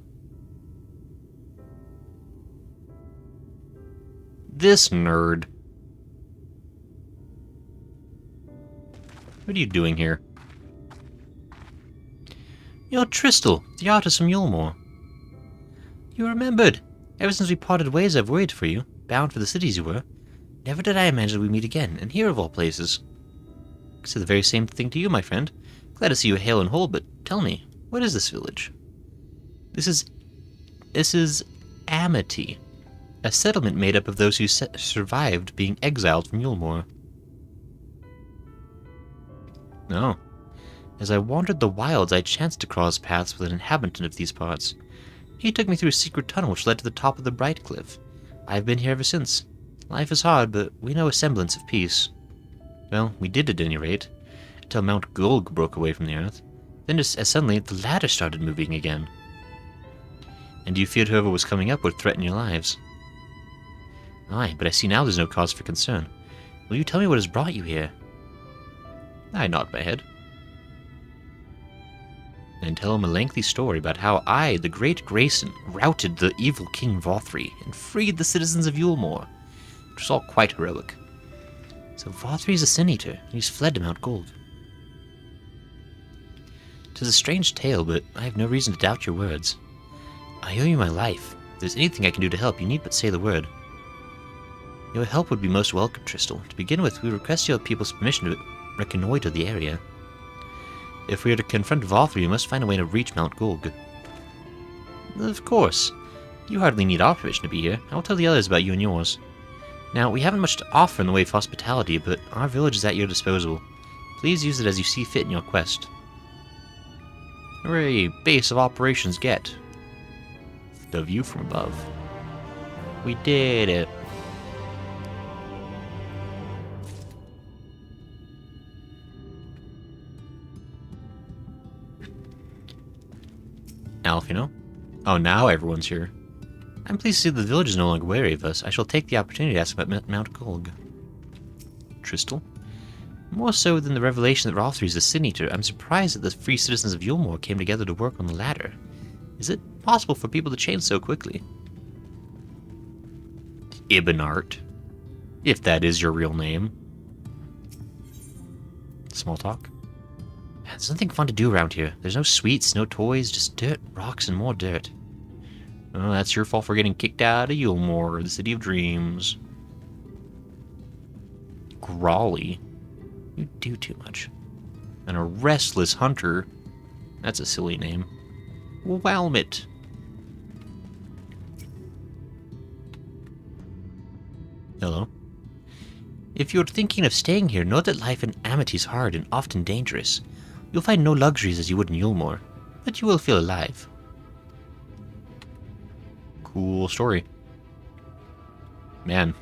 This nerd. What are you doing here? You're Tristel, the artist from Yulmore. You remembered. Ever since we parted ways, I've worried for you. Bound for the cities you were. Never did I imagine we'd meet again, and here of all places. I said the very same thing to you, my friend. Glad to see you hale and whole, but tell me, what is this village? This is Amity, a settlement made up of those who survived being exiled from Yulmore. No. As I wandered the wilds, I chanced to cross paths with an inhabitant of these parts. He took me through a secret tunnel which led to the top of the Bright Cliff. I've been here ever since. Life is hard, but we know a semblance of peace. Well, we did at any rate, until Mount Gulg broke away from the earth. Then just as suddenly, the ladder started moving again. And you feared whoever was coming up would threaten your lives. Aye, but I see now there's no cause for concern. Will you tell me what has brought you here? I nod my head. And tell him a lengthy story about how I, the great Grayson, routed the evil King Vothri and freed the citizens of Yulmore, which was all quite heroic. So Vothri is a Sin Eater, and he's fled to Mount Gold. 'Tis a strange tale, but I have no reason to doubt your words. I owe you my life. If there's anything I can do to help, you need but say the word. Your help would be most welcome, Tristel. To begin with, we request your people's permission to reconnoiter the area. If we are to confront Vothri, we must find a way to reach Mount Gulg. Of course. You hardly need our permission to be here. I will tell the others about you and yours. Now, we haven't much to offer in the way of hospitality, but our village is at your disposal. Please use it as you see fit in your quest. Hooray! Base of operations get. The view from above. We did it. Alfino? Oh, now everyone's here. I'm pleased to see the village is no longer wary of us. I shall take the opportunity to ask about Mount Gulg. Tristel? More so than the revelation that Rothri is a Sin Eater, I'm surprised that the free citizens of Yulmore came together to work on the ladder. Is it possible for people to change so quickly? Ibnart. If that is your real name. Small talk. There's nothing fun to do around here. There's no sweets, no toys, just dirt, rocks, and more dirt. Oh, that's your fault for getting kicked out of Yulmore, the City of Dreams. Grawly. You do too much. And a restless hunter. That's a silly name. Walmit. Hello. If you're thinking of staying here, know that life in Amity is hard and often dangerous. You'll find no luxuries as you would in Yulmore, but you will feel alive. Cool story. Man,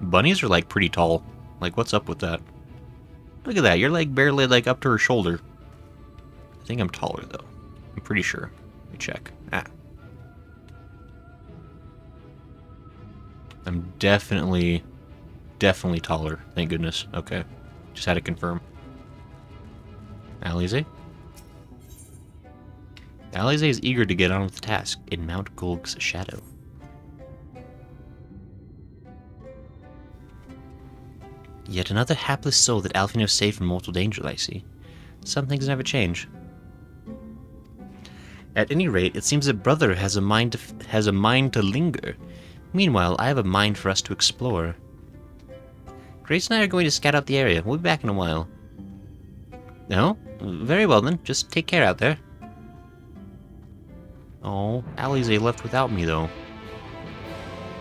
bunnies are like pretty tall. Like, what's up with that? Look at that, you're like barely like up to her shoulder. I think I'm taller though. I'm pretty sure. Let me check. I'm definitely taller. Thank goodness. Okay. Just had to confirm. Alize? Alize is eager to get on with the task in Mount Gulg's shadow. Yet another hapless soul that Alfino saved from mortal danger, I see. Some things never change. At any rate, it seems that Brother has a mind to linger. Meanwhile, I have a mind for us to explore. Grace and I are going to scout out the area. We'll be back in a while. No? Very well then. Just take care out there. Oh, Alize left without me though.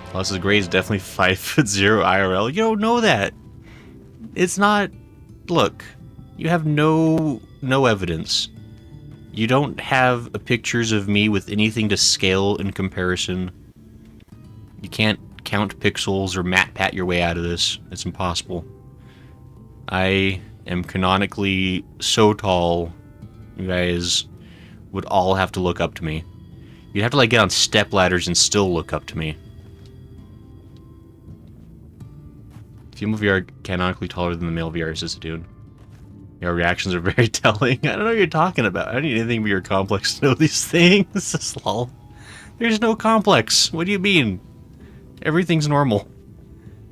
Plus, grade is definitely 5'0" IRL. You don't know that. It's not. Look, you have no evidence. You don't have pictures of me with anything to scale in comparison. You can't count pixels or map pat your way out of this. It's impossible. I am canonically so tall, you guys would all have to look up to me. You'd have to like get on step ladders and still look up to me. Female VR canonically taller than the male VR, says dude. Your reactions are very telling. I don't know what you're talking about. I don't need anything but your complex to know these things. Lol. There's no complex. What do you mean? Everything's normal.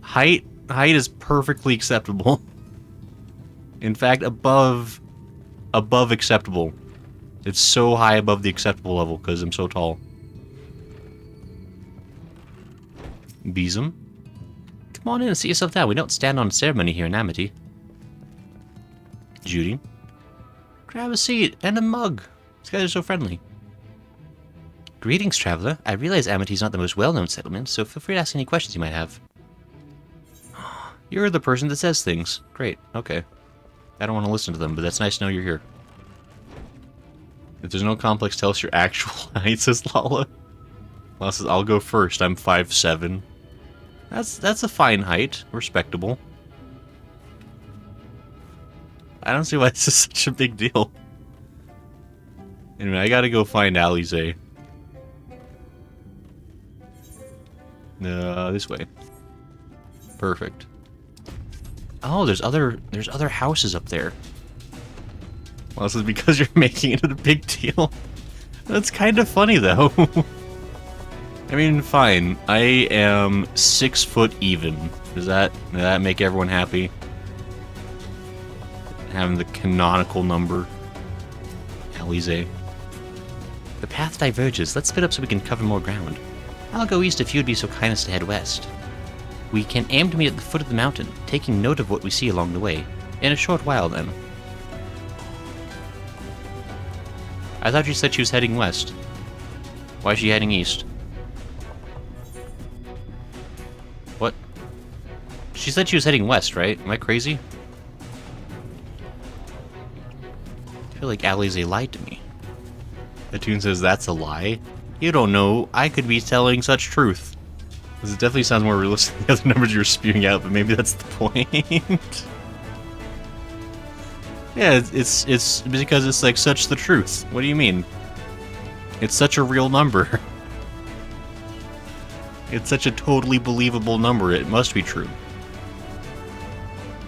Height is perfectly acceptable. In fact, above acceptable. It's so high above the acceptable level because I'm so tall. Beezum? Come on in and see yourself down. We don't stand on ceremony here in Amity. Judy? Grab a seat and a mug. These guys are so friendly. Greetings, traveler. I realize Amity's not the most well-known settlement, so feel free to ask any questions you might have. You're the person that says things. Great, okay. I don't want to listen to them, but that's nice to know you're here. If there's no complex, tell us your actual height, says Lala. Lala says, I'll go first. I'm 5'7". That's a fine height. Respectable. I don't see why this is such a big deal. Anyway, I gotta go find Alize. This way. Perfect. Oh, there's other houses up there. Well, this is because you're making it a big deal. That's kind of funny, though. I mean, fine. I am 6 foot even. Does that make everyone happy? Having the canonical number. Alize. The path diverges. Let's split up so we can cover more ground. I'll go east if you'd be so kind as to head west. We can aim to meet at the foot of the mountain, taking note of what we see along the way. In a short while, then. I thought you said she was heading west. Why is she heading east? What? She said she was heading west, right? Am I crazy? I feel like Alize lied to me. The tune says that's a lie. You don't know. I could be telling such truth. This definitely sounds more realistic than the other numbers you were spewing out, but maybe that's the point. Yeah, it's because it's like such the truth. What do you mean? It's such a real number. It's such a totally believable number. It must be true.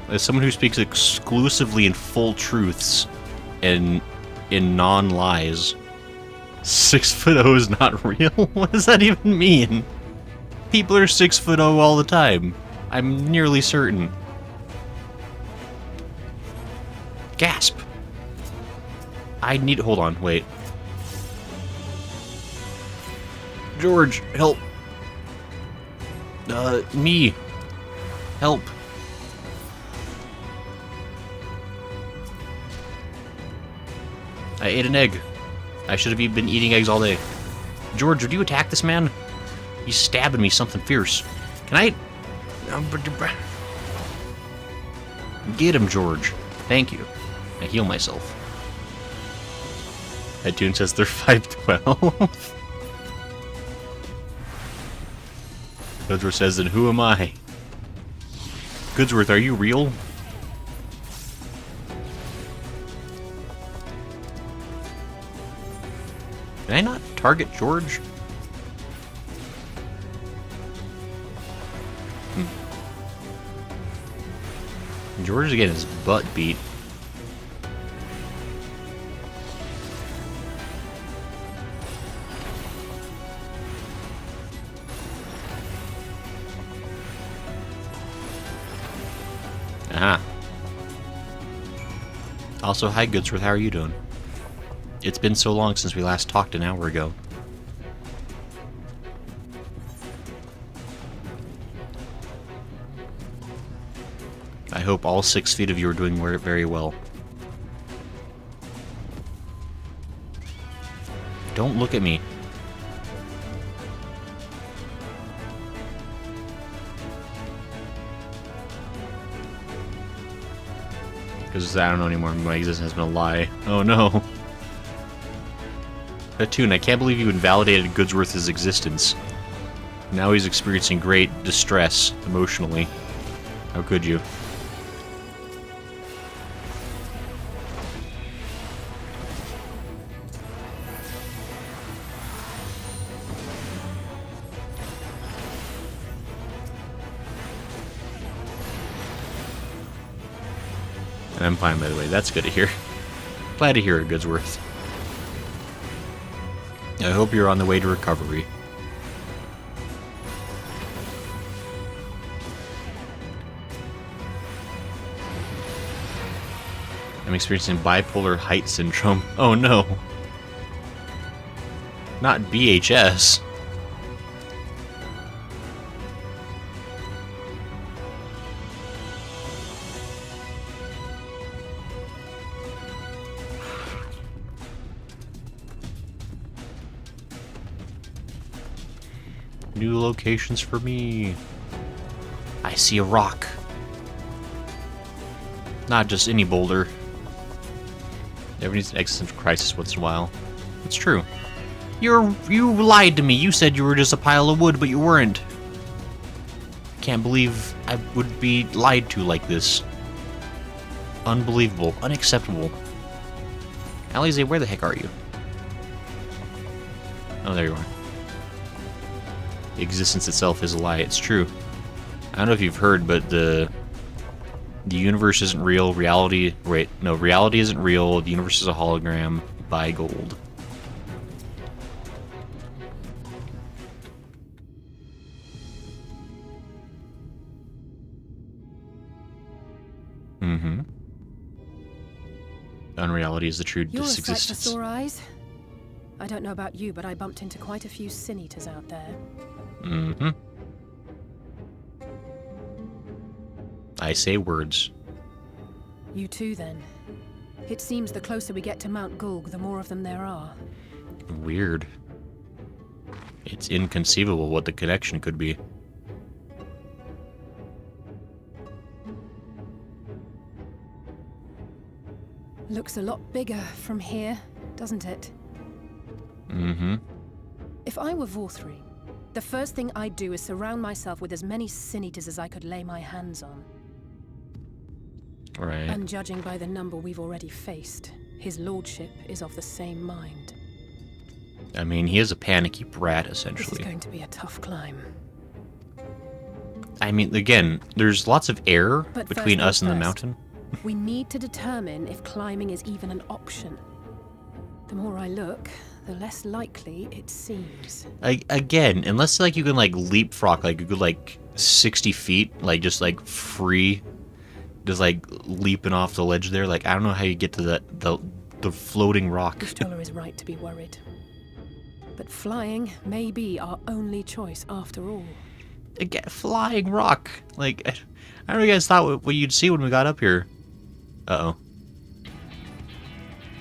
As someone who speaks exclusively in full truths and in non-lies, 6'0" is not real? What does that even mean? People are 6'0" all the time. I'm nearly certain. Gasp! I need... Hold on, wait. George, help! Me. Help. I ate an egg. I should have been eating eggs all day. George, would you attack this man? He's stabbing me something fierce. Can I... Get him, George. Thank you. I heal myself. That tune says they're 5'12". Goodsworth says, then who am I? Goodsworth, are you real? Did I not target George? George is getting his butt beat. Aha. Also, hi Goodsworth, how are you doing? It's been so long since we last talked an hour ago. I hope all 6 feet of you are doing very well. Don't look at me. Because I don't know anymore. My existence has been a lie. Oh no. Platoon, I can't believe you invalidated Goodsworth's existence. Now he's experiencing great distress emotionally. How could you? And I'm fine, by the way. That's good to hear. Glad to hear it, Goodsworth. I hope you're on the way to recovery. I'm experiencing bipolar height syndrome. Oh no. Not BHS. New locations for me. I see a rock. Not just any boulder. Everyone needs an existential crisis once in a while. It's true. You lied to me. You said you were just a pile of wood, but you weren't. Can't believe I would be lied to like this. Unbelievable. Unacceptable. Alize, where the heck are you? Oh, there you are. Existence itself is a lie. It's true. I don't know if you've heard, but the universe isn't real. Reality... Wait, no. Reality isn't real. The universe is a hologram. Buy gold. Mm-hmm. Unreality is the true You're a sight for existence. sore eyes. I don't know about you, but I bumped into quite a few sin eaters out there. Mm-hmm. I say words. You too, then. It seems the closer we get to Mount Gulg, the more of them there are. Weird. It's inconceivable what the connection could be. Looks a lot bigger from here, doesn't it? Mm-hmm. If I were Vorthri, the first thing I'd do is surround myself with as many sin eaters as I could lay my hands on. Right. And judging by the number we've already faced, his lordship is of the same mind. I mean, he is a panicky brat, This essentially. is going to be a tough climb. I mean, again, there's lots of air But between first us and the things mountain. We need to determine if climbing is even an option. The more I look, the less likely it seems. Again, unless like you can like leapfrog like a good like 60 feet, like just like free, just like leaping off the ledge there. Like I don't know how you get to the floating rock. Ishtola is right to be worried. But flying may be our only choice after all. Again, flying rock. Like I don't know, you guys thought what you'd see when we got up here. Uh-oh.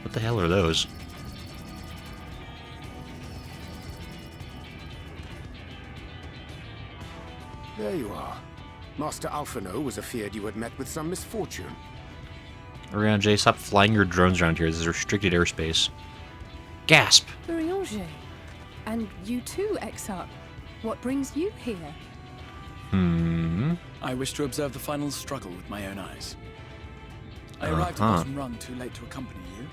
What the hell are those? There you are. Master Alphino was afeard you had met with some misfortune. Around Jay, stop flying your drones around here. This is restricted airspace. Gasp! Urianger. And you too, Exarch. What brings you here? I wish to observe the final struggle with my own eyes. I arrived at bottom rung too late to accompany you,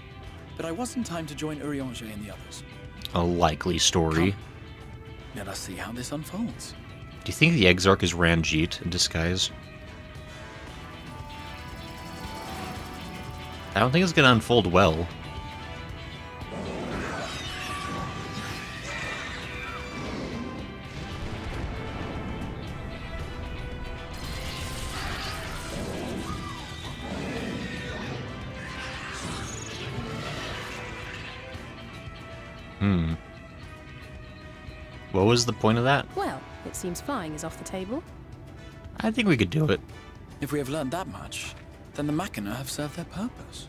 but I was in time to join Urianger and the others. A likely story. Come. Let us see how this unfolds. Do you think the Exarch is Ranjit in disguise? I don't think it's gonna unfold well. What was the point of that? Well, it seems flying is off the table. I think we could do it. If we have learned that much, then the Machina have served their purpose.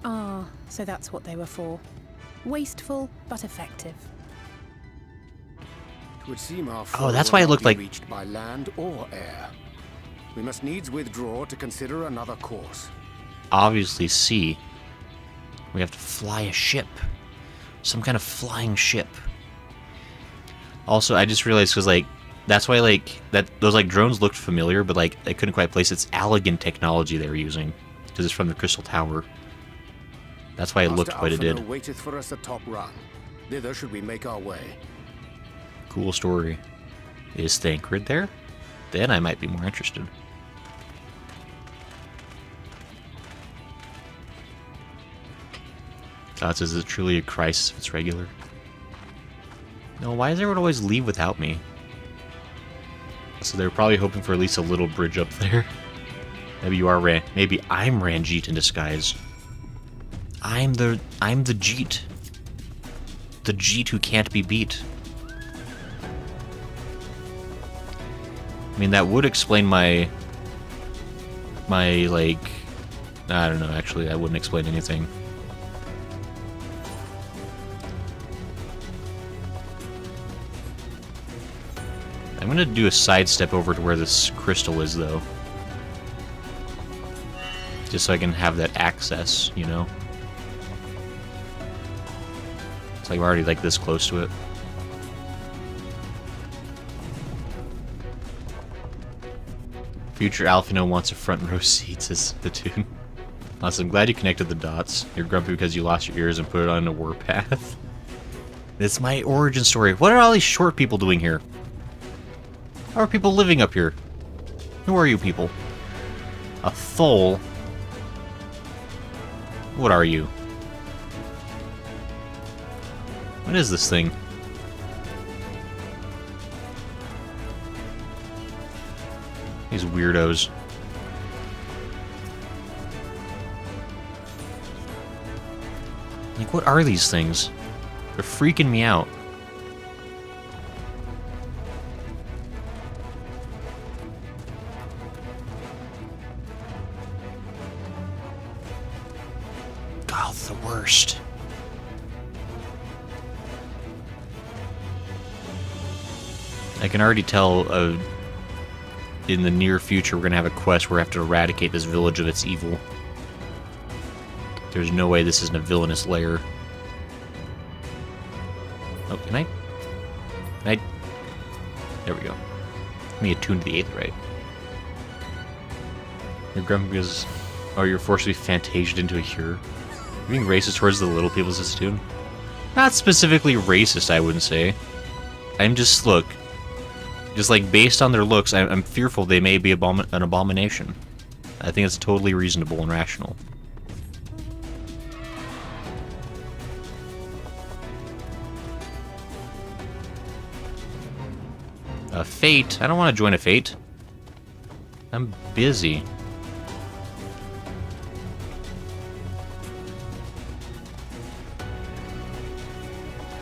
Our So that's what they were for. Wasteful, but effective. It would seem our Oh, that's why it looked like... reached by land or air. We must needs withdraw to consider another course. Obviously sea. We have to fly a ship. Some kind of flying ship. Also, I just realized, because, like, that's why, like, those, like, drones looked familiar, but, like, I couldn't quite place it's Allegan technology they were using, because it's from the Crystal Tower. That's why it looked what it did. Waiteth for us atop run. Thither should we make our way. Cool story. Is Thancred there? Then I might be more interested. Thoughts, is it truly a crisis if it's regular? No, why does everyone always leave without me? So they're probably hoping for at least a little bridge up there. Maybe you are maybe I'm Ranjit in disguise. I'm the Jeet. The Jeet who can't be beat. I mean, that would explain my like, I don't know, actually, that wouldn't explain anything. I'm gonna do a sidestep over to where this crystal is, though. Just so I can have that access, you know? It's like we're already, like, this close to it. Future Alphino wants a front row seat, says the tune. Awesome, I'm glad you connected the dots. You're grumpy because you lost your ears and put it on a warpath. It's my origin story. What are all these short people doing here? How are people living up here? Who are you people? A Thole? What are you? What is this thing? These weirdos. Like, what are these things? They're freaking me out. God, the worst. I can already tell in the near future we're going to have a quest where we have to eradicate this village of its evil. There's no way this isn't a villainous lair. Oh, can I? There we go. Let me attune to the 8th right. You're grumpy because... Oh, you're forced to be fantasied into a cure. You're being racist towards the little people, says Tune. Not specifically racist, I wouldn't say. I'm just, look... Just, like, based on their looks, I'm fearful they may be an abomination. I think it's totally reasonable and rational. A fate? I don't want to join a fate. I'm busy.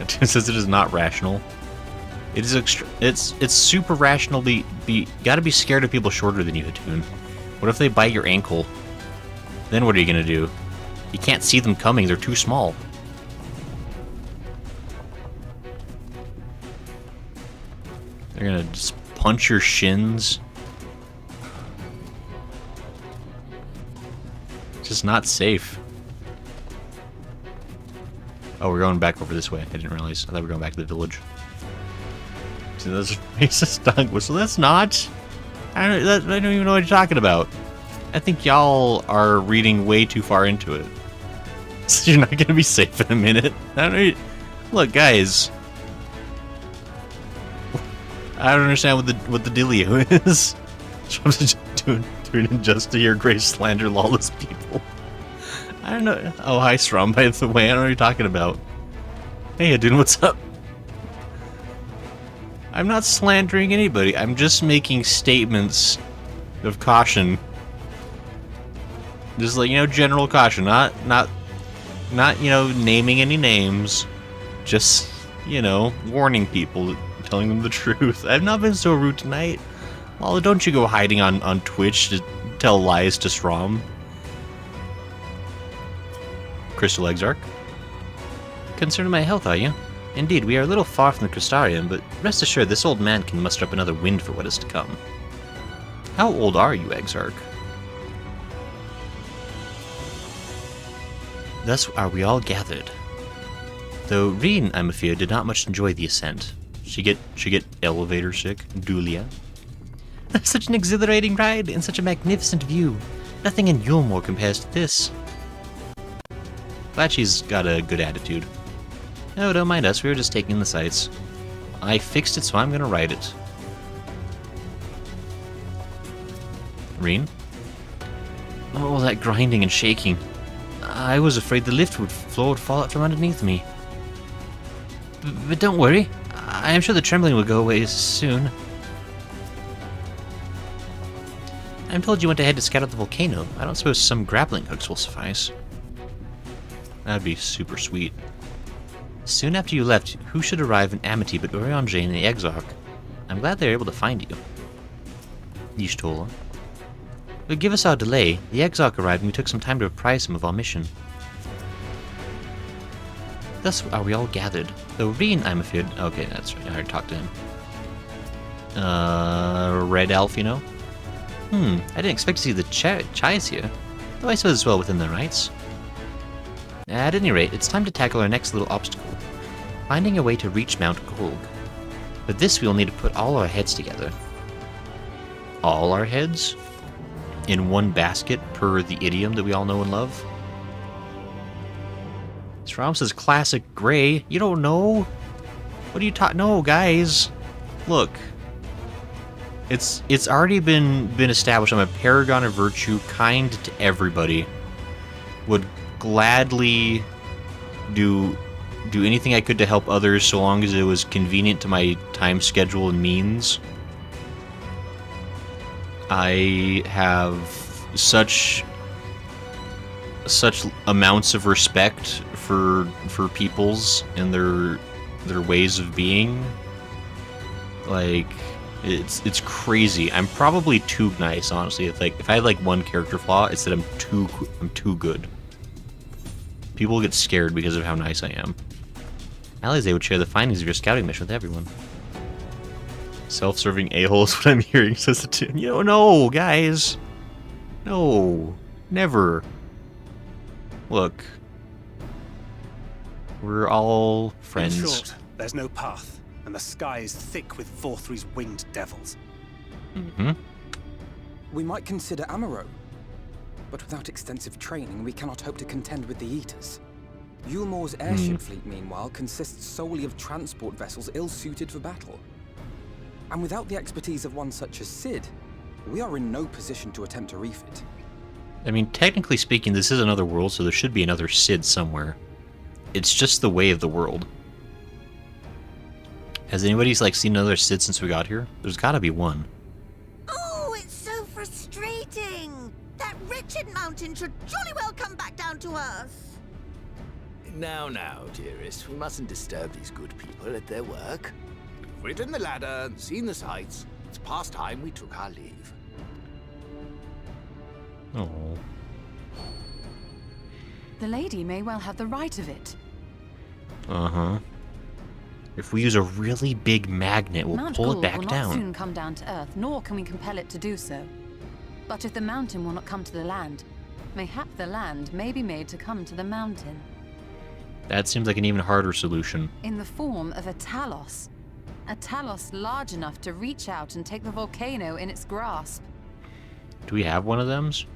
It says it is not rational. It is it's super rational. Gotta be scared of people shorter than you, Hatun. What if they bite your ankle? Then what are you gonna do? You can't see them coming. They're too small. They're gonna just punch your shins. It's just not safe. Oh, we're going back over this way. I didn't realize. I thought we were going back to the village. See, that's racist dog. So that's not. I don't even know what you're talking about. I think y'all are reading way too far into it. So you're not gonna be safe in a minute. I don't. Look, guys. I don't understand what the dealio is. Trump's just doing injustice to your Grace slander lawless people. I don't know. Oh, hi, Strom, by the way. I don't know what you're talking about. Hey, dude, what's up? I'm not slandering anybody. I'm just making statements of caution. Just like, you know, general caution. Not, you know, naming any names. Just, you know, warning people, telling them the truth. I've not been so rude tonight. Well, don't you go hiding on Twitch to tell lies to Strom. Crystal Exarch. Concerned my health, are you? Indeed, we are a little far from the Crystarium, but rest assured this old man can muster up another wind for what is to come. How old are you, Exarch? Thus are we all gathered. Though Reen, I'm afraid, did not much enjoy the ascent. She get elevator sick, Dulia. Such an exhilarating ride and such a magnificent view. Nothing in Yulmore compares to this. Glad she's got a good attitude. No, don't mind us, we were just taking in the sights. I fixed it, so I'm gonna ride it. Reen? Oh, that grinding and shaking. I was afraid the floor would fall out from underneath me. But don't worry. I am sure the trembling will go away soon. I'm told you went ahead to scout out the volcano. I don't suppose some grappling hooks will suffice. That'd be super sweet. Soon after you left, who should arrive in Amity but Urianger and the Exarch? I'm glad they were able to find you. Y'shtola. But give us our delay. The Exarch arrived and we took some time to apprise him of our mission. Thus are we all gathered. Though Reen, I'm afraid... Okay, that's right. I already talked to him. Red Elf, you know? I didn't expect to see the Chais here. Though I suppose it's well within their rights. At any rate, it's time to tackle our next little obstacle. Finding a way to reach Mount Golg. For this we'll need to put all our heads together. All our heads? In one basket, per the idiom that we all know and love? Strom says classic gray. You don't know? What are you talking? No, guys. Look. It's already been established. I'm a paragon of virtue, kind to everybody. Would gladly do anything I could to help others so long as it was convenient to my time schedule and means. I have such amounts of respect for peoples and their ways of being. Like, it's crazy. I'm probably too nice, honestly. If I had like one character flaw, it's that I'm too good. People get scared because of how nice I am. Alize would share the findings of your scouting mission with everyone. Self-serving a-hole is what I'm hearing, says the tune. You don't know, guys. No. Never. Look. We're all friends. In short, there's no path, and the sky is thick with Vorthry's winged devils. We might consider Amaro. But without extensive training, we cannot hope to contend with the Eaters. Yulmore's airship fleet, meanwhile, consists solely of transport vessels ill-suited for battle. And without the expertise of one such as Cid, we are in no position to attempt to refit. I mean, technically speaking, this is another world, so there should be another Cid somewhere. It's just the way of the world. Has anybody seen another Cid since we got here? There's gotta be one. Oh, it's so frustrating! That wretched mountain should jolly well come back down to Earth! Now, dearest, we mustn't disturb these good people at their work. We've ridden the ladder and seen the sights. It's past time we took our leave. Oh. The lady may well have the right of it. Uh-huh. If we use a really big magnet, we'll pull it back down. Mount Golg will not soon come down to Earth, nor can we compel it to do so. But if the mountain will not come to the land, mayhap the land may be made to come to the mountain. That seems like an even harder solution. In the form of a Talos. A Talos large enough to reach out and take the volcano in its grasp. Do we have one of them? To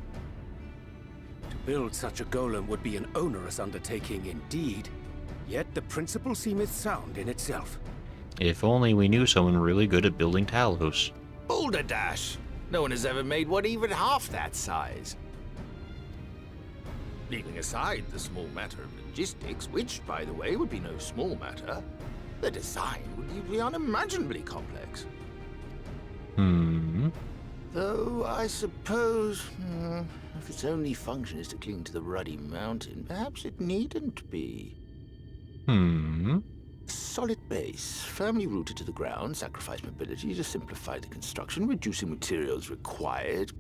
build such a golem would be an onerous undertaking indeed. Yet the principle seemeth sound in itself. If only we knew someone really good at building Talos. Boulder Dash! No one has ever made one even half that size. Leaving aside the small matter of logistics, which, by the way, would be no small matter, the design would be unimaginably complex. Though, I suppose, if its only function is to cling to the ruddy mountain, perhaps it needn't be. A solid base, firmly rooted to the ground, sacrifice mobility to simplify the construction, reducing materials required.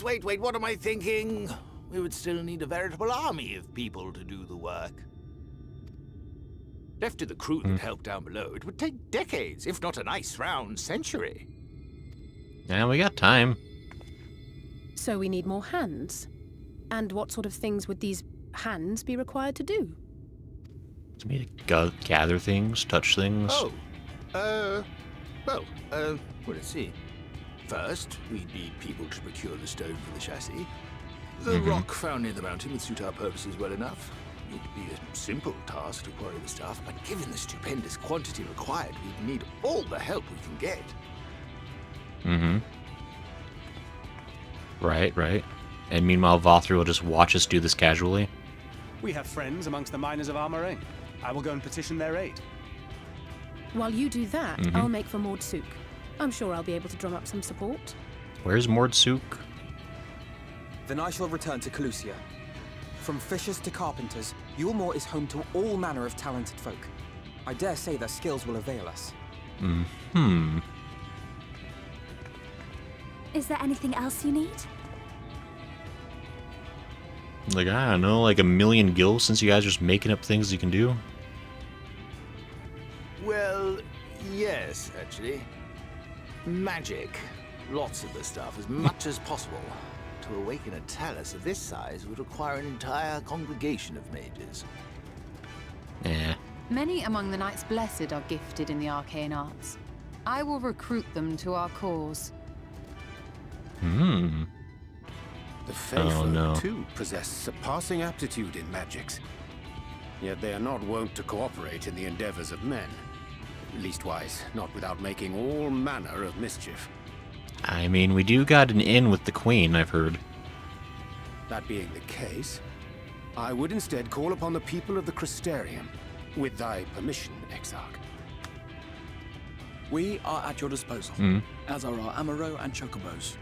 wait, what am I thinking? We would still need a veritable army of people to do the work. Left to the crew that helped down below, it would take decades, if not a nice round century. Yeah, we got time. So we need more hands. And what sort of things would these hands be required to do? To me to gather things, touch things. Well, let's see. First, we'd need people to procure the stone for the chassis. The rock found near the mountain would suit our purposes well enough. It'd be a simple task to quarry the stuff, but given the stupendous quantity required, we'd need all the help we can get. Right. And meanwhile, Vothri will just watch us do this casually. We have friends amongst the miners of Armorain. I will go and petition their aid. While you do that, I'll make for Mordsuk. I'm sure I'll be able to drum up some support. Where's Mordsuk? Then I shall return to Calusia. From fishers to carpenters, Yulmore is home to all manner of talented folk. I dare say their skills will avail us. Is there anything else you need? Like, I don't know, like a million gills since you guys are just making up things you can do? Well, yes, actually. Magic. Lots of the stuff, as much as possible. To awaken a talus of this size would require an entire congregation of mages. Many among the Knights Blessed are gifted in the arcane arts. I will recruit them to our cause. The Faithful, too, possess surpassing aptitude in magics. Yet they are not wont to cooperate in the endeavors of men. Leastwise, not without making all manner of mischief. I mean, we do got an in with the Queen, I've heard. That being the case, I would instead call upon the people of the Crystarium. With thy permission, Exarch. We are at your disposal, as are our Amaro and Chocobos.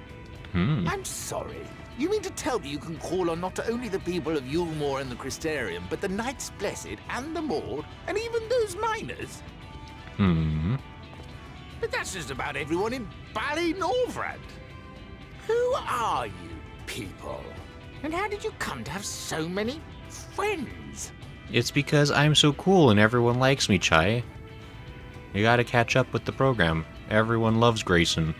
I'm sorry. You mean to tell me you can call on not only the people of Yulmore and the Crystarium, but the Knights Blessed and the Maud, and even those miners? But that's just about everyone in Ballynorvrand. Who are you people? And how did you come to have so many friends? It's because I'm so cool and everyone likes me, Chai. You gotta catch up with the program. Everyone loves Grayson.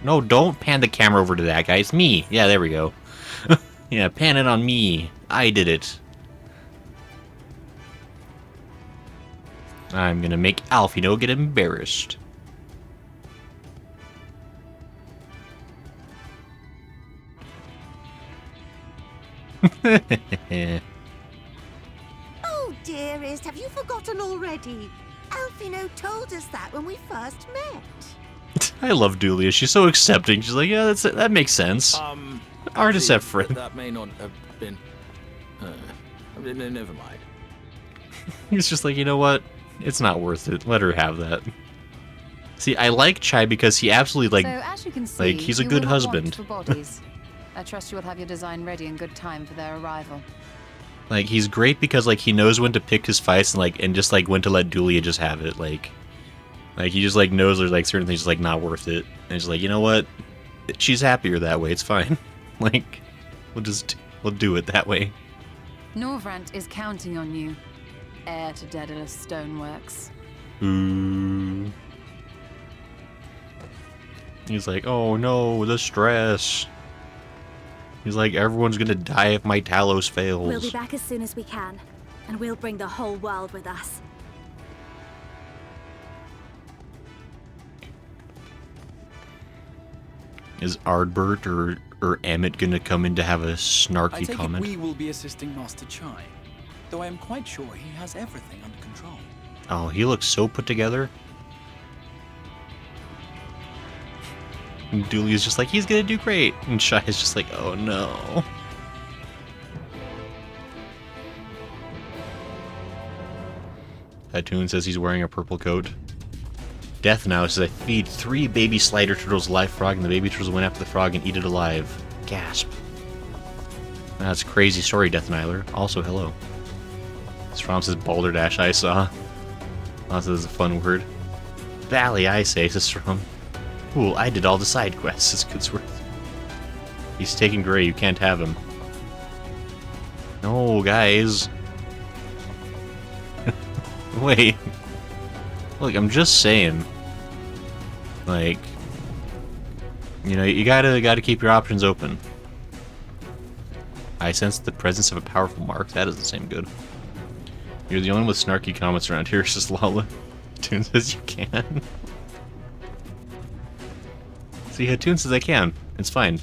No, don't pan the camera over to that guy. It's me. Yeah, there we go. Yeah, pan it on me. I did it. I'm gonna make Alfino get embarrassed. Oh, dearest, have you forgotten already? Alfino told us that when we first met. I love Dulia. She's so accepting. She's like, yeah, that makes sense. Artists have friends. That may not have been... never mind. He's just like, you know what? It's not worth it. Let her have that. See, I like Chai because he absolutely, So, as you can see, he's a you good will have want husband. for bodies. I trust you will have your design ready in good time for their arrival. Like, he's great because, like, he knows when to pick his fights and just, like, when to let Dulia just have it. Like, he just, like, knows there's, like, certain things just, like, not worth it. And he's like, you know what? She's happier that way. It's fine. Like, we'll do it that way. Norvrant is counting on you, heir to Daedalus Stoneworks. Ooh. He's like, oh no, the stress. He's like, everyone's gonna die if my Talos fails. We'll be back as soon as we can, and we'll bring the whole world with us. Is Ardbert or Emmett gonna come in to have a snarky I take comment? it we will be assisting Master Chai, though I am quite sure he has everything under control. Oh, he looks so put together. And Dulia's just like, he's gonna do great. And Shai is just like, oh no. Hatoon says he's wearing a purple coat. Death now says, I feed 3 baby slider turtles a live frog, and the baby turtles went after the frog and eat it alive. Gasp. That's a crazy story, Death Niler. Also, hello. Strom says Balderdash I saw. Also, this is a fun word. Valley I say, says Strom. Cool, I did all the side quests, says Goodsworth. He's taking Gray. You can't have him. No, guys. Wait. Look, I'm just saying. Like, you know, you gotta keep your options open. I sense the presence of a powerful mark. That doesn't seem good. You're the only one with snarky comments around here, says Lala. Toon says you can. See, Toon says I can. It's fine.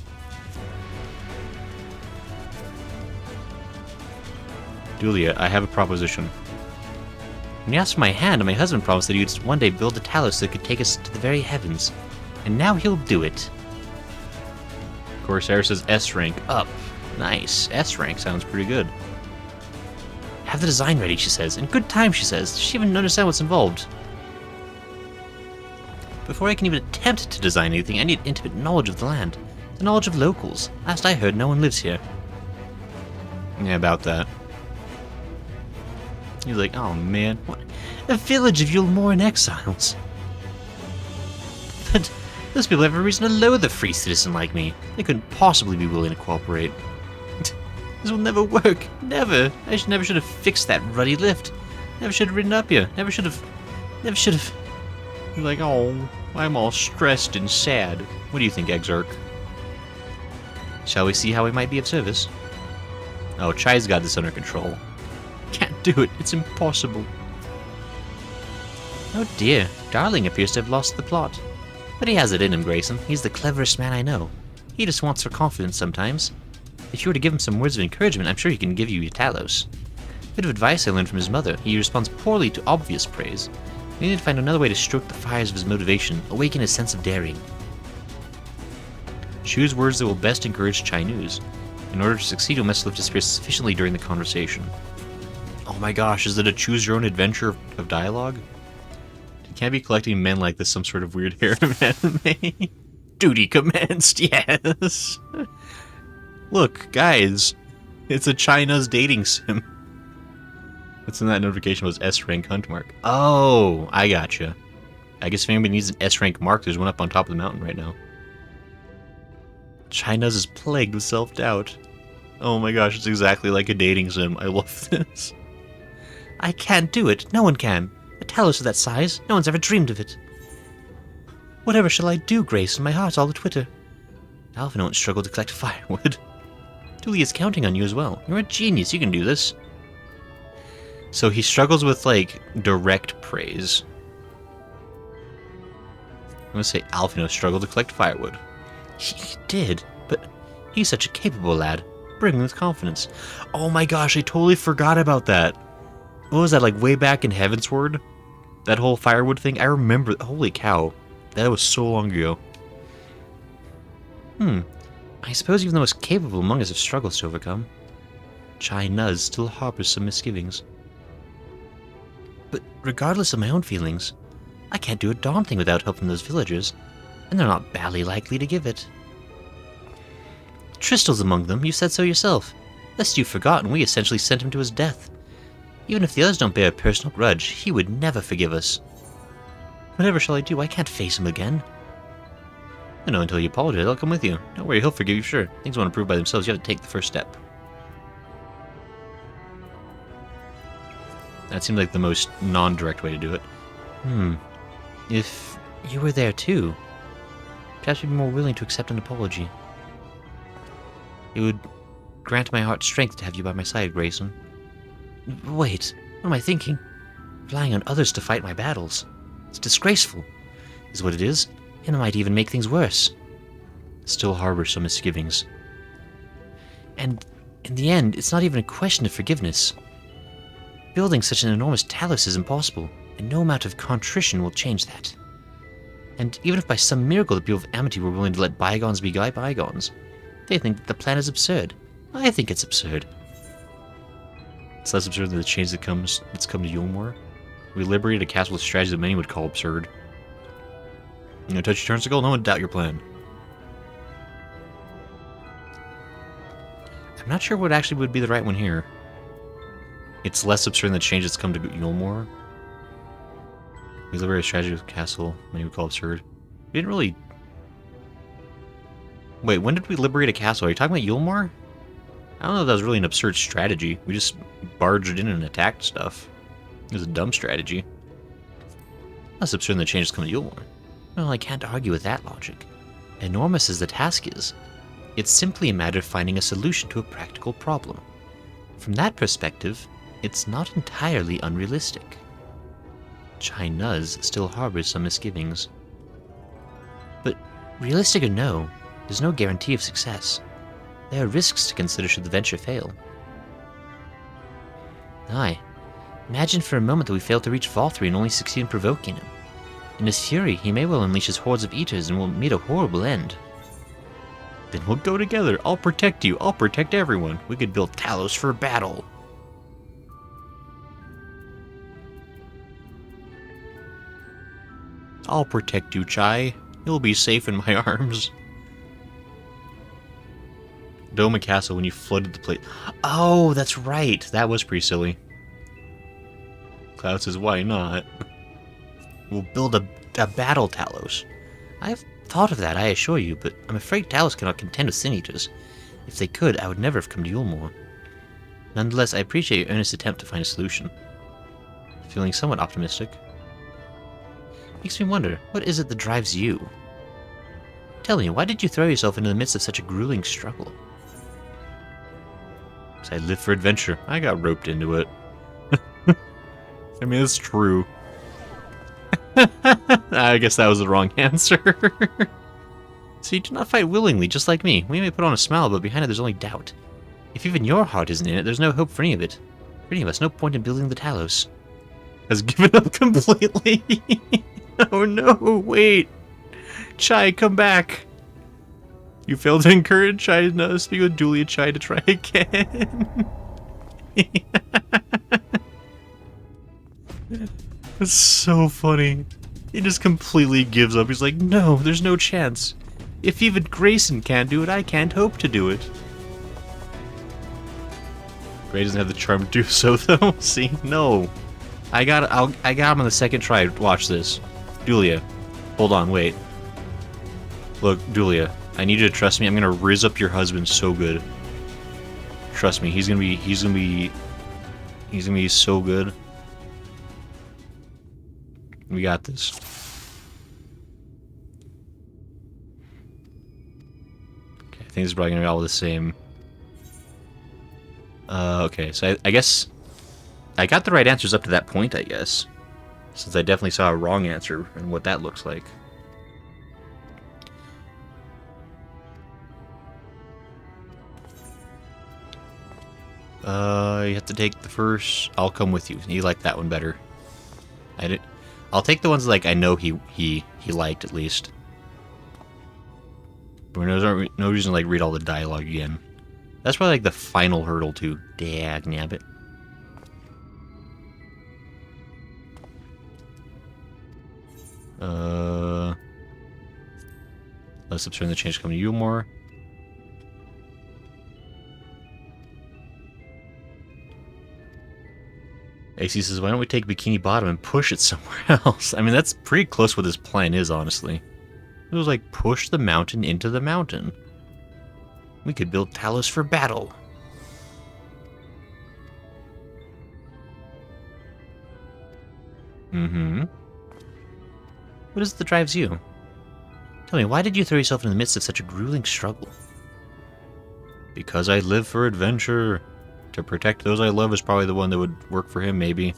Julia, I have a proposition. When you asked for my hand, my husband promised that he'd one day build a Talos that could take us to the very heavens. And now he'll do it. Corsair says S rank up. Nice. S rank sounds pretty good. Have the design ready, she says. In good time, she says. Does she even understand what's involved? Before I can even attempt to design anything, I need intimate knowledge of the land. The knowledge of locals. Last I heard, no one lives here. Yeah, about that. He's like, oh man, what? A village of Yulmoran exiles. But those people have a reason to loathe a free citizen like me. They couldn't possibly be willing to cooperate. This will never work. Never. I never should have fixed that ruddy lift. Never should have ridden up here. Never should have. He's like, oh, I'm all stressed and sad. What do you think, Exarch? Shall we see how we might be of service? Oh, Chai's got this under control. Can't do it. It's impossible. Oh dear. Darling appears to have lost the plot. But he has it in him, Grayson. He's the cleverest man I know. He just wants for confidence sometimes. If you were to give him some words of encouragement, I'm sure he can give you your Talos. Bit of advice I learned from his mother. He responds poorly to obvious praise. We need to find another way to stroke the fires of his motivation, awaken his sense of daring. Choose words that will best encourage Chinese. In order to succeed, you must lift his spirits sufficiently during the conversation. Oh my gosh, is it a choose-your-own-adventure of dialogue? You can't be collecting men like this some sort of weird harem anime. Duty commenced, yes! Look, guys, it's a China's dating sim. What's in that notification was S-rank hunt mark. Oh, I gotcha. I guess if anybody needs an S-rank mark, there's one up on top of the mountain right now. China's is plagued with self-doubt. Oh my gosh, it's exactly like a dating sim. I love this. I can't do it. No one can. A Talos of that size. No one's ever dreamed of it. Whatever shall I do, Grayson? My heart's all a-twitter. Alpha won't struggle to collect firewood. Julia's counting on you as well. You're a genius. You can do this. So he struggles with, like, direct praise. I'm gonna say Alphino struggled to collect firewood. He did, but he's such a capable lad. Bring with confidence. Oh my gosh, I totally forgot about that. What was that, like, way back in Heavensward? That whole firewood thing? I remember. Holy cow. That was so long ago. I suppose even the most capable among us have struggles to overcome. Chai Nuz still harbors some misgivings. But regardless of my own feelings, I can't do a darn thing without help from those villagers, and they're not badly likely to give it. Tristel's among them, you said so yourself. Lest you've forgotten, we essentially sent him to his death. Even if the others don't bear a personal grudge, he would never forgive us. Whatever shall I do? I can't face him again. I know until you apologize, I'll come with you. Don't worry, he'll forgive you, sure. Things won't improve by themselves, you have to take the first step. That seemed like the most non-direct way to do it. If you were there too, perhaps you'd be more willing to accept an apology. It would grant my heart strength to have you by my side, Grayson. Wait, what am I thinking? Relying on others to fight my battles. It's disgraceful, is what it is, and it might even make things worse. Still harbor some misgivings. And in the end, it's not even a question of forgiveness. Building such an enormous Talos is impossible, and no amount of contrition will change that. And even if by some miracle the people of Amity were willing to let bygones be bygones, they think that the plan is absurd. I think it's absurd. It's less absurd than the change that's come to Yulmore. We liberated a castle with strategies that many would call absurd. You know, touch your turnsicle, no one doubt your plan. I'm not sure what actually would be the right one here. It's less absurd than the change that's come to Yulmore. We liberated a strategy with a castle many would call absurd. We didn't really... Wait, when did we liberate a castle? Are you talking about Yulmore? I don't know if that was really an absurd strategy. We just barged in and attacked stuff. It was a dumb strategy. Less absurd than the changes coming to Yulmore. Well, I can't argue with that logic. Enormous as the task is, it's simply a matter of finding a solution to a practical problem. From that perspective, it's not entirely unrealistic. Chai Nuz still harbors some misgivings. But realistic or no, there's no guarantee of success. There are risks to consider should the venture fail. Aye. Imagine for a moment that we fail to reach Valtteri and only succeed in provoking him. In his fury, he may well unleash his hordes of eaters and will meet a horrible end. Then we'll go together. I'll protect you. I'll protect everyone. We could build Talos for battle. I'll protect you, Chai. You'll be safe in my arms. Doma Castle when you flooded the place. Oh, that's right. That was pretty silly. Cloud says, why not? We'll build a battle Talos. I've thought of that, I assure you, but I'm afraid Talos cannot contend with Sin Eaters. If they could, I would never have come to Yulmore. Nonetheless, I appreciate your earnest attempt to find a solution. Feeling somewhat optimistic. Makes me wonder, what is it that drives you? Tell me, why did you throw yourself into the midst of such a grueling struggle? Because I live for adventure. I got roped into it. I mean, it's true. I guess that was the wrong answer. So you do not fight willingly, just like me. We may put on a smile, but behind it there's only doubt. If even your heart isn't in it, there's no hope for any of it. For any of us, no point in building the Talos. Has given up completely. Oh no, wait. Chai, come back. You failed to encourage Chai. No, speak with Julia Chai to try again. It's so funny. He just completely gives up. He's like, no, there's no chance. If even Grayson can't do it, I can't hope to do it. Gray doesn't have the charm to do so, though. See? No. I got him on the second try. Watch this. Julia. Hold on, wait. Look, Julia. I need you to trust me. I'm gonna rizz up your husband so good. Trust me, he's gonna be so good. We got this. Okay, I think this is probably gonna be all the same. Okay, so I guess I got the right answers up to that point, I guess. Since I definitely saw a wrong answer and what that looks like. You have to take the first. I'll come with you. You like that one better. I'll take the ones like I know he liked at least. But there's no reason to like read all the dialogue again. That's probably like the final hurdle too. Dagnabbit. Let's observe the change coming to you more. AC says, why don't we take Bikini Bottom and push it somewhere else? I mean, that's pretty close to what this plan is, honestly. It was like, push the mountain into the mountain. We could build Talos for battle. Mm-hmm. What is it that drives you? Tell me, why did you throw yourself in the midst of such a grueling struggle? Because I live for adventure. To protect those I love is probably the one that would work for him, maybe.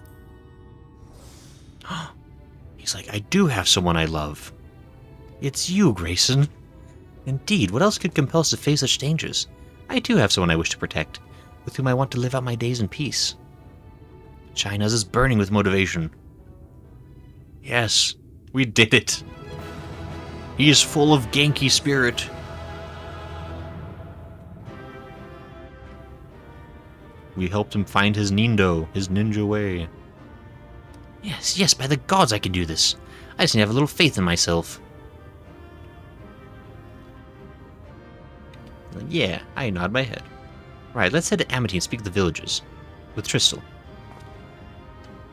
He's like, I do have someone I love. It's you, Grayson. Indeed, what else could compel us to face such dangers? I too have someone I wish to protect, with whom I want to live out my days in peace. Chai Nuz is burning with motivation. Yes, we did it. He is full of Genki spirit. We helped him find his Nindo, his ninja way. Yes, yes, by the gods I can do this. I just need to have a little faith in myself. Yeah, I nod my head. Right, let's head to Amity and speak to the villagers. With Tristal.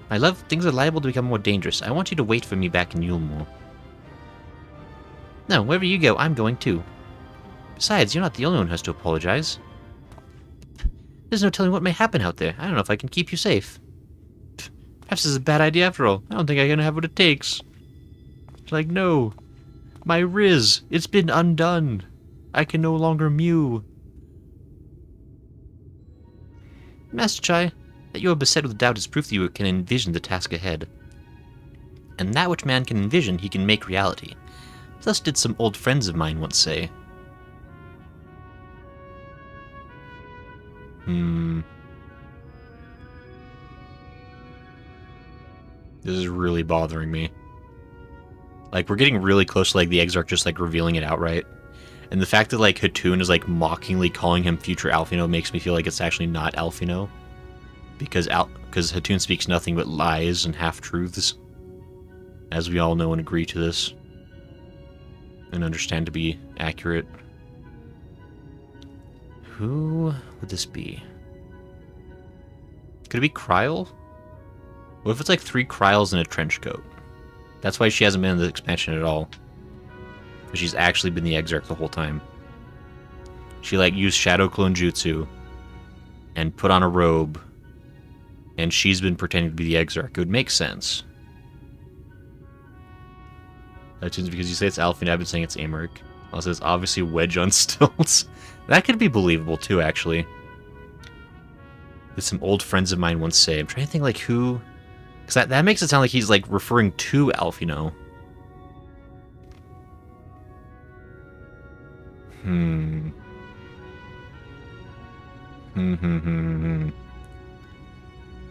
My love, things are liable to become more dangerous. I want you to wait for me back in Yulmore. No, wherever you go, I'm going too. Besides, you're not the only one who has to apologize. There's no telling what may happen out there. I don't know if I can keep you safe. Perhaps this is a bad idea after all. I don't think I'm gonna have what it takes. It's like, no. My Riz, it's been undone. I can no longer mew. Master Chai, that you are beset with doubt is proof that you can envision the task ahead. And that which man can envision, he can make reality. Thus did some old friends of mine once say. This is really bothering me. Like, we're getting really close to, like, the Exarch just, like, revealing it outright. And the fact that, like, Hatun is, like, mockingly calling him future Alphino makes me feel like it's actually not Alphino. Because Hatun speaks nothing but lies and half-truths. As we all know and agree to this. And understand to be accurate. Who would this be? Could it be Kryl? What if it's like 3 Kryls in a trench coat? That's why she hasn't been in the expansion at all. Because she's actually been the Exarch the whole time. She like used Shadow Clone Jutsu and put on a robe. And she's been pretending to be the Exarch. It would make sense. That's because you say it's Alfie and I've been saying it's Amaric. Also, it's obviously Wedge on stilts. That could be believable too, actually. That some old friends of mine once say. I'm trying to think like who... Because that makes it sound like he's like referring to Alphino.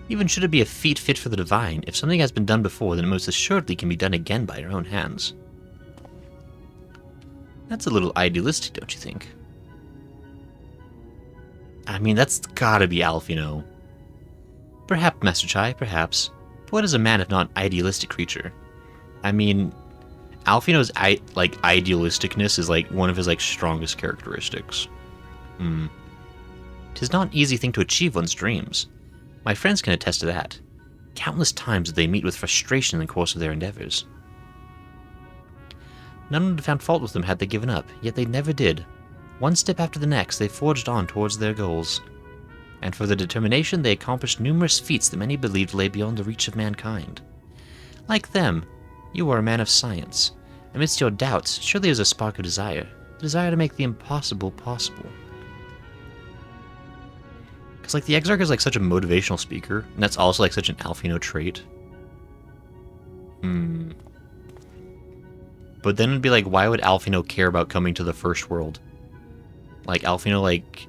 Even should it be a feat fit for the divine, if something has been done before, then it most assuredly can be done again by your own hands. That's a little idealistic, don't you think? I mean, that's gotta be Alphino. Perhaps, Master Chai, perhaps. But what is a man if not an idealistic creature? I mean, Alphino's idealisticness is like one of his like strongest characteristics. 'Tis not an easy thing to achieve one's dreams. My friends can attest to that. Countless times did they meet with frustration in the course of their endeavors. None would have found fault with them had they given up, yet they never did. One step after the next, they forged on towards their goals. And for their determination, they accomplished numerous feats that many believed lay beyond the reach of mankind. Like them, you are a man of science. Amidst your doubts, surely there's a spark of desire. The desire to make the impossible possible. Because, like, the Exarch is, like, such a motivational speaker, and that's also, like, such an Alphino trait. But then it'd be like, why would Alphino care about coming to the first world? Like, Alphino, like...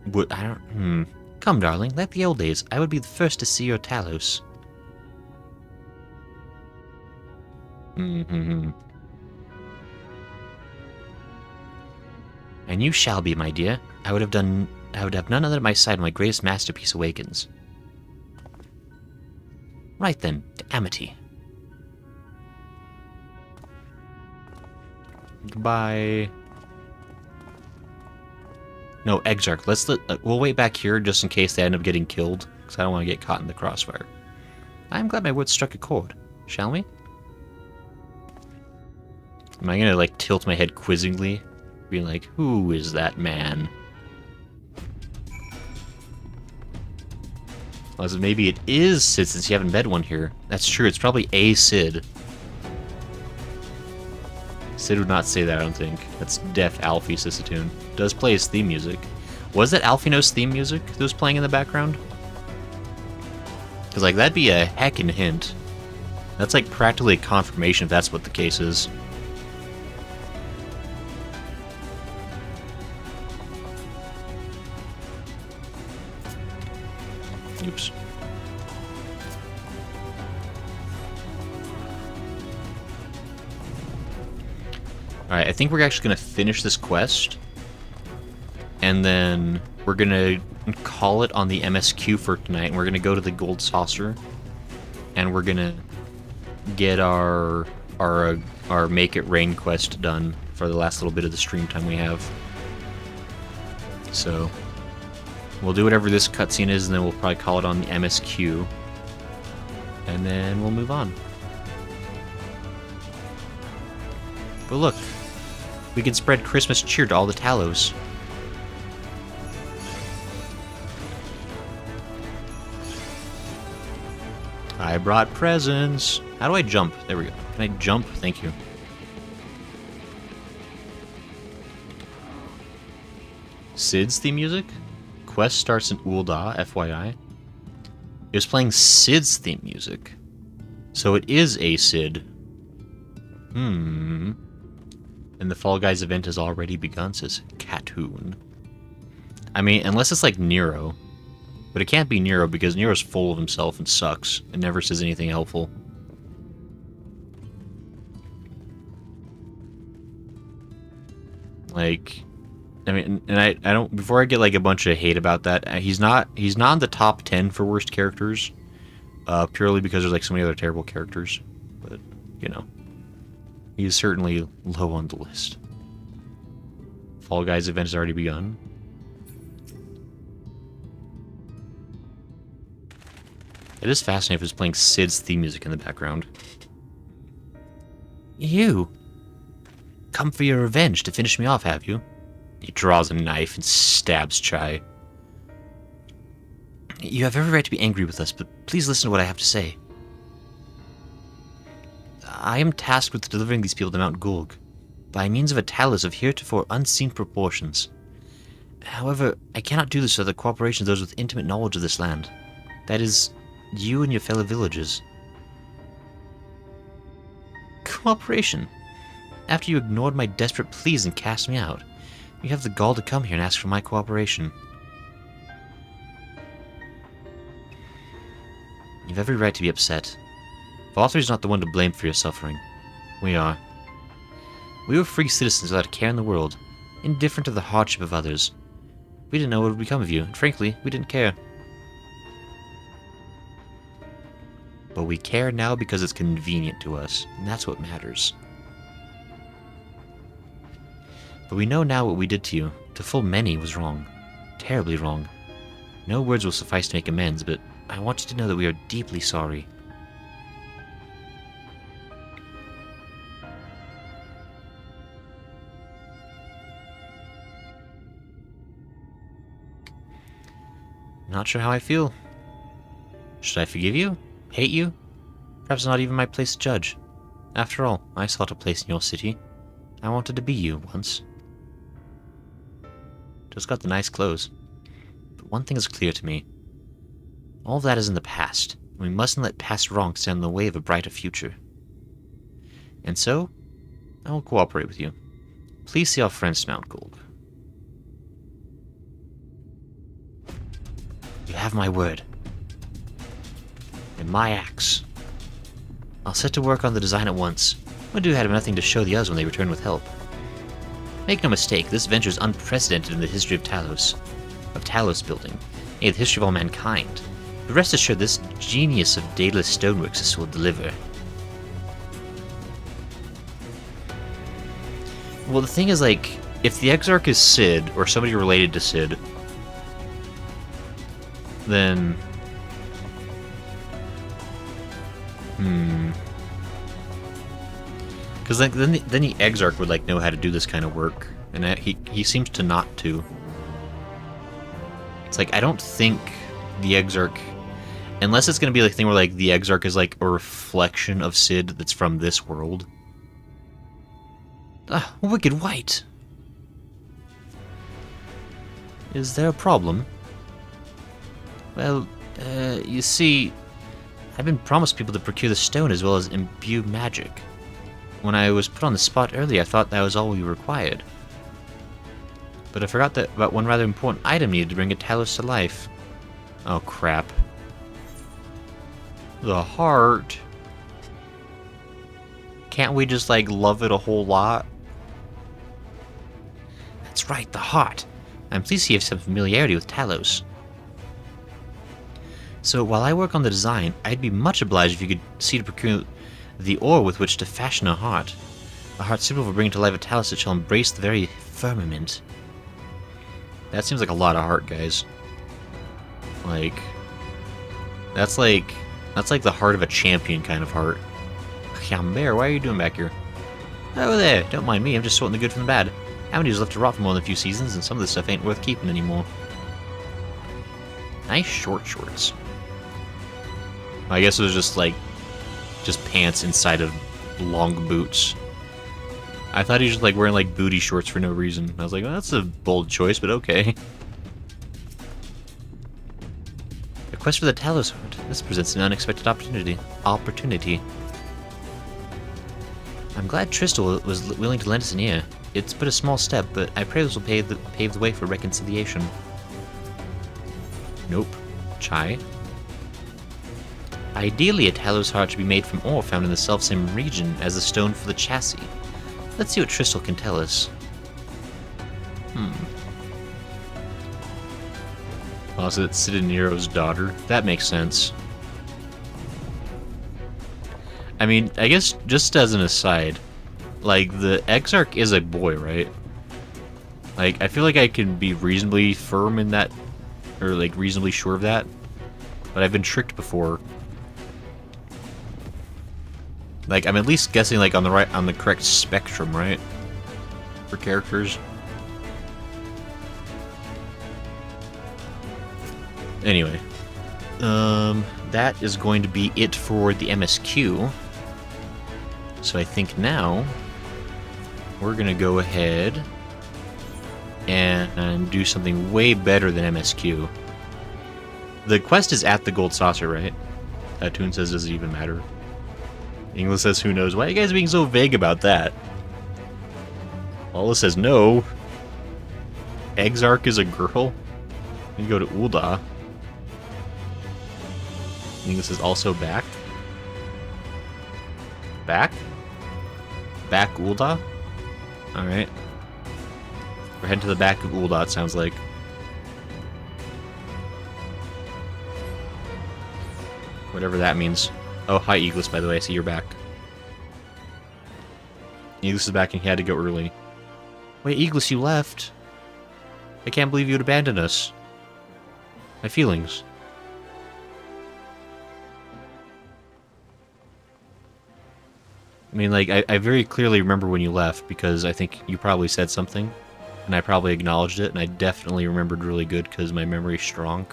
would... I don't... Come, darling, like the old days, I would be the first to see your Talos. And you shall be, my dear. I would have none other at my side when my greatest masterpiece awakens. Right then, to Amity. Goodbye. No, Exarch. We'll wait back here just in case they end up getting killed, because I don't want to get caught in the crossfire. I'm glad my words struck a chord. Shall we? Am I gonna like tilt my head quizzingly, being like, "Who is that man?" Well, maybe it is Sid, since you haven't met one here. That's true. It's probably a Sid. Sid would not say that, I don't think. That's Def Alfie Sissatoon. Does play his theme music. Was that Alphino's theme music that was playing in the background? Because, like, that'd be a heckin' hint. That's, like, practically a confirmation if that's what the case is. Oops. Alright, I think we're actually going to finish this quest. And then we're going to call it on the MSQ for tonight. And we're going to go to the Gold Saucer. And we're going to get our Make It Rain quest done for the last little bit of the stream time we have. So we'll do whatever this cutscene is, and then we'll probably call it on the MSQ. And then we'll move on. But look, We can spread Christmas cheer to all the Talos. I brought presents. How do I jump? There we go. Can I jump? Thank you. Sid's theme music? Quest starts in Ul'dah, FYI. It was playing Sid's theme music. So it is a Sid. And the Fall Guys event has already begun, says Catoon. I mean, unless it's like Nero. But it can't be Nero because Nero's full of himself and sucks and never says anything helpful. Like, I mean, and I don't, before I get like a bunch of hate about that, he's not in the top 10 for worst characters, purely because there's like so many other terrible characters, but, you know, he's certainly low on the list. Fall Guys event has already begun. It is fascinating if it's playing Sid's theme music in the background. You! Come for your revenge to finish me off, have you? He draws a knife and stabs Chai. You have every right to be angry with us, but please listen to what I have to say. I am tasked with delivering these people to Mount Gulg, by means of a talus of heretofore unseen proportions. However, I cannot do this without the cooperation of those with intimate knowledge of this land. That is, you and your fellow villagers. Cooperation? After you ignored my desperate pleas and cast me out, you have the gall to come here and ask for my cooperation. You have every right to be upset. Valtteri is not the one to blame for your suffering. We are. We were free citizens without a care in the world, indifferent to the hardship of others. We didn't know what would become of you, and frankly, we didn't care. But we care now because it's convenient to us, and that's what matters. But we know now what we did to you, to full many, was wrong. Terribly wrong. No words will suffice to make amends, but I want you to know that we are deeply sorry. Not sure how I feel. Should I forgive you? Hate you? Perhaps not even my place to judge. After all, I sought a place in your city. I wanted to be you once. Just got the nice clothes. But one thing is clear to me. All of that is in the past, and we mustn't let past wrongs stand in the way of a brighter future. And so, I will cooperate with you. Please see our friends to Mount Gulg. You have my word. And my axe. I'll set to work on the design at once. I do have nothing to show the others when they return with help. Make no mistake, this venture is unprecedented in the history of Talos. Of Talos building. And the history of all mankind. But rest assured, this genius of Daedalus Stoneworks will deliver. Well, the thing is, like, if the Exarch is Sid, or somebody related to Sid, then... Because then the Exarch would, like, know how to do this kind of work, and he seems to not to. It's like, I don't think the Exarch... Unless it's going to be like a thing where, like, the Exarch is, like, a reflection of Sid that's from this world. Ah, Wicked White! Is there a problem? Well, you see, I've been promised people to procure the stone as well as imbue magic. When I was put on the spot earlier, I thought that was all we required. But I forgot that about one rather important item needed to bring a Talos to life. Oh, crap. The heart. Can't we just, like, love it a whole lot? That's right, the heart. I'm pleased you have some familiarity with Talos. So while I work on the design, I'd be much obliged if you could see to procure the ore with which to fashion a heart suitable for bringing to life a Talos that shall embrace the very firmament. That seems like a lot of heart, guys. Like, that's like the heart of a champion kind of heart. Bear, why are you doing back here? Oh there, don't mind me, I'm just sorting the good from the bad. Avenue's left to rot for more than a few seasons, and some of this stuff ain't worth keeping anymore. Nice short shorts. I guess it was just like, just pants inside of long boots. I thought he was just like wearing like booty shorts for no reason. I was like, well, that's a bold choice, but okay. A quest for the Talos Heart. This presents an unexpected opportunity. I'm glad Tristal was willing to lend us an ear. It's but a small step, but I pray this will pave the way for reconciliation. Nope. Chai. Ideally, a Talos Heart should be made from ore found in the selfsame region as the stone for the chassis. Let's see what Tristal can tell us. Also, it's Cidanero's daughter. That makes sense. I mean, I guess just as an aside, like, the Exarch is a boy, right? Like, I feel like I can be reasonably firm in that, or like reasonably sure of that, but I've been tricked before. Like, I'm at least guessing like on the correct spectrum, right? For characters. Anyway, that is going to be it for the MSQ. So I think now we're gonna go ahead and do something way better than MSQ. The quest is at the Gold Saucer, right? Toon says, does it even matter? English says, who knows? Why are you guys being so vague about that? Paula says, no. Exarch is a girl? You go to Ul'dah. English is also back. Back? Back Ul'dah? Alright. We're heading to the back of Ul'dah, it sounds like. Whatever that means. Oh, hi, Eagles, by the way. I see you're back. Eagles is back and he had to go early. Wait, Eagles, you left. I can't believe you'd abandon us. My feelings. I mean, like, I very clearly remember when you left, because I think you probably said something, and I probably acknowledged it, and I definitely remembered really good, because my memory's strong.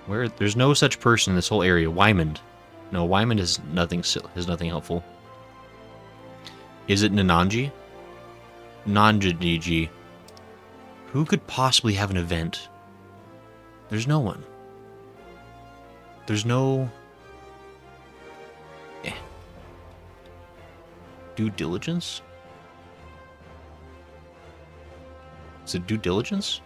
There's no such person in this whole area. Wymond. No, Wymond is nothing helpful. Is it Nananji? Nanjiji. Who could possibly have an event? There's no one. There's no... Due diligence? Is it due diligence?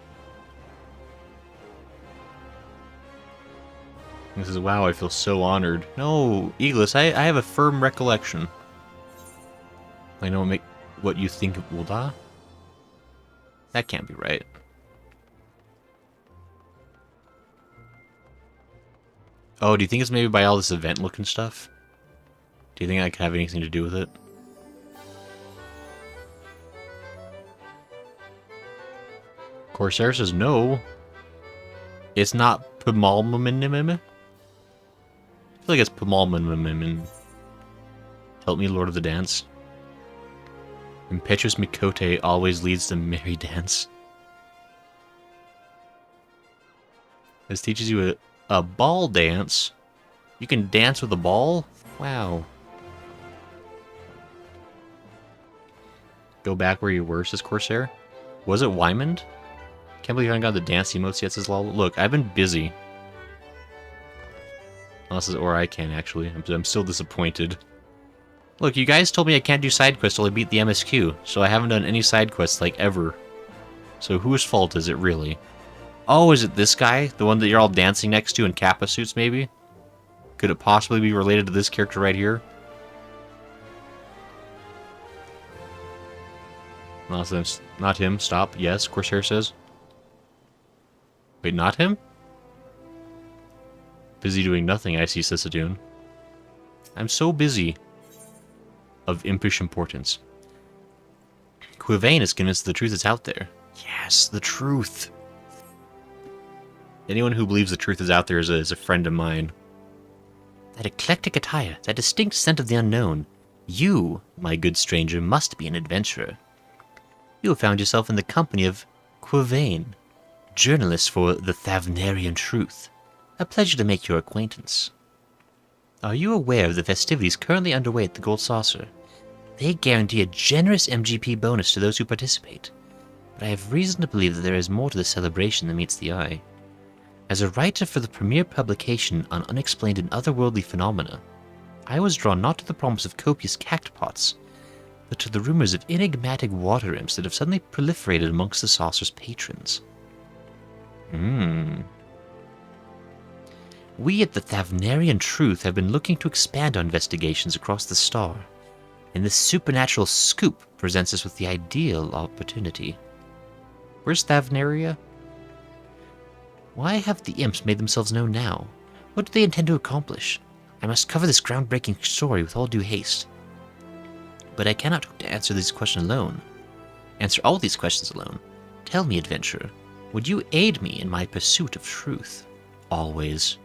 He says, wow, I feel so honored. No, Eagles, I have a firm recollection. I know what you think of Ul'dah? That can't be right. Oh, do you think it's maybe by all this event-looking stuff? Do you think I could have anything to do with it? Corsair says no. It's not Pamalmaminimim. I feel like it's Pamalmaminimim. Help me, Lord of the Dance. Impetuous Mikote always leads the merry dance. This teaches you a ball dance. You can dance with a ball? Wow. Go back where you were, says Corsair. Was it Wymond? Can't believe I haven't got the dance emotes yet, says Lol. Look, I've been busy. Or I can, actually. I'm still disappointed. Look, you guys told me I can't do side quests till I beat the MSQ, so I haven't done any side quests, like, ever. So whose fault is it, really? Oh, is it this guy? The one that you're all dancing next to in Kappa suits, maybe? Could it possibly be related to this character right here? Nonsense. Not him. Stop. Yes, Corsair says. Wait, not him? Busy doing nothing, I see, Sissadoon. I'm so busy. Of impish importance. Quivane is convinced the truth is out there. Yes, the truth. Anyone who believes the truth is out there is a friend of mine. That eclectic attire, that distinct scent of the unknown. You, my good stranger, must be an adventurer. You have found yourself in the company of Quavain, journalist for the Thavnarian Truth. A pleasure to make your acquaintance. Are you aware of the festivities currently underway at the Gold Saucer? They guarantee a generous MGP bonus to those who participate, but I have reason to believe that there is more to the celebration than meets the eye. As a writer for the premier publication on unexplained and otherworldly phenomena, I was drawn not to the promise of copious cactpots, but to the rumors of enigmatic water imps that have suddenly proliferated amongst the saucer's patrons. We at the Thavnarian Truth have been looking to expand our investigations across the star, and this supernatural scoop presents us with the ideal opportunity. Where's Thavnaria? Why have the imps made themselves known now? What do they intend to accomplish? I must cover this groundbreaking story with all due haste. But I cannot hope to answer these questions alone. Answer all these questions alone. Tell me, adventurer, would you aid me in my pursuit of truth? Always.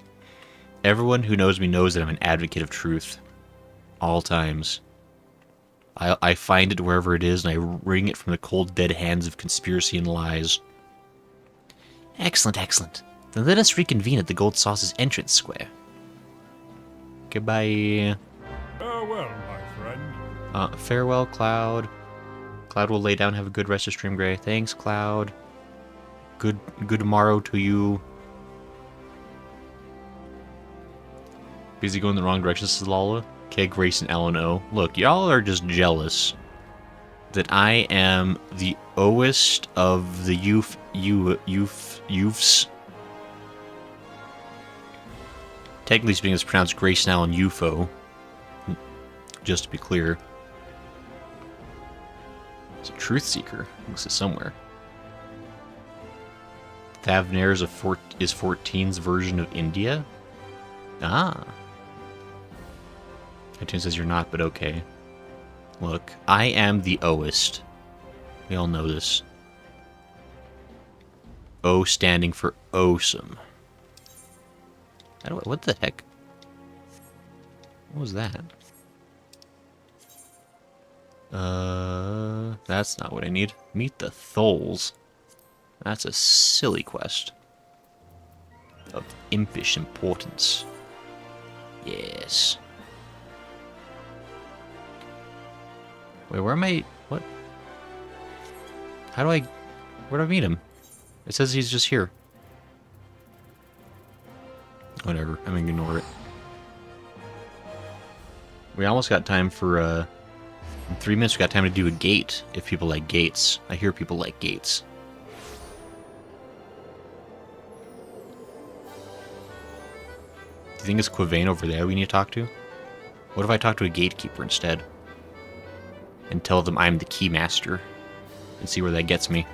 Everyone who knows me knows that I'm an advocate of truth. All times. I find it wherever it is, and I wring it from the cold, dead hands of conspiracy and lies. Excellent, excellent. Then let us reconvene at the Gold Sauce's entrance square. Goodbye. Farewell, my friend. Farewell, Cloud. Cloud will lay down, have a good rest of stream, Gray. Thanks, Cloud. Good morrow to you. Busy going the wrong direction, says Lala. Okay, Grace and L&O. Look, y'all are just jealous that I am the oest of the youths. Technically speaking, it's pronounced Grace now and UFO. Just to be clear. It's a truth seeker. This is somewhere. Thavnair is 14's version of India? Ah. iTunes says you're not, but okay. Look, I am the Oest. We all know this. O standing for awesome. What the heck? What was that? That's not what I need. Meet the Tholes. That's a silly quest. Of impish importance. Yes. Wait, where am I? What? How do I... Where do I meet him? It says he's just here. Whatever, I'm gonna ignore it. We almost got time for, in 3 minutes we got time to do a gate, if people like gates. I hear people like gates. Do you think it's Quavain over there we need to talk to? What if I talk to a gatekeeper instead? And tell them I'm the keymaster. And see where that gets me.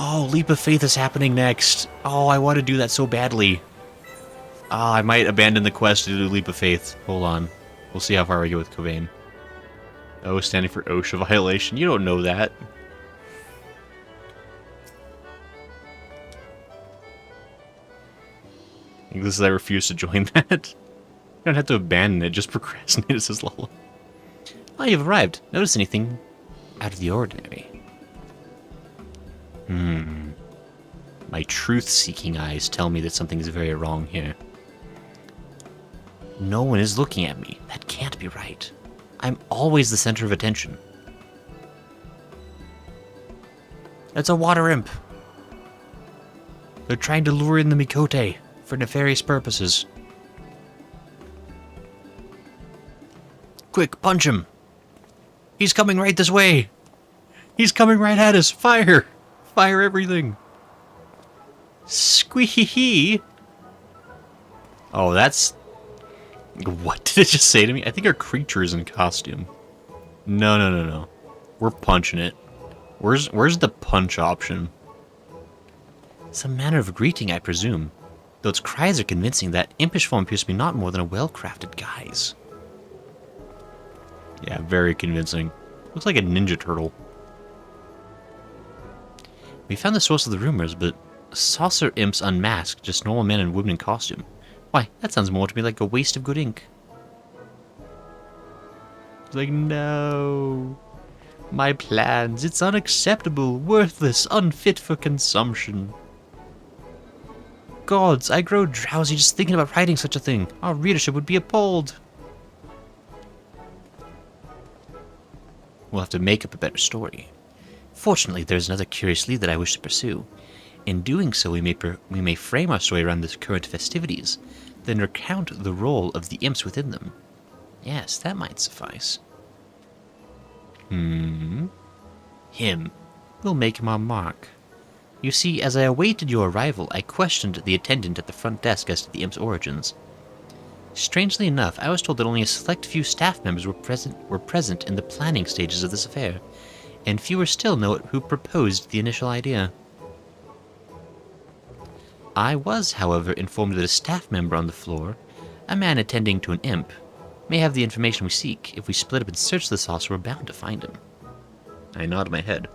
Oh, Leap of Faith is happening next. Oh, I want to do that so badly. Ah, I might abandon the quest to do Leap of Faith. Hold on. We'll see how far we get with Quavain. O standing for OSHA violation. You don't know that. I think this is I refuse to join that. You don't have to abandon it, just procrastinate, it says Lola. Oh, you've arrived. Notice anything out of the ordinary? My truth-seeking eyes tell me that something is very wrong here. No one is looking at me. That can't be right. I'm always the center of attention. That's a water imp. They're trying to lure in the Mikote for nefarious purposes. Quick, punch him. He's coming right this way. He's coming right at us. Fire. Fire everything. Squee-hee-hee. Oh, that's... What did it just say to me? I think our creature is in costume. No. We're punching it. Where's the punch option? Some manner of greeting, I presume. Though its cries are convincing, that impish form appears to be not more than a well-crafted guise. Yeah, very convincing. Looks like a ninja turtle. We found the source of the rumors, but saucer imps unmasked, just normal men and women in costume. Why, that sounds more to me like a waste of good ink. It's like, no. My plans, it's unacceptable, worthless, unfit for consumption. Gods, I grow drowsy just thinking about writing such a thing. Our readership would be appalled. We'll have to make up a better story. Fortunately, there's another curious lead that I wish to pursue. In doing so, we may frame our story around the current festivities, then recount the role of the imps within them. Yes, that might suffice. Him. We'll make him our mark. You see, as I awaited your arrival, I questioned the attendant at the front desk as to the imp's origins. Strangely enough, I was told that only a select few staff members were present in the planning stages of this affair, and fewer still know who proposed the initial idea. I was, however, informed that a staff member on the floor, a man attending to an imp, may have the information we seek. If we split up and search the saucer, we're bound to find him. I nod my head.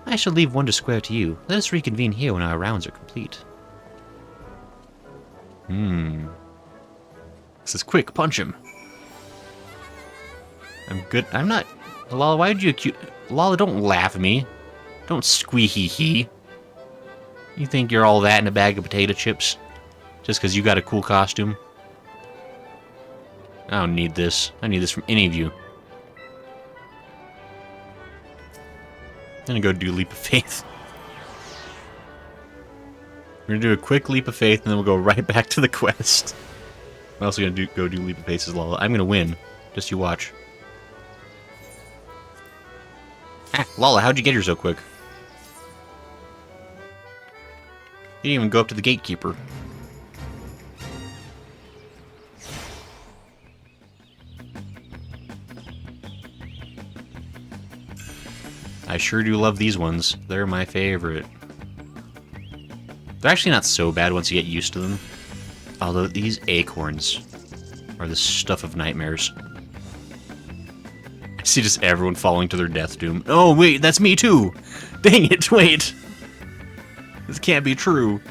I shall leave Wonder Square to you. Let us reconvene here when our rounds are complete. This is quick. Punch him. I'm good. I'm not... Lala, why did you accuse... Lala, don't laugh at me. Don't squee-hee-hee. You think you're all that in a bag of potato chips? Just because you got a cool costume? I don't need this. I need this from any of you. I'm gonna go do Leap of Faith. We're gonna do a quick Leap of Faith, and then we'll go right back to the quest. I'm also gonna go do Leap of Faith as Lala. I'm gonna win. Just you watch. Ah, Lala, how'd you get here so quick? You didn't even go up to the gatekeeper. I sure do love these ones. They're my favorite. They're actually not so bad once you get used to them. Although these acorns are the stuff of nightmares. I see just everyone falling to their death doom. Oh, wait, that's me too! Dang it, wait! This can't be true.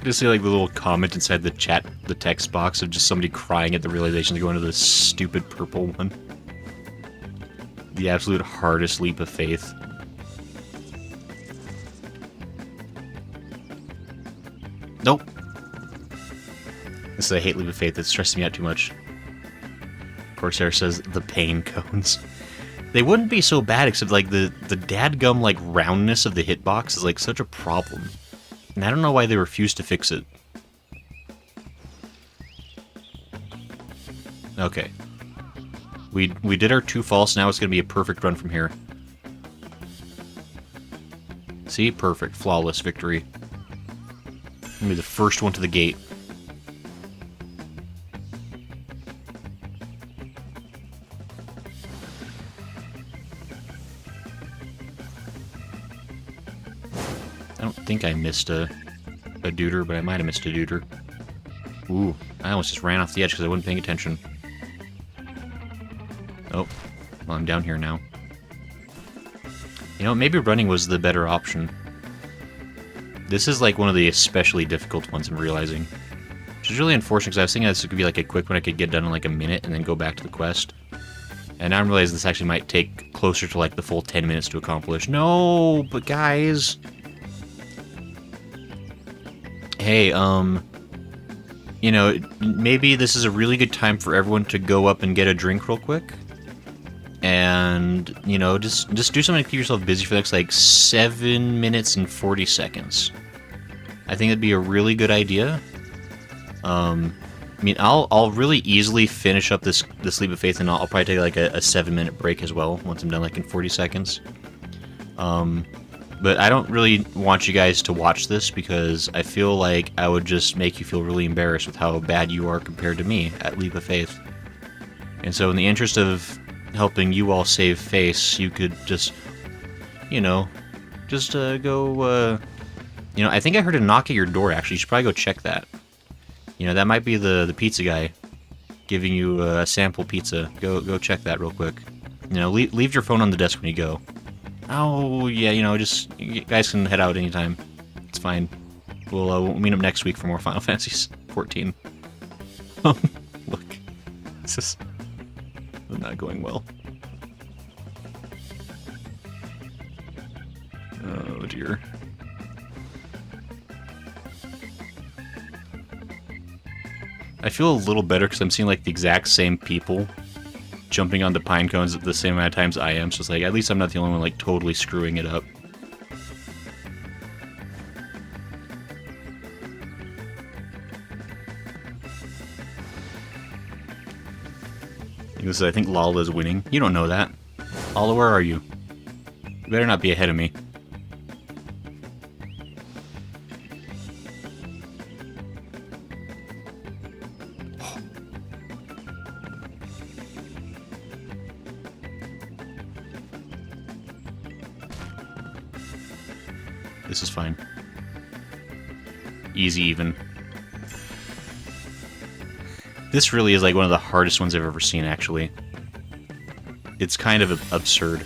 Just see like the little comment inside the chat, the text box of just somebody crying at the realization to go into this stupid purple one. The absolute hardest leap of faith. Nope. This is a hate leap of faith that's stressing me out too much. Corsair says the pain cones. They wouldn't be so bad except like the dadgum like roundness of the hitbox is like such a problem. And I don't know why they refuse to fix it. Okay. We did our 2 false, now it's gonna be a perfect run from here. See? Perfect. Flawless victory. Gonna be the first one to the gate. I don't think I missed a deuter, but I might have missed a deuter. Ooh, I almost just ran off the edge because I wasn't paying attention. Oh, well, I'm down here now. You know, maybe running was the better option. This is like one of the especially difficult ones I'm realizing. Which is really unfortunate because I was thinking this could be like a quick one I could get done in like a minute and then go back to the quest. And now I'm realizing this actually might take closer to like the full 10 minutes to accomplish. No, but guys... Hey, you know, maybe this is a really good time for everyone to go up and get a drink real quick. And, you know, just do something to keep yourself busy for the next, like, 7 minutes and 40 seconds. I think it'd be a really good idea. I mean, I'll really easily finish up this Leap of Faith, and I'll probably take, like, a 7-minute break as well, once I'm done, like, in 40 seconds. But I don't really want you guys to watch this because I feel like I would just make you feel really embarrassed with how bad you are compared to me at Leap of Faith. And so in the interest of helping you all save face, you could just, you know, just go, you know, I think I heard a knock at your door, actually. You should probably go check that. You know, that might be the pizza guy giving you a sample pizza. Go check that real quick. You know, leave your phone on the desk when you go. Oh, yeah, you know, just, you guys can head out anytime. It's fine. We'll meet up next week for more Final Fantasy XIV. Look, this is not going well. Oh dear. I feel a little better because I'm seeing like the exact same people jumping onto pine cones at the same amount of times I am, so it's like at least I'm not the only one like totally screwing it up. I think Lala's winning. You don't know that. Lala, where are you? You better not be ahead of me. This is fine. Easy even. This really is like one of the hardest ones I've ever seen, actually. It's kind of absurd.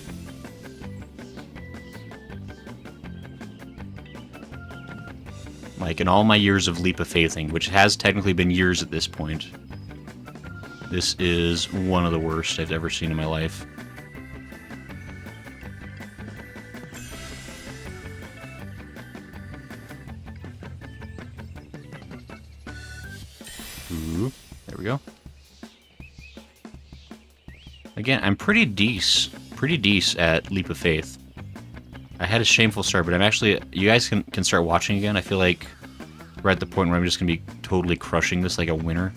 Like, in all my years of Leap of Faithing, which has technically been years at this point, this is one of the worst I've ever seen in my life. Ooh, there we go. Again, I'm pretty decent at Leap of Faith. I had a shameful start, but I'm actually... You guys can start watching again. I feel like we're at the point where I'm just going to be totally crushing this like a winner.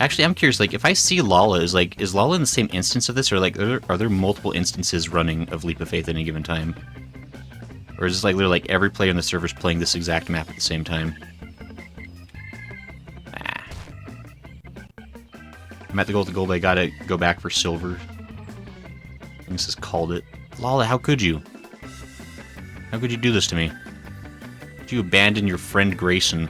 Actually, I'm curious, like, if I see Lala, is Lala in the same instance of this, or, like, are there multiple instances running of Leap of Faith at any given time? Or is this, like, literally, like, every player on the server is playing this exact map at the same time? Ah. I'm at the gold, but I gotta go back for silver. I guess this called it. Lala, how could you? How could you do this to me? Did you abandon your friend Grayson?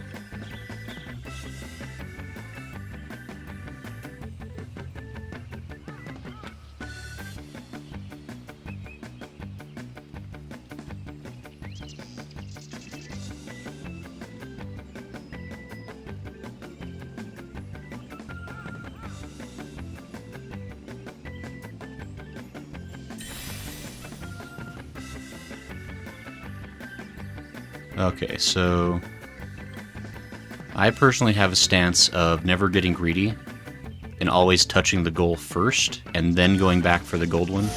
Okay, so I personally have a stance of never getting greedy and always touching the goal first and then going back for the gold one.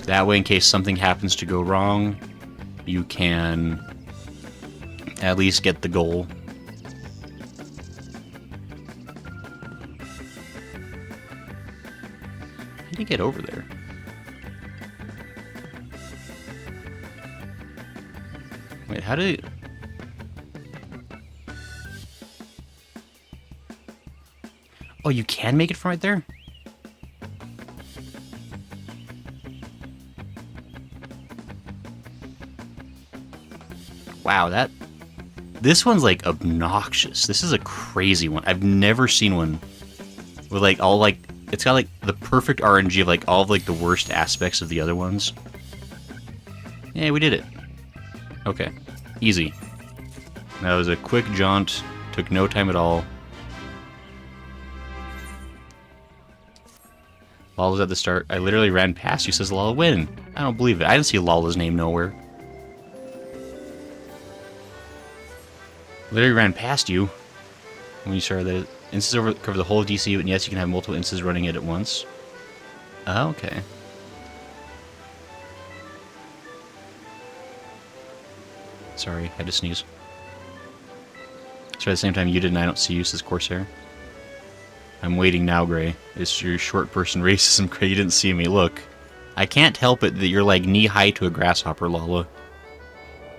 That way, in case something happens to go wrong, you can at least get the goal. How do you get over there? Wait, how do you... Oh, you can make it from right there? Wow, that... This one's, like, obnoxious. This is a crazy one. I've never seen one with, like, all, like... It's got, like, the perfect RNG of, like, all of, like, the worst aspects of the other ones. Yeah, we did it. Okay. Easy. That was a quick jaunt. Took no time at all. Lala's at the start. I literally ran past you, says Lala win. I don't believe it. I didn't see Lala's name nowhere. Literally ran past you when you started that. Instances cover the whole of DC, and yes, you can have multiple instances running it at once. Oh, okay. Sorry, had to sneeze. So at the same time you did and I don't see you, says Corsair. I'm waiting now, Gray. It's your short person racism, Gray. You didn't see me. Look. I can't help it that you're like knee-high to a grasshopper, Lala.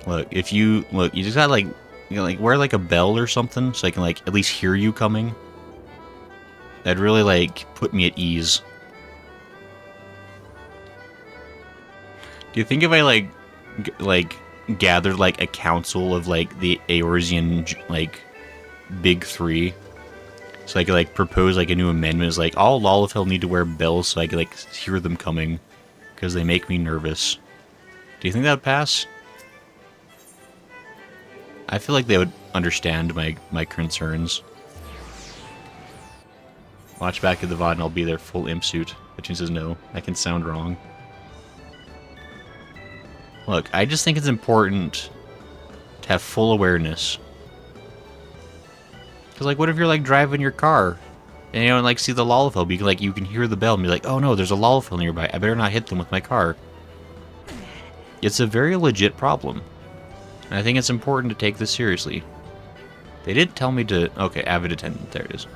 Look, if you... Look, you just gotta like... You know, like, wear like a bell or something so I can like at least hear you coming. That'd really like put me at ease. Do you think if I like gathered like a council of like the Eorzean like big three, so I could like propose like a new amendment, is like all Lalafell need to wear bells so I could like hear them coming because they make me nervous? Do you think that would pass? I feel like they would understand my concerns. Watch back at the VOD and I'll be there full imp suit. Hatun says no. That can sound wrong. Look, I just think it's important to have full awareness. Because, like, what if you're, like, driving your car and you don't, like, see the Lalafell? You can hear the bell and be like, oh no, there's a Lalafell nearby. I better not hit them with my car. It's a very legit problem. And I think it's important to take this seriously. They did tell me to... Okay, avid attendant. There it is.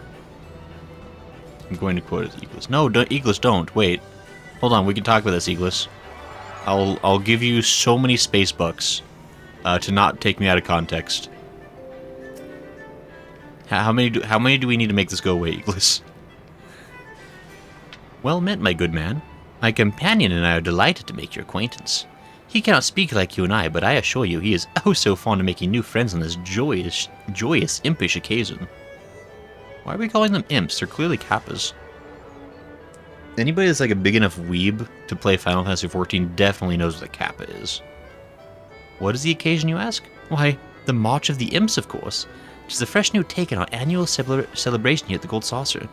I'm going to quote it, Eagles. No, Eagles, don't. Wait. Hold on, we can talk about this, Eagles. I'll give you so many space bucks to not take me out of context. How many do we need to make this go away, Eagles? Well met, my good man. My companion and I are delighted to make your acquaintance. He cannot speak like you and I, but I assure you he is oh so fond of making new friends on this joyous, impish occasion. Why are we calling them imps? They're clearly kappas. Anybody that's like a big enough weeb to play Final Fantasy XIV definitely knows what a kappa is. What is the occasion, you ask? Why, the March of the Imps, of course. Which is a fresh new take on our annual celebration here at the Gold Saucer,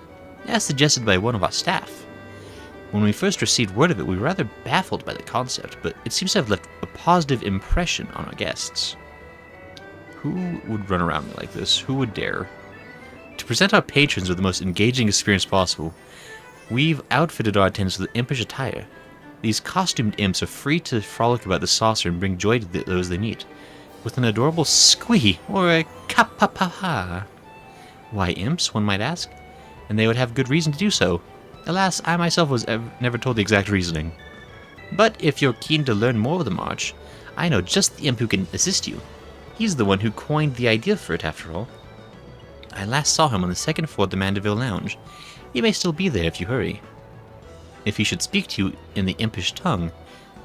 as suggested by one of our staff. When we first received word of it, we were rather baffled by the concept, but it seems to have left a positive impression on our guests. Who would run around me like this? Who would dare? To present our patrons with the most engaging experience possible, we've outfitted our attendants with impish attire. These costumed imps are free to frolic about the saucer and bring joy to those they meet, with an adorable squee or a kapapaha. Why imps, one might ask? And they would have good reason to do so. Alas, I myself was never told the exact reasoning. But if you're keen to learn more of the march, I know just the imp who can assist you. He's the one who coined the idea for it, after all. I last saw him on the second floor at the Mandeville Lounge. He may still be there if you hurry. If he should speak to you in the impish tongue,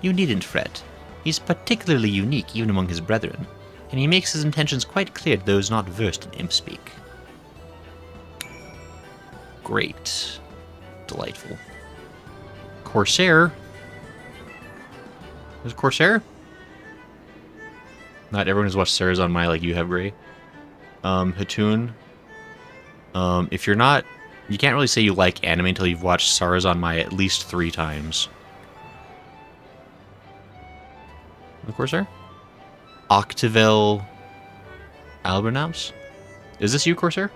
you needn't fret. He's particularly unique even among his brethren, and he makes his intentions quite clear to those not versed in imp speak. Great. Delightful. Corsair? There's Corsair? Not everyone has watched Sarah's on My like you have, Gray. Hatun. If you're not... You can't really say you like anime until you've watched Sarah's on My at least 3 times. The Corsair? Octavel... Albernaps? Is this you, Corsair?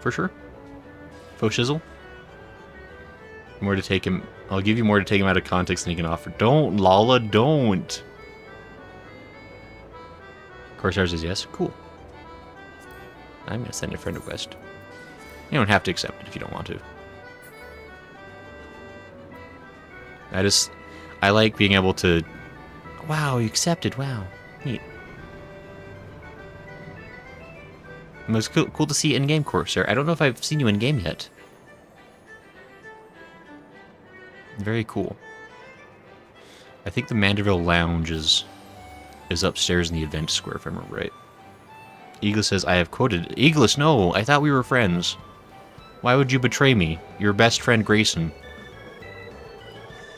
For sure? Faux shizzle? More to take him... I'll give you more to take him out of context than he can offer. Don't, Lala, don't! Corsair says yes. Cool. I'm gonna send a friend request. You don't have to accept it if you don't want to. I like being able to... Wow, you accepted. Wow. Neat. It was cool to see in-game, Corsair. I don't know if I've seen you in-game yet. Very cool. I think the Mandeville Lounge is upstairs in the event square, if I remember right. Eagles says, I have quoted... Eagles, no! I thought we were friends. Why would you betray me? Your best friend, Grayson.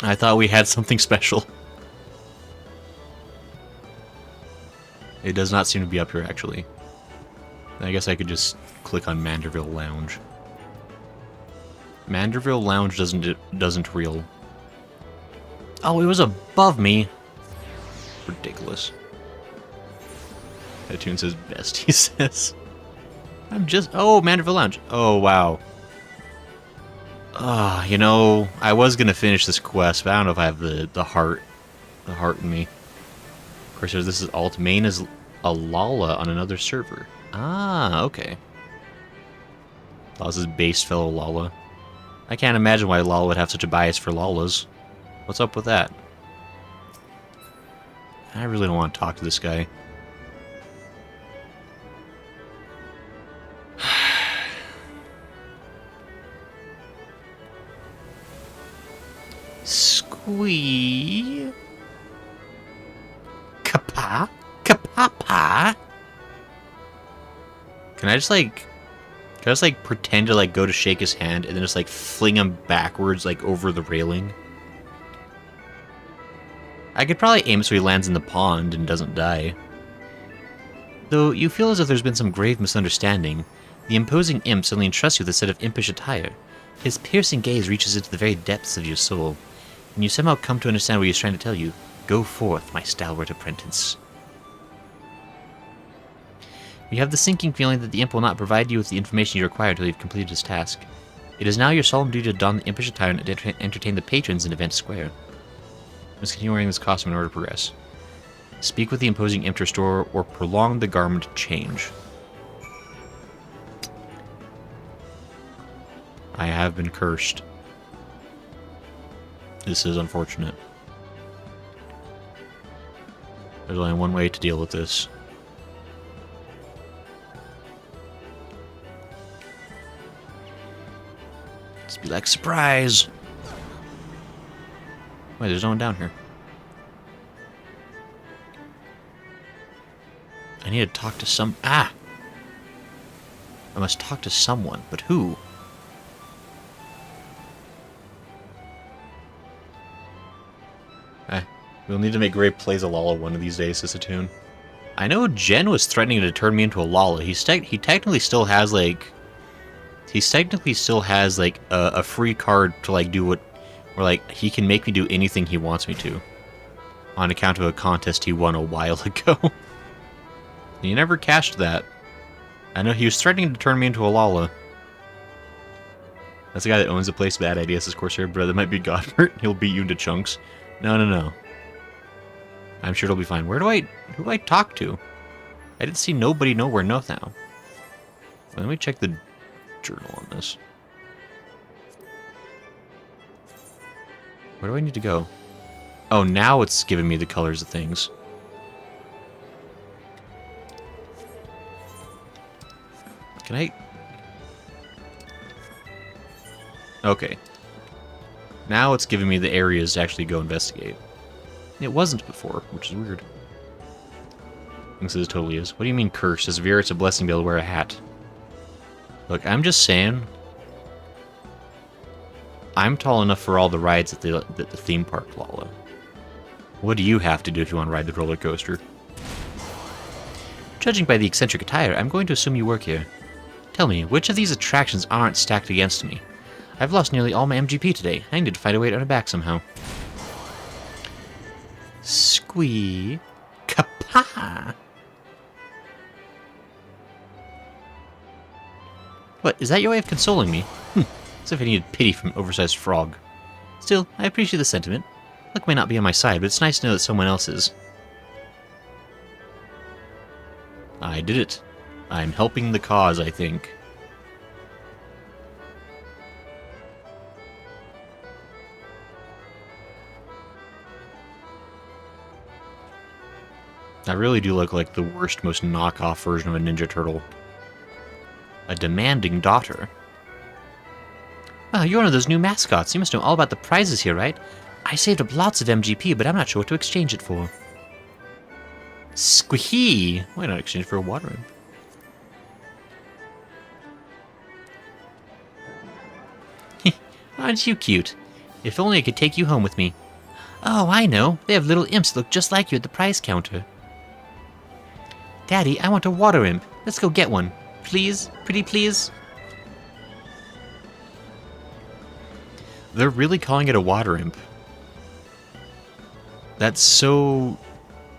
I thought we had something special. It does not seem to be up here, actually. I guess I could just click on Mandeville Lounge. Mandeville Lounge doesn't reel. Oh, it was above me. Ridiculous. Hatun says best, he says. I'm just... Oh, Mandeville Lounge. Oh, wow. You know, I was going to finish this quest, but I don't know if I have the heart in me. Of course, this is alt. Main is a Lala on another server. Ah, okay. Lala's base fellow Lala. I can't imagine why Lala would have such a bias for Lalas. What's up with that? I really don't want to talk to this guy. Squee. Kapa? Kapapa? Can I just pretend to go to shake his hand and then just fling him backwards over the railing? I could probably aim so he lands in the pond and doesn't die. Though you feel as if there's been some grave misunderstanding, the imposing imp suddenly entrusts you with a set of impish attire. His piercing gaze reaches into the very depths of your soul, and you somehow come to understand what he's trying to tell you. Go forth, my stalwart apprentice. You have the sinking feeling that the imp will not provide you with the information you require until you've completed his task. It is now your solemn duty to don the impish attire and entertain the patrons in Event Square. You must continue wearing this costume in order to progress. Speak with the imposing imp to restore or prolong the garment change. I have been cursed. This is unfortunate. There's only one way to deal with this. Just be like, surprise! Wait, there's no one down here. I need to talk to some... Ah! I must talk to someone, but who? We'll need to make Gray plays a Lala one of these days, Sissatoon. I know Jen was threatening to turn me into a Lala. He technically still has, like... He technically still has, like, a free card to, like, do what... Or, like, he can make me do anything he wants me to. On account of a contest he won a while ago. He never cashed that. I know he was threatening to turn me into a Lala. That's the guy that owns the place. Bad idea, says Corsair. Bro, that might be Godbert. He'll beat you into chunks. No, no, no. I'm sure it'll be fine. Who do I talk to? I didn't see nobody nowhere now. Let me check the journal on this. Where do I need to go? Oh, now it's giving me the colors of things. Can I... Okay. Now it's giving me the areas to actually go investigate. It wasn't before, which is weird. This is totally is. What do you mean curse? As Vera, it's a blessing to be able to wear a hat. Look, I'm just saying. I'm tall enough for all the rides at the theme park, Lala. What do you have to do if you want to ride the roller coaster? Judging by the eccentric attire, I'm going to assume you work here. Tell me, which of these attractions aren't stacked against me? I've lost nearly all my MGP today. I need to find a way to earn it back somehow. Squee. Kapah! What, is that your way of consoling me? As if I needed pity from an oversized frog. Still, I appreciate the sentiment. Luck may not be on my side, but it's nice to know that someone else is. I did it. I'm helping the cause, I think. I really do look like the worst, most knockoff version of a Ninja Turtle. A demanding daughter. Well, you're one of those new mascots. You must know all about the prizes here, right? I saved up lots of MGP, but I'm not sure what to exchange it for. Squee! Why not exchange for a water imp? Aren't you cute? If only I could take you home with me. Oh, I know. They have little imps that look just like you at the prize counter. Daddy, I want a water imp. Let's go get one. Please? Pretty please? They're really calling it a water imp. That's so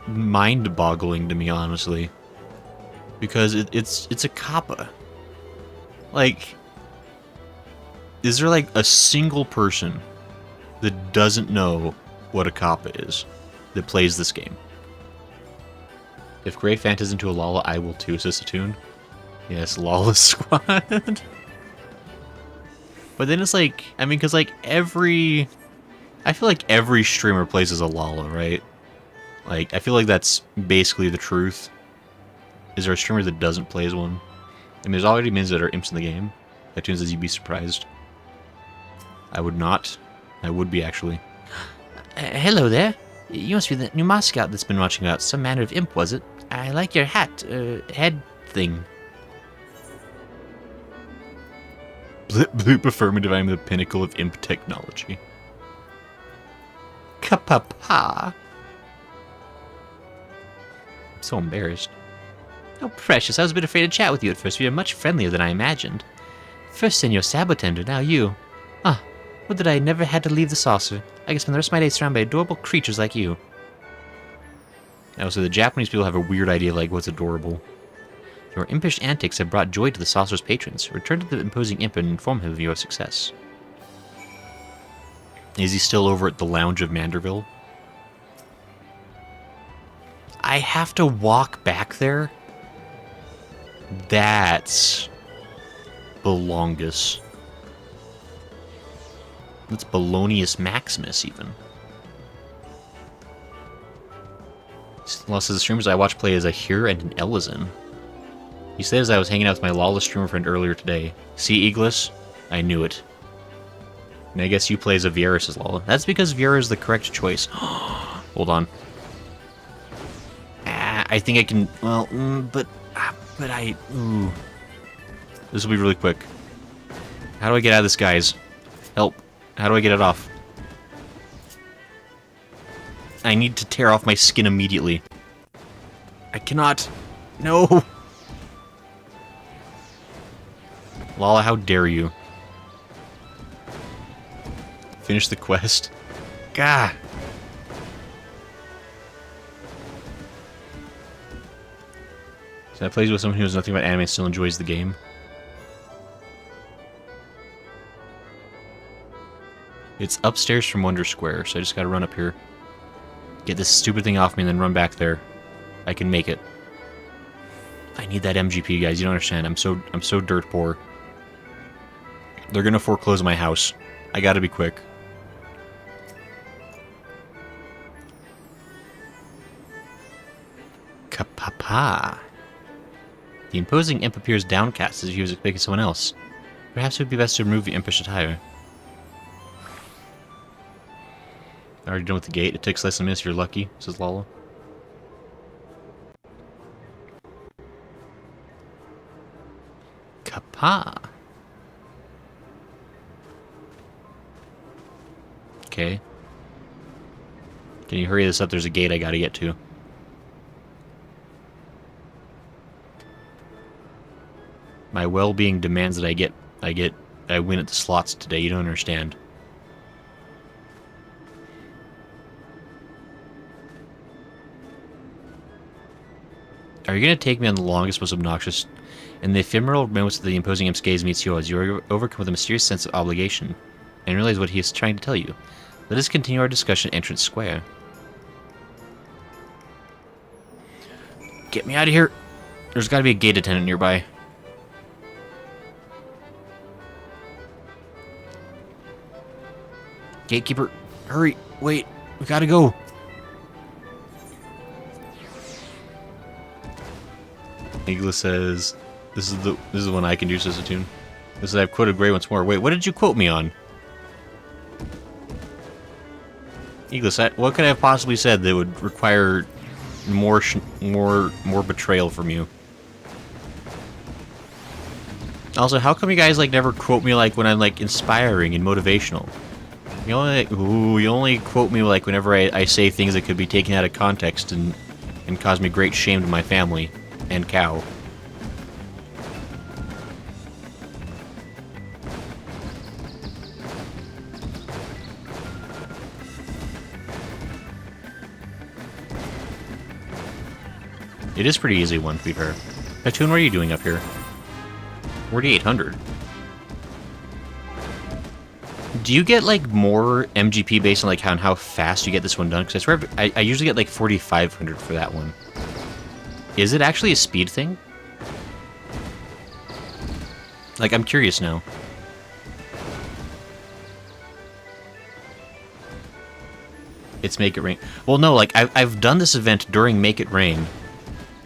mind-boggling to me, honestly. Because it's a kappa. Like, is there like a single person that doesn't know what a kappa is that plays this game? If Grey Fanta's into a Lala, I will too, Sissatoon. Yes, Lala Squad. But then it's like, I mean, because like I feel like every streamer plays as a Lala, right? Like, I feel like that's basically the truth. Is there a streamer that doesn't play as one? I mean, there's already minions that are imps in the game. Cartoon says you'd be surprised. I would not. I would be, actually. Hello there. You must be the new mascot that's been watching out. Some manner of imp, was it? I like your hat, head thing. Blip bloop affirmative, I'm the pinnacle of imp technology. Kapapa. I'm so embarrassed. Oh, precious, I was a bit afraid to chat with you at first, but you're much friendlier than I imagined. First Senor Sabotender, now you. Ah, would that I had never had to leave the saucer. I could spend the rest of my day surrounded by adorable creatures like you. Now, so the Japanese people have a weird idea of, like, what's adorable. Your impish antics have brought joy to the saucer's patrons. Return to the imposing imp and inform him of your success. Is he still over at the Lounge of Manderville? I have to walk back there? That's Belongus. That's Belonius Maximus, even. Lots of the streamers I watch play as a Here and an Elizin. He says I was hanging out with my lawless streamer friend earlier today. See, Eagles? I knew it. And I guess you play as a Vieras as Lawless. That's because Viera is the correct choice. Hold on. I think I can... Well, but I... Ooh. This will be really quick. How do I get out of this, guys? Help. How do I get it off? I need to tear off my skin immediately. I cannot. No! Lala, how dare you? Finish the quest. Gah! So I plays with someone who knows nothing about anime and still enjoys the game. It's upstairs from Wonder Square, so I just gotta run up here. Get this stupid thing off me and then run back there. I can make it. I need that MGP, guys. You don't understand. I'm so dirt poor. They're gonna foreclose my house. I gotta be quick. Kapapa. The imposing imp appears downcast as if he was expecting someone else. Perhaps it would be best to remove the impish attire. Already done with the gate. It takes less than a minute if you're lucky, says Lala. Kappa. Okay. Can you hurry this up? There's a gate I gotta get to. My well-being demands that I win at the slots today. You don't understand. Are you going to take me on the longest, most obnoxious? In the ephemeral moments of the imposing imp's gaze meets yours, you are overcome with a mysterious sense of obligation, and realize what he is trying to tell you. Let us continue our discussion at Entrance Square. Get me out of here! There's got to be a gate attendant nearby. Gatekeeper, hurry! Wait, we gotta go! Igla says, "This is the one I can do, says Atune. This is I've quoted Gray once more. Wait, what did you quote me on?" Igla, what could I have possibly said that would require more betrayal from you? Also, how come you guys like never quote me like when I'm like inspiring and motivational? You only quote me like whenever I say things that could be taken out of context and cause me great shame to my family and cow. It is pretty easy one, to be fair. Platoon, what are you doing up here? 4800. Do you get like more MGP based on like how fast you get this one done? Because I swear I usually get like 4500 for that one. Is it actually a speed thing? Like, I'm curious now. It's Make It Rain. Well, no, like, I've done this event during Make It Rain.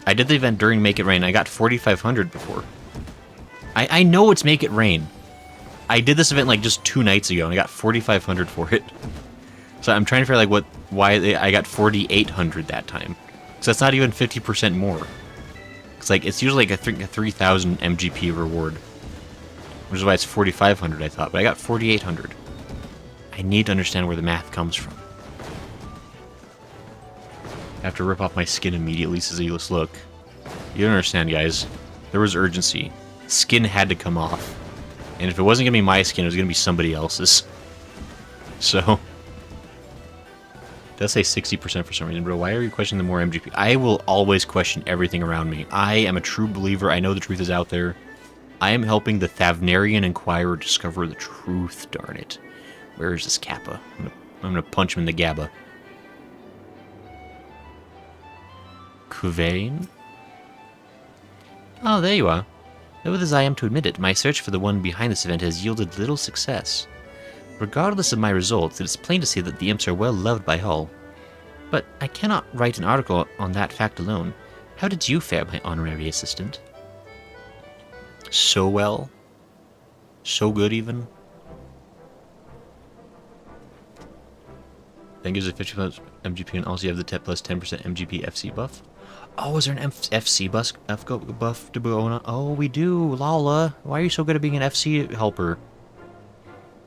I did the event during Make It Rain. I got 4500 before. I know it's Make It Rain. I did this event, like, just 2 nights ago, and I got 4500 for it. So I'm trying to figure, like, why I got 4800 that time. So that's not even 50% more. It's like, it's usually like a 3000 MGP reward. Which is why it's 4500, I thought. But I got 4800. I need to understand where the math comes from. I have to rip off my skin immediately, says Elis. Look. You don't understand, guys. There was urgency. Skin had to come off. And if it wasn't going to be my skin, it was going to be somebody else's. So... It does say 60% for some reason, bro. Why are you questioning the more MGP? I will always question everything around me. I am a true believer. I know the truth is out there. I am helping the Thavnarian Inquirer discover the truth, darn it. Where is this Kappa? I'm gonna punch him in the GABA. Kuvain? Oh, there you are. Loath as I am to admit it, my search for the one behind this event has yielded little success. Regardless of my results, it is plain to see that the imps are well loved by Hull. But I cannot write an article on that fact alone. How did you fare, my honorary assistant? So well. So good, even. Then gives a 50% MGP, and also you have the plus 10% MGP FC buff. Oh, is there an FC buff to go on? Oh, we do. Lala. Why are you so good at being an FC helper?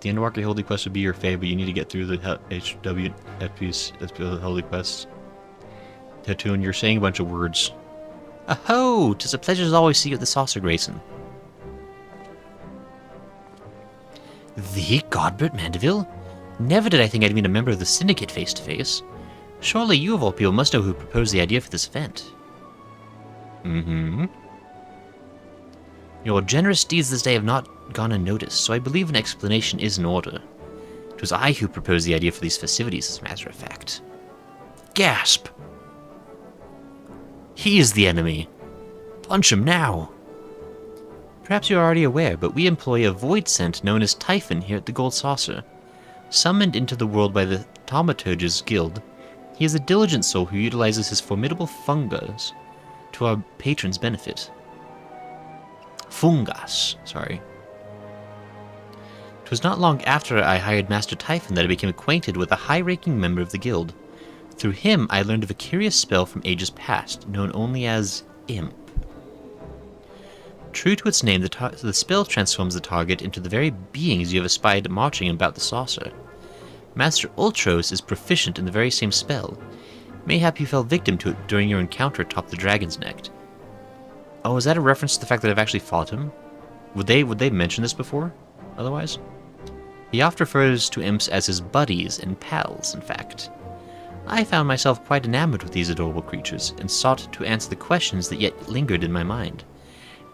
The Endwalker Holy Quest would be your fave, but you need to get through the HW FP's Holy Quest. Tattoon, you're saying a bunch of words. Aho! 'Tis a pleasure as always see you at the Saucer, Grayson. The Godbert Mandeville? Never did I think I'd meet a member of the Syndicate face to face. Surely you of all people must know who proposed the idea for this event. Mm-hmm. Your generous deeds this day have not gone unnoticed, so I believe an explanation is in order. It was I who proposed the idea for these festivities, as a matter of fact. Gasp! He is the enemy. Punch him now. Perhaps you're already aware, but we employ a void scent known as Typhon here at the Gold Saucer. Summoned into the world by the Thaumaturge's Guild, he is a diligent soul who utilizes his formidable fungus to our patron's benefit. Fungus, sorry. It was not long after I hired Master Typhon that I became acquainted with a high-ranking member of the guild. Through him, I learned of a curious spell from ages past, known only as Imp. True to its name, the spell transforms the target into the very beings you have espied marching about the saucer. Master Ultros is proficient in the very same spell. Mayhap you fell victim to it during your encounter atop the Dragon's Neck. Oh, is that a reference to the fact that I've actually fought him? Would they mention this before? Otherwise? He oft refers to imps as his buddies and pals, in fact. I found myself quite enamored with these adorable creatures, and sought to answer the questions that yet lingered in my mind.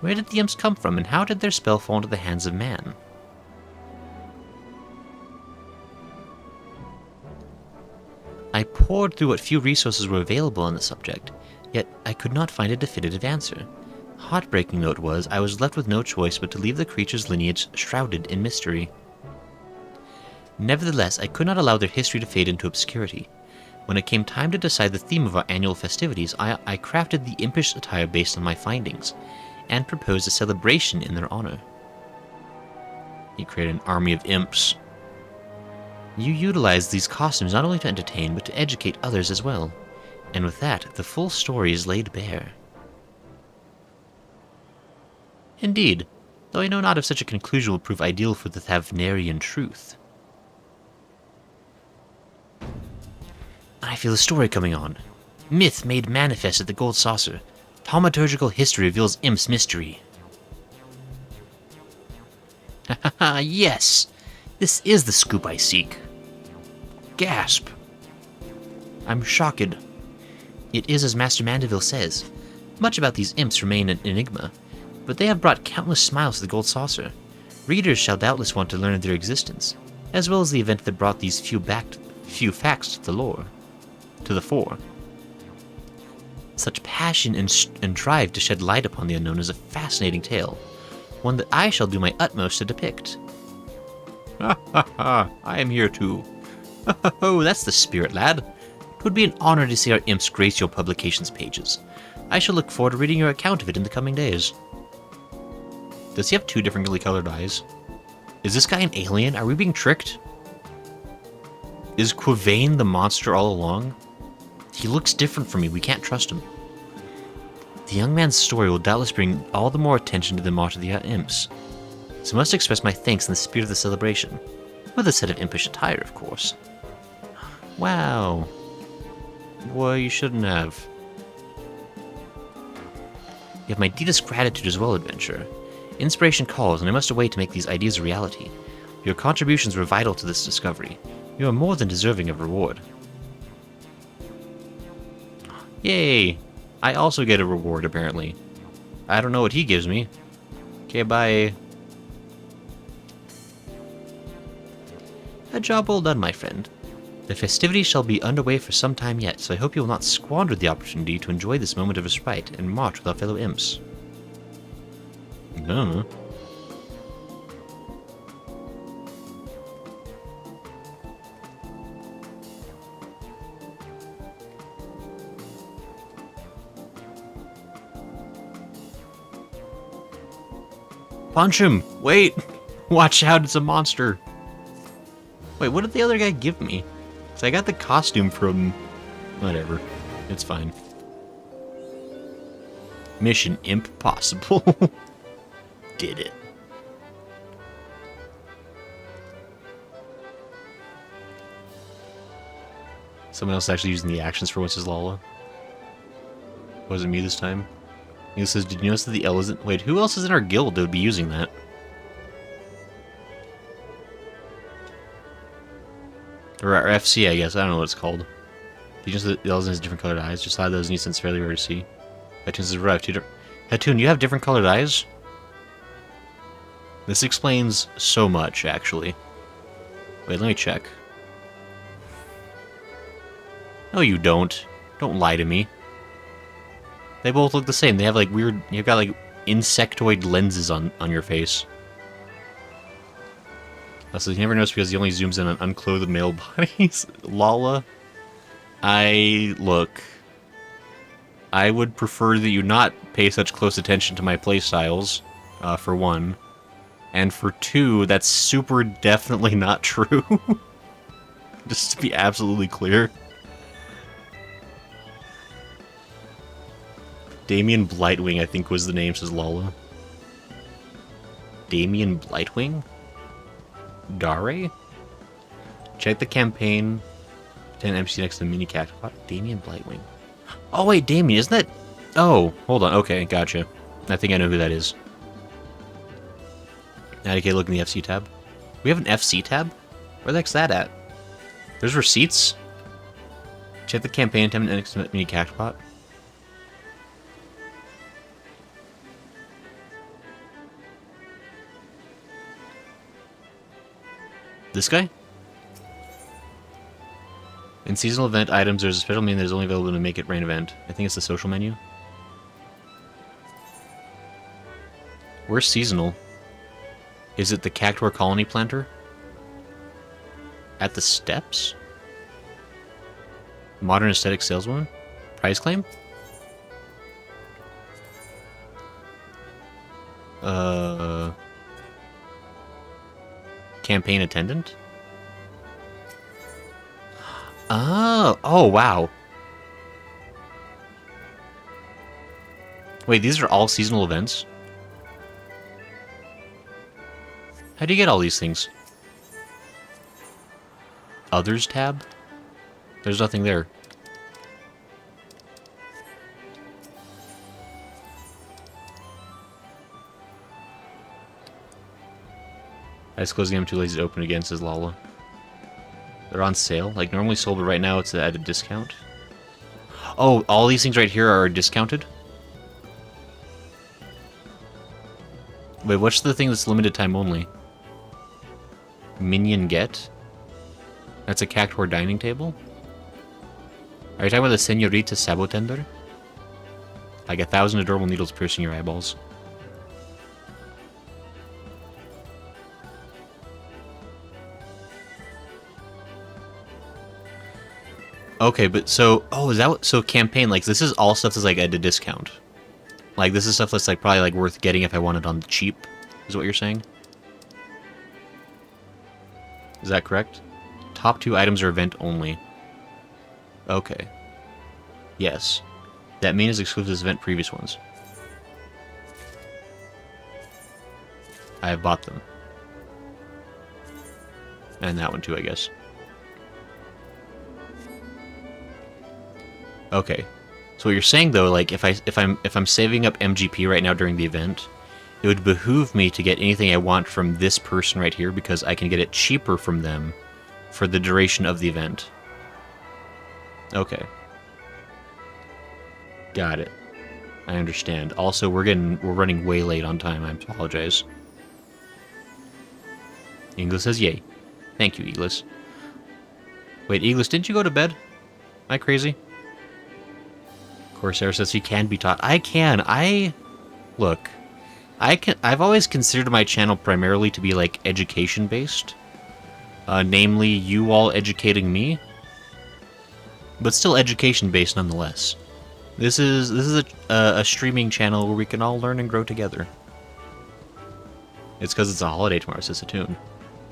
Where did the imps come from, and how did their spell fall into the hands of man? I pored through what few resources were available on the subject, yet I could not find a definitive answer. Heartbreaking though it was, I was left with no choice but to leave the creature's lineage shrouded in mystery. Nevertheless, I could not allow their history to fade into obscurity. When it came time to decide the theme of our annual festivities, I crafted the impish attire based on my findings, and proposed a celebration in their honor. He created an army of imps. You utilized these costumes not only to entertain, but to educate others as well. And with that, the full story is laid bare. Indeed, though I know not if such a conclusion will prove ideal for the Thavnarian truth. I feel a story coming on. Myth made manifest at the Gold Saucer. Thaumaturgical history reveals Imp's mystery. Hahaha, yes! This is the scoop I seek. Gasp! I'm shocked. It is as Master Mandeville says. Much about these imps remain an enigma, but they have brought countless smiles to the Gold Saucer. Readers shall doubtless want to learn of their existence, as well as the event that brought these few facts to the fore. Such passion and drive to shed light upon the unknown is a fascinating tale, one that I shall do my utmost to depict. Ha ha ha, I am here too. Oh, that's the spirit, lad. It would be an honor to see our imps grace your publications pages. I shall look forward to reading your account of it in the coming days. Does he have two differently colored eyes? Is this guy an alien? Are we being tricked? Is Quavain the monster all along? He looks different from me. We can't trust him. The young man's story will doubtless bring all the more attention to the March of the Imps. So I must express my thanks in the spirit of the celebration. With a set of impish attire, of course. Wow. Well, you shouldn't have. You have my deepest gratitude as well, adventurer. Inspiration calls, and I must away to make these ideas a reality. Your contributions were vital to this discovery. You are more than deserving of reward. Yay! I also get a reward, apparently. I don't know what he gives me. Okay, bye. A job well done, my friend. The festivities shall be underway for some time yet, so I hope you will not squander the opportunity to enjoy this moment of respite and march with our fellow imps. No. Punch him! Wait! Watch out, it's a monster! Wait, what did the other guy give me? Because I got the costume from... whatever. It's fine. Mission impossible. Did it. Someone else actually using the actions for once is Lala. Wasn't me this time. He says, did you notice that the L isn't... Wait, who else is in our guild that would be using that? Or our FC, I guess. I don't know what it's called. Did you notice that the L has different colored eyes? Just thought those nuisance fairly rare to see. Hattoon says, right, Hattoon, you have different colored eyes? This explains so much, actually. Wait, let me check. No, you don't. Don't lie to me. They both look the same. They have, like, weird... You've got, like, insectoid lenses on your face. So you never notice because he only zooms in on unclothed male bodies. Lala. Look. I would prefer that you not pay such close attention to my playstyles, for one. And for two, that's super definitely not true. Just to be absolutely clear. Damien Blightwing, I think was the name, says Lala. Damien Blightwing? Dare? Check the campaign. 10 MC next to the mini cat. What? Damien Blightwing. Oh wait, Damien, isn't that... Oh, hold on. Okay, gotcha. I think I know who that is. Now, okay, look in the FC tab. We have an FC tab? Where the heck's that at? There's receipts? Check the campaign 10 next to the mini cactpot. This guy? In seasonal event items, there's a special menu that is only available to Make It Rain event. I think it's the social menu. Where's seasonal? Is it the Cactuar Colony Planter? At the steps? Modern Aesthetic Saleswoman? Prize claim? Campaign attendant? Oh, wow. Wait, these are all seasonal events? How do you get all these things? Others tab? There's nothing there. I just closed the game, I'm too lazy to open again, says Lala. They're on sale? Like normally sold, but right now it's at a discount. Oh, all these things right here are discounted? Wait, what's the thing that's limited time only? Minion Get? That's a Cactuar dining table? Are you talking about the Senorita Sabotender? Like 1,000 adorable needles piercing your eyeballs. Okay, but so... Oh, is that what... So campaign, like, this is all stuff that's, like, at a discount. Like, this is stuff that's, like, probably, like, worth getting if I want it on the cheap, is what you're saying? Is that correct? Top 2 items are event only. Okay. Yes. That means exclusive to this event, previous ones. I have bought them. And that one too, I guess. So So what you're saying though, like if I'm saving up MGP right now during the event, it would behoove me to get anything I want from this person right here because I can get it cheaper from them for the duration of the event. Okay. Got it. I understand. Also, we're running way late on time. I apologize. Inglis says yay. Thank you, Inglis. Wait, Inglis, didn't you go to bed? Am I crazy? Corsair says he can be taught. I can. Look. I've always considered my channel primarily to be like education based. Namely, you all educating me. But still education based nonetheless. This is a streaming channel where we can all learn and grow together. It's because it's a holiday tomorrow, says Satoon.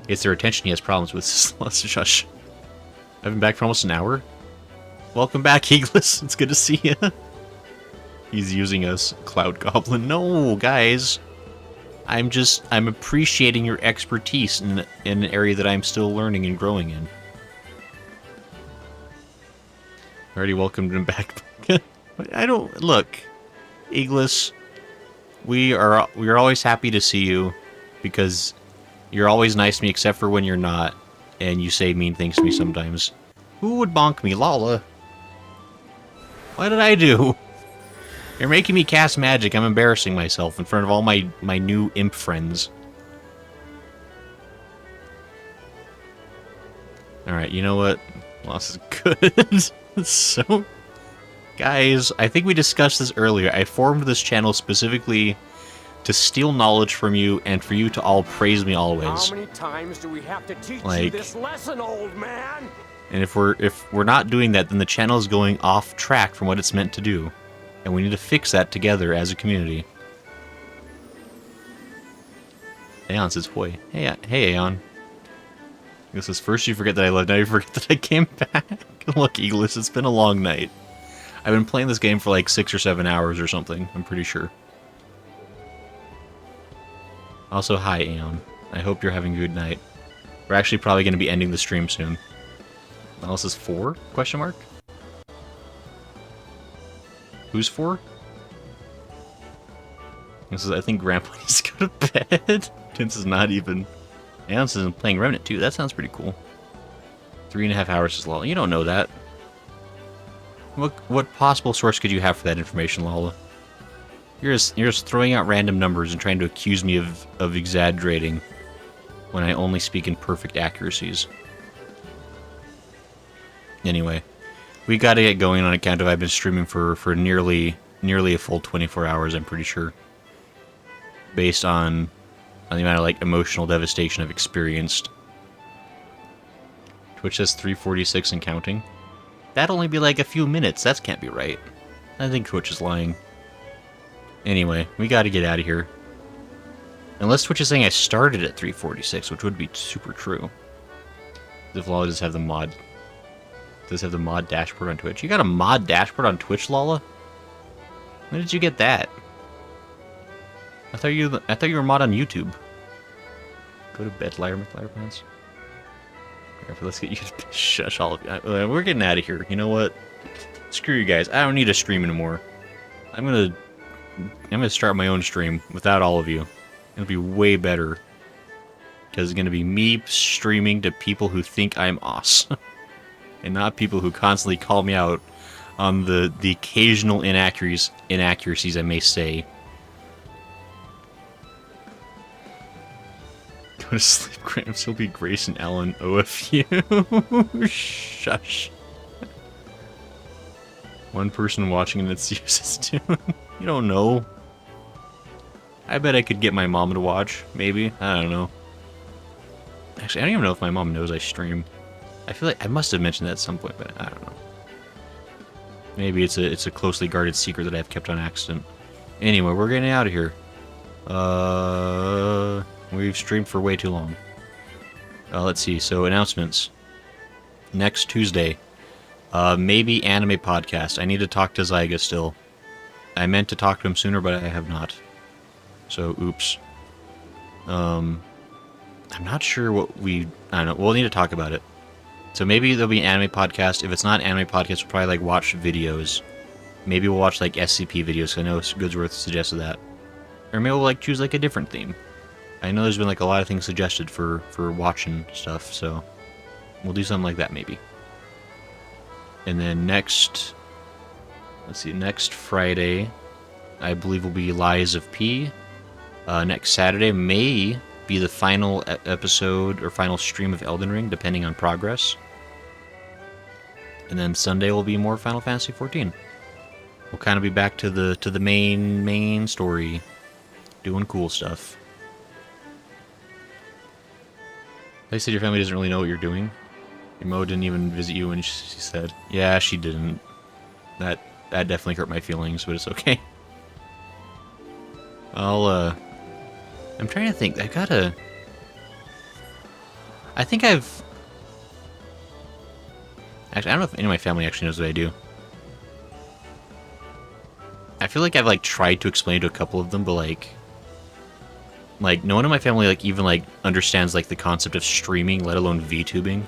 It's their attention he has problems with. Shush. I've been back for almost an hour. Welcome back, Eagles. It's good to see you. He's using us, Cloud Goblin. No, guys. I'm appreciating your expertise in an area that I'm still learning and growing in. Already welcomed him back. I don't look, Eagles. We are always happy to see you because you're always nice to me, except for when you're not, and you say mean things to me sometimes. Who would bonk me, Lala? What did I do? You're making me cast magic. I'm embarrassing myself in front of all my new imp friends. All right, you know what? Loss is good. So, guys, I think we discussed this earlier. I formed this channel specifically to steal knowledge from you and for you to all praise me always. How many times do we have to teach you this lesson, old man? And if we're not doing that, then the channel is going off track from what it's meant to do. And we need to fix that together as a community. Aeon says, "Hoy, hey, Aeon." This is first you forget that I left, now you forget that I came back. Look, Eagles, it's been a long night. I've been playing this game for like 6 or 7 hours or something, I'm pretty sure. Also, hi, Aeon. I hope you're having a good night. We're actually probably going to be ending the stream soon. Alice is 4? Question mark? Who's 4? This is, I think Grandpa needs to go to bed. Tince is not even. Aeon says I'm playing Remnant 2. That sounds pretty cool. 3.5 hours is long. You don't know that. What possible source could you have for that information, Lala? You're just throwing out random numbers and trying to accuse me of exaggerating when I only speak in perfect accuracies. Anyway, we gotta get going on account of I've been streaming for nearly a full 24 hours, I'm pretty sure. Based on the amount of like emotional devastation I've experienced. Twitch says 346 and counting. That'd only be like a few minutes. That can't be right. I think Twitch is lying. Anyway, we gotta get out of here. Unless Twitch is saying I started at 346, which would be super true. If Lala does have the mod. Does have the mod dashboard on Twitch. You got a mod dashboard on Twitch, Lala? When did you get that? I thought you were a mod on YouTube. Go to bed, liar pants. Let's get you to shush all of you. We're getting out of here. You know what? Screw you guys. I don't need a stream anymore. I'm gonna start my own stream without all of you. It'll be way better. Because it's gonna be me streaming to people who think I'm awesome. And not people who constantly call me out on the occasional inaccuracies I may say. Go to sleep, Gramps. He'll be Grace and Ellen OFU. Shush. One person watching and it's useless too. You don't know. I bet I could get my mom to watch. Maybe. I don't know. Actually, I don't even know if my mom knows I stream. I feel like I must have mentioned that at some point, but I don't know. Maybe it's a closely guarded secret that I've kept on accident. Anyway, we're getting out of here. We've streamed for way too long. Let's see. So announcements. Next Tuesday, maybe anime podcast. I need to talk to Zyga still. I meant to talk to him sooner, but I have not. So, oops. I'm not sure what I don't know. We'll need to talk about it. So maybe there'll be an anime podcast. If it's not an anime podcast, we'll probably like watch videos Maybe we'll watch like SCP videos. I know Goodsworth suggested that. Or maybe we'll like choose like a different theme. I know there's been like a lot of things suggested for watching stuff, so we'll do something like that maybe. And then next, let's see, next Friday, I believe will be Lies of P. Next Saturday may be the final episode or final stream of Elden Ring, depending on progress. And then Sunday will be more Final Fantasy XIV. We'll kind of be back to the main story, doing cool stuff. They said your family doesn't really know what you're doing. Your Mo didn't even visit you, and she said, "Yeah, she didn't." That definitely hurt my feelings, but it's okay. I'm trying to think. I think I've... Actually, I don't know if any of my family actually knows what I do. I feel like I've, like, tried to explain to a couple of them, but, like, no one in my family, like, even, like, understands, like, the concept of streaming, let alone VTubing.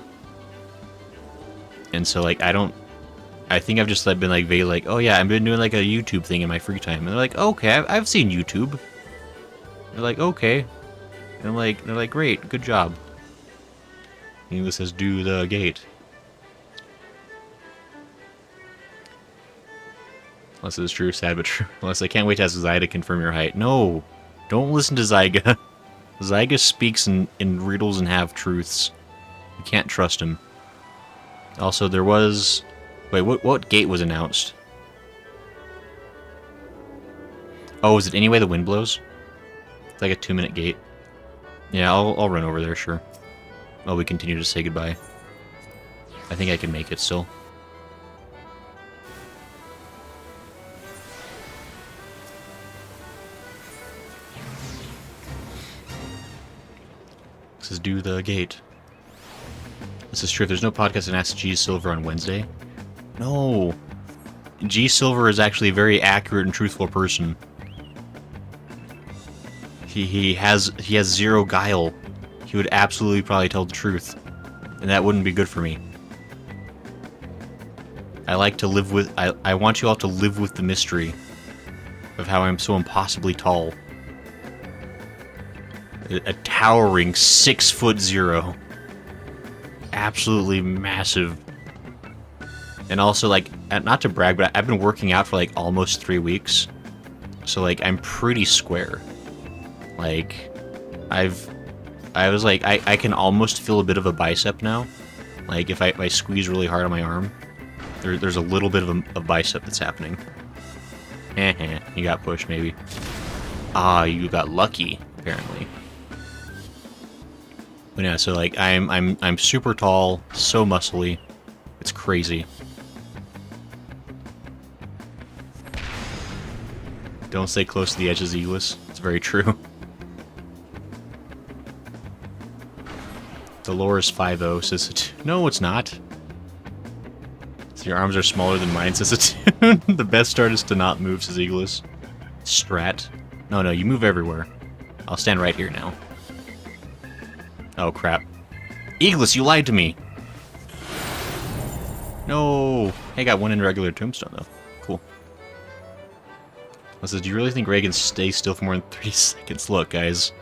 And so, like, I think I've just like, been, like, vague, like, oh, yeah, I've been doing, like, a YouTube thing in my free time. And they're like, okay, I've seen YouTube. They're like, okay. And they're like, great, good job. And this says, do the gate. Unless it's true, sad but true. Unless I can't wait to ask Zyga to confirm your height. No, don't listen to Zyga. Zyga speaks in riddles and half-truths. You can't trust him. Also, there was... Wait, what gate was announced? Oh, is it Any Way the Wind Blows? It's like a 2-minute gate. Yeah, I'll run over there, sure. While we continue to say goodbye. I think I can make it still. This is do the gate. This is true. If there's no podcast and Ask G Silver on Wednesday. No. G Silver is actually a very accurate and truthful person. He has zero guile. He would absolutely probably tell the truth. And that wouldn't be good for me. I like to live with... I want you all to live with the mystery of how I'm so impossibly tall. A towering 6'0". Absolutely massive. And also, like, not to brag, but I've been working out for, like, almost 3 weeks. So, like, I'm pretty square. Like, I was like, I can almost feel a bit of a bicep now. Like, if I squeeze really hard on my arm, there's a little bit of a bicep that's happening. You got pushed, maybe. Ah, you got lucky, apparently. But yeah, so like I'm super tall, so muscly. It's crazy. Don't stay close to the edge of Zealous. It's very true. The lore is 5'0", says it. No, it's not. So your arms are smaller than mine, says it. The best start is to not move, says Eagles. Strat. No, you move everywhere. I'll stand right here now. Oh, crap. Eagles, you lied to me! No! Hey, got one in regular tombstone, though. Cool. I says, do you really think Reagan stays still for more than 30 seconds? Look, guys.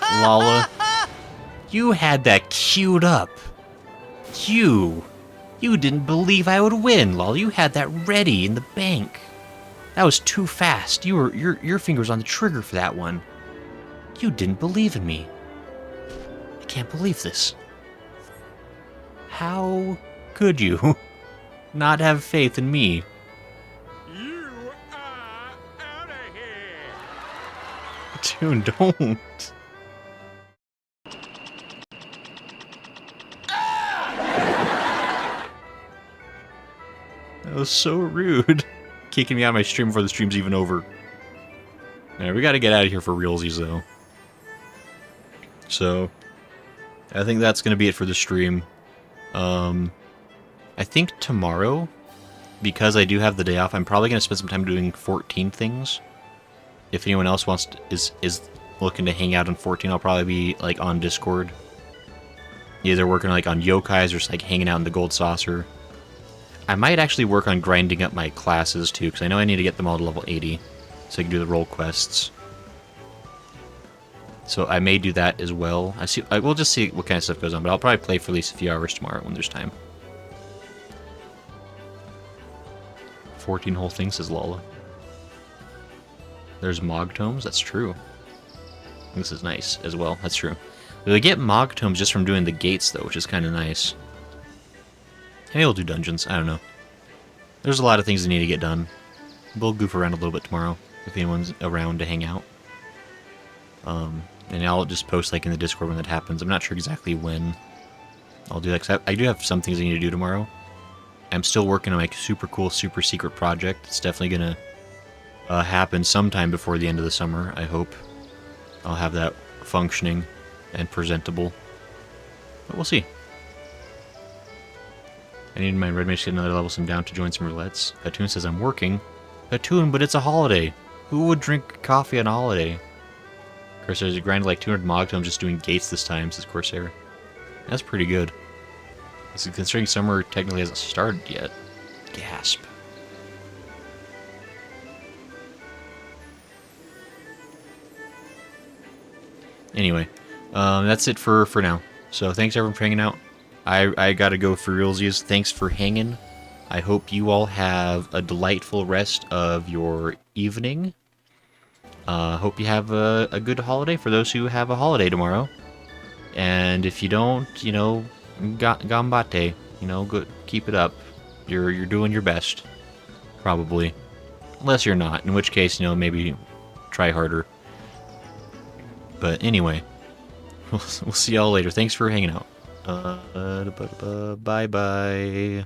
Lala. You had that queued up. You didn't believe I would win, Lala. You had that ready in the bank. That was too fast. Your finger was on the trigger for that one. You didn't believe in me. I can't believe this. How could you not have faith in me? You are out of here. Dude, don't. That was so rude. Kicking me out of my stream before the stream's even over. Alright, we gotta get out of here for realsies, though. So, I think that's gonna be it for the stream. I think tomorrow, because I do have the day off, I'm probably gonna spend some time doing 14 things. If anyone else wants to, is looking to hang out on 14, I'll probably be like on Discord. Either working like on yokais or just like hanging out in the Gold Saucer. I might actually work on grinding up my classes too, because I know I need to get them all to level 80 so I can do the role quests. So I may do that as well. We'll just see what kind of stuff goes on, but I'll probably play for at least a few hours tomorrow when there's time. 14 whole things, says Lola. There's Mog Tomes, that's true. This is nice as well, that's true. We get Mog Tomes just from doing the gates though, which is kind of nice. Maybe we'll do dungeons, I don't know. There's a lot of things that need to get done. We'll goof around a little bit tomorrow, if anyone's around to hang out. And I'll just post like in the Discord when that happens. I'm not sure exactly when I'll do that, because I do have some things I need to do tomorrow. I'm still working on my super cool, super secret project. It's definitely going to happen sometime before the end of the summer, I hope. I'll have that functioning and presentable. But we'll see. I need my red mage to get another level, so I'm down to join some roulettes. Katoon says I'm working. Katoon, but it's a holiday. Who would drink coffee on a holiday? Corsair's grinded like 200 Mog Tomes just doing gates this time, says Corsair. That's pretty good. Considering summer technically hasn't started yet. Gasp. Anyway, that's it for now. So thanks everyone for hanging out. I gotta go for realsies. Thanks for hanging. I hope you all have a delightful rest of your evening. Hope you have a good holiday for those who have a holiday tomorrow. And if you don't, you know, gambate, you know, good, keep it up. You're doing your best, probably. Unless you're not, in which case, you know, maybe try harder. But anyway, we'll see y'all later. Thanks for hanging out. Bye-bye.